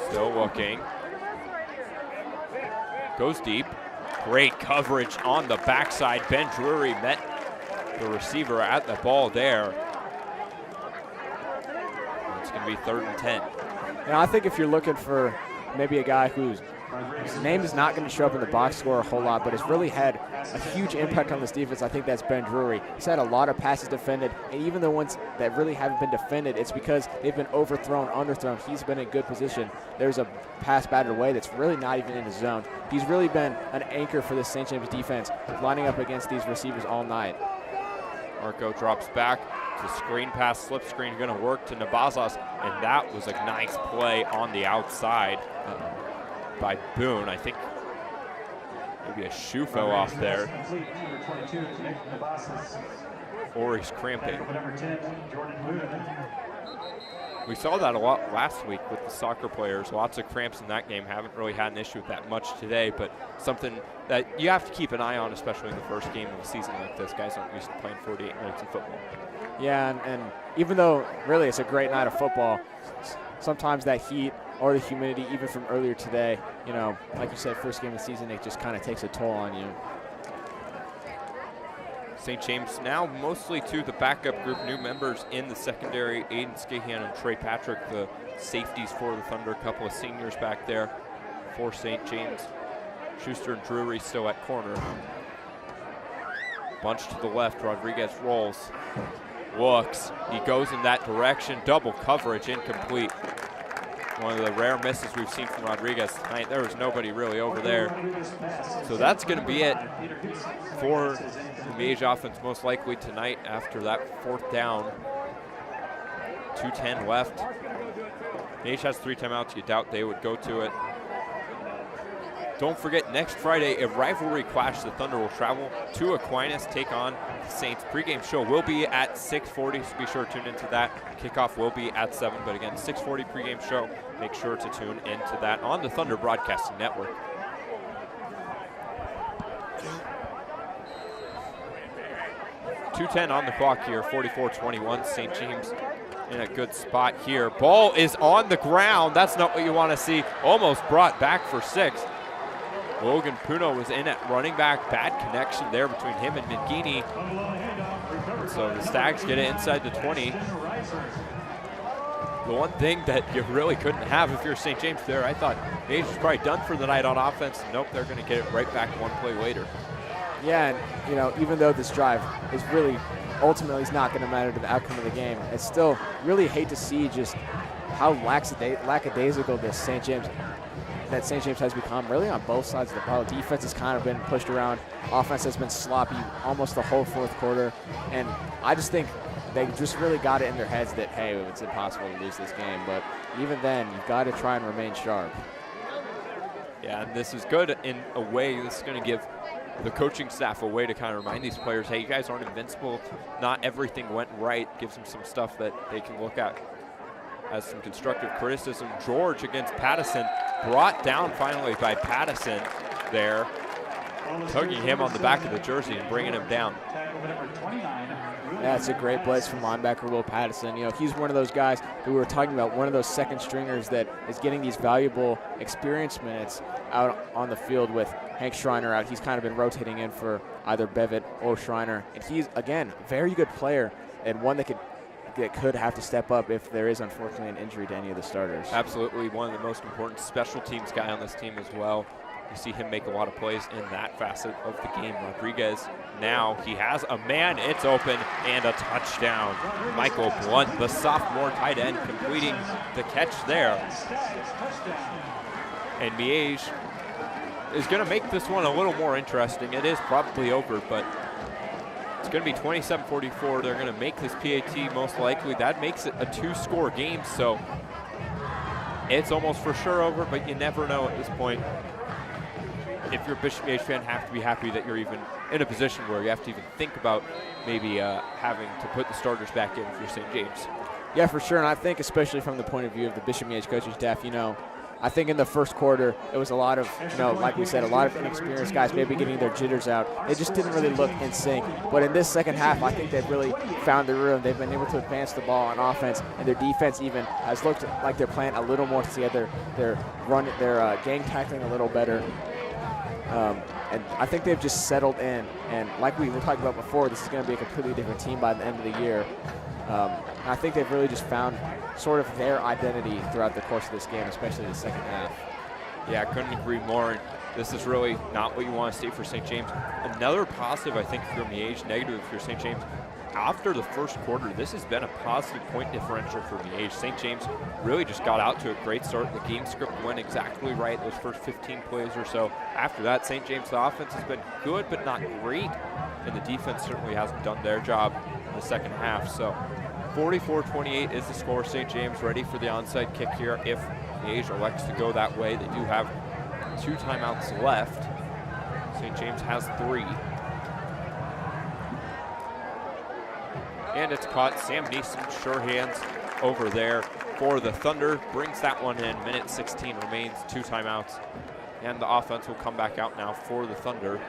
Still looking. Goes deep. Great coverage on the backside. Ben Drury met the receiver at the ball there. It's going to be 3rd and 10. I think if you're looking for maybe a guy whose name is not going to show up in the box score a whole lot, but has really had a huge impact on this defense, I think that's Ben Drury. He's had a lot of passes defended, and even the ones that really haven't been defended, it's because they've been overthrown, underthrown. He's been in good position. There's a pass batted away that's really not even in his zone. He's really been an anchor for this St. James defense, lining up against these receivers all night. Marco drops back. The screen pass, slip screen, going to work to Nabazos, and that was a nice play on the outside by Boone. I think maybe a shoe fell off there. Or he's cramping. We saw that a lot last week with the soccer players. Lots of cramps in that game. Haven't really had an issue with that much today, but something that you have to keep an eye on, especially in the first game of a season like this. Guys aren't used to playing 48 minutes of football. Yeah, and even though really it's a great night of football, sometimes that heat or the humidity, even from earlier today, you know, like you said, first game of the season, it just kind of takes a toll on you. St. James now mostly to the backup group, new members in the secondary, Aiden Scahan and Trey Patrick, the safeties for the Thunder, a couple of seniors back there for St. James. Schuster and Drury still at corner. Bunch to the left, Rodriguez rolls, looks, he goes in that direction, double coverage, incomplete. One of the rare misses we've seen from Rodriguez tonight. There was nobody really over there. So that's going to be it for the Miege offense most likely tonight after that 4th down. 2:10 left. Miege has 3 timeouts. You doubt they would go to it. Don't forget, next Friday, a rivalry clash. The Thunder will travel to Aquinas, take on the Saints. Pre-game show will be at 6:40, so be sure to tune into that. Kickoff will be at 7, but again, 6:40 pre-game show. Make sure to tune into that on the Thunder Broadcasting Network. .210 on the clock here, 44-21, St. James in a good spot here. Ball is on the ground. That's not what you want to see. Almost brought back for 6. Logan Puno was in at running back. Bad connection there between him and Mangini. So the Stags get it inside the 20. The one thing that you really couldn't have if you're St. James there, I thought Miege was probably done for the night on offense. Nope, they're going to get it right back one play later. Yeah, and you know, even though this drive is really ultimately is not going to matter to the outcome of the game, it's still really hate to see just how lackadaisical this St. James has become, really on both sides of the ball. Defense has kind of been pushed around. Offense has been sloppy almost the whole 4th quarter. And I just think they just really got it in their heads that, hey, it's impossible to lose this game. But even then, you've got to try and remain sharp. Yeah, and this is good in a way. This is going to give the coaching staff a way to kind of remind these players, hey, you guys aren't invincible. Not everything went right. Gives them some stuff that they can look at as some constructive criticism. George against Pattison, brought down finally by Pattison there, tugging him on the back of the jersey and bringing him down. Yeah, it's a great blitz from linebacker Will Pattison. You know, he's one of those guys who we were talking about, one of those second stringers that is getting these valuable experience minutes out on the field with Hank Schreiner out. He's kind of been rotating in for either Bevitt or Schreiner. And he's, again, a very good player and one that could have to step up if there is, unfortunately, an injury to any of the starters. Absolutely, one of the most important special teams guy on this team as well. You see him make a lot of plays in that facet of the game. Rodriguez, now he has a man, it's open, and a touchdown. Michael Blunt, the sophomore tight end, completing the catch there. And Miege is going to make this one a little more interesting. It is probably over, but it's going to be 27-44. They're going to make this PAT most likely. That makes it a 2-score game, so it's almost for sure over, but you never know at this point. If you're a Bishop Miege fan, have to be happy that you're even in a position where you have to even think about maybe having to put the starters back in if you're St. James. Yeah, for sure, and I think especially from the point of view of the Bishop Miege coaching staff, you know, I think in the first quarter, it was a lot of, you know, like we said, a lot of inexperienced guys maybe getting their jitters out. They just didn't really look in sync. But in this second half, I think they've really found their rhythm. They've been able to advance the ball on offense, and their defense even has looked like they're playing a little more together. They're gang tackling a little better. And I think they've just settled in. And like we were talking about before, this is going to be a completely different team by the end of the year. I think they've really just found sort of their identity throughout the course of this game, especially the second half. Yeah, I couldn't agree more. This is really not what you want to see for St. James. Another positive, I think, if you're Miege, negative if you're St. James. After the first quarter, this has been a positive point differential for Miege. St. James really just got out to a great start. The game script went exactly right those first 15 plays or so. After that, St. James, the offense has been good but not great, and the defense certainly hasn't done their job in the second half. So 44-28 is the score. St. James ready for the onside kick here if Miege elects to go that way. They do have 2 timeouts left. St. James has 3. And it's caught. Sam Neeson, sure hands over there for the Thunder, brings that one in. Minute 16 remains, 2 timeouts. And the offense will come back out now for the Thunder.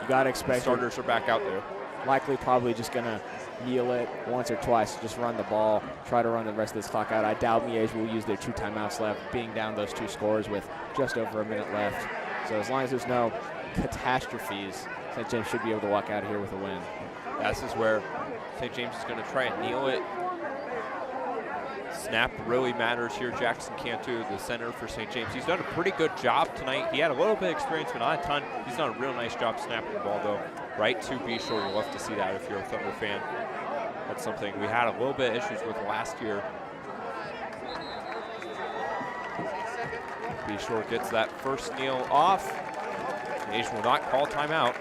You got to expect starters are back out there. Likely probably just going to kneel it once or twice, just run the ball, try to run the rest of this clock out. I doubt Miege will use their 2 timeouts left, being down those 2 scores with just over a minute left. So as long as there's no catastrophes, St. James should be able to walk out of here with a win. This is where St. James is going to try and kneel it. Snap really matters here. Jackson Cantu, the center for St. James. He's done a pretty good job tonight. He had a little bit of experience, but not a ton. He's done a real nice job snapping the ball, though. Right to be sure. You'll love to see that if you're a Thunder fan. That's something we had a little bit of issues with last year. Be sure gets that first kneel off. Miege will not call timeout.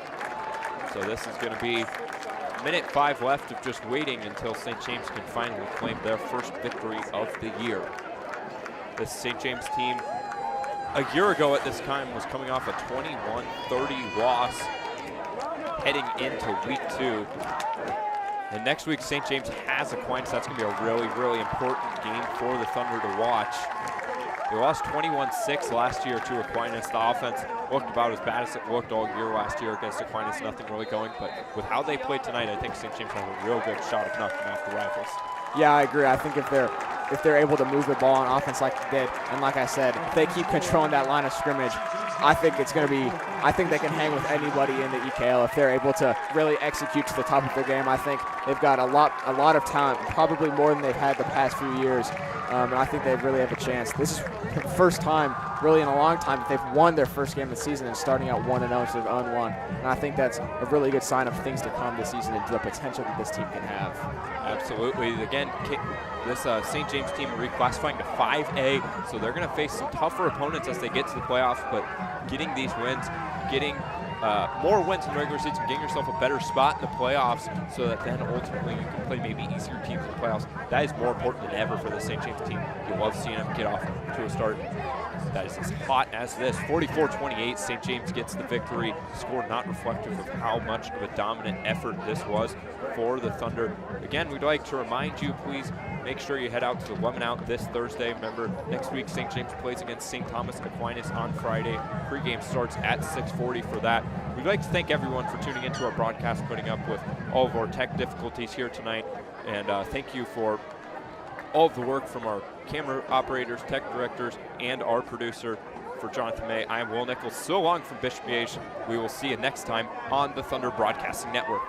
So this is going to be minute 5 left of just waiting until St. James can finally claim their first victory of the year. This St. James team a year ago at this time was coming off a 21-30 loss heading into week 2. And next week, St. James has Aquinas. That's going to be a really, really important game for the Thunder to watch. They lost 21-6 last year to Aquinas. The offense looked about as bad as it looked all year last year against Aquinas. Nothing really going, but with how they played tonight, I think St. James has a real good shot of knocking off the rivals. Yeah, I agree. I think if they're able to move the ball on offense like they did, and like I said, if they keep controlling that line of scrimmage, I think it's going to be, I think they can hang with anybody in the EKL if they're able to really execute to the top of their game. I think they've got a lot of talent, probably more than they've had the past few years. And I think they really have a chance. This is the first time, really in a long time, that they've won their first game of the season and starting out 1-0 instead of 0-1. And I think that's a really good sign of things to come this season and the potential that this team can have. Absolutely. Again, this St. James team reclassifying to 5A, so they're going to face some tougher opponents as they get to the playoffs, but getting these wins, getting more wins in the regular season, getting yourself a better spot in the playoffs so that then ultimately you can play maybe easier teams in the playoffs. That is more important than ever for the St. James team. You love seeing them get off to a start that is as hot as this. 44-28, St. James gets the victory. Score not reflective of how much of a dominant effort this was for the Thunder. Again, we'd like to remind you, please make sure you head out to the Lemon Out this Thursday. Remember, next week St. James plays against St. Thomas Aquinas on Friday. Pre-game starts at 6:40 for that. We'd like to thank everyone for tuning into our broadcast, putting up with all of our tech difficulties here tonight. And thank you for all of the work from our camera operators, tech directors, and our producer. For Jonathan May, I am Will Nichols. So long from Bishop Miege. We will see you next time on the Thunder Broadcasting Network.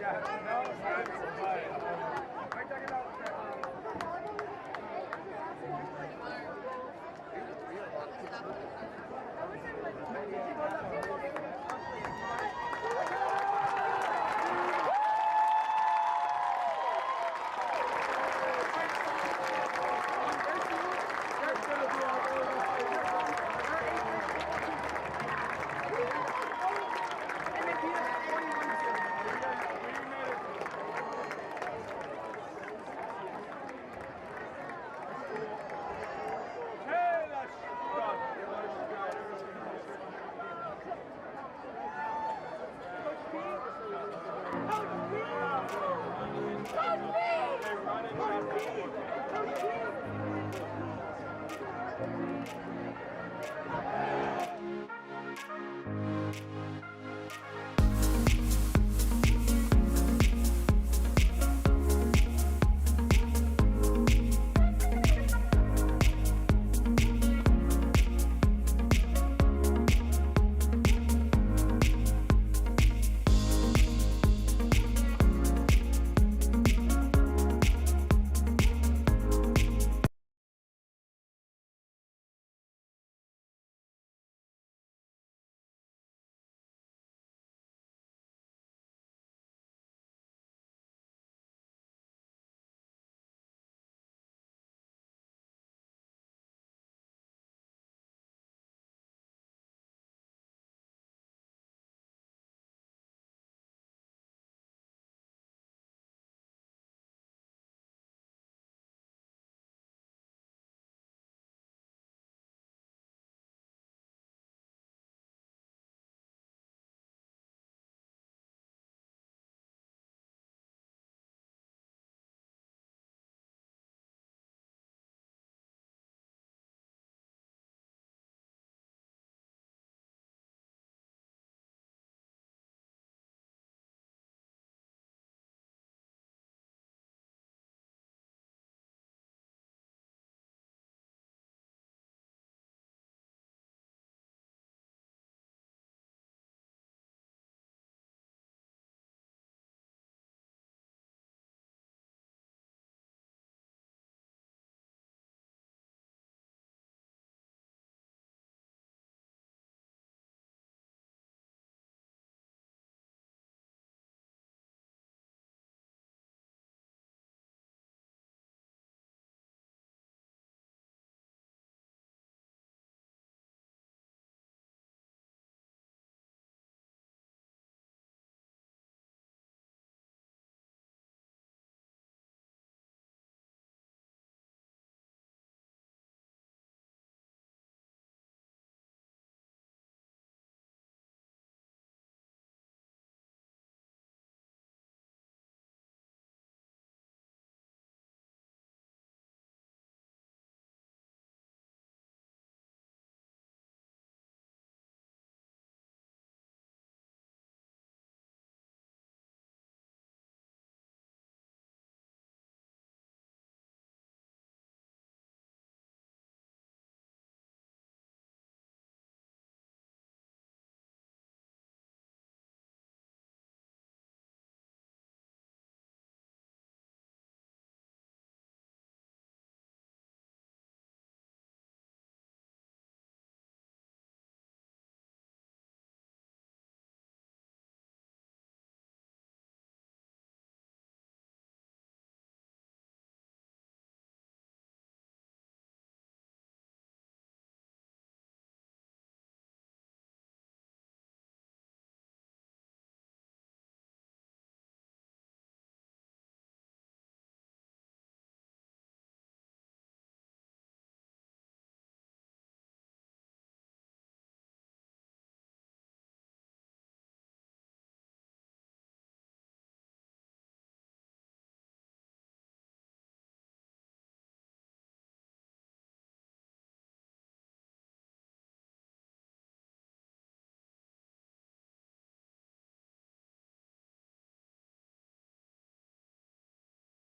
Yeah, no,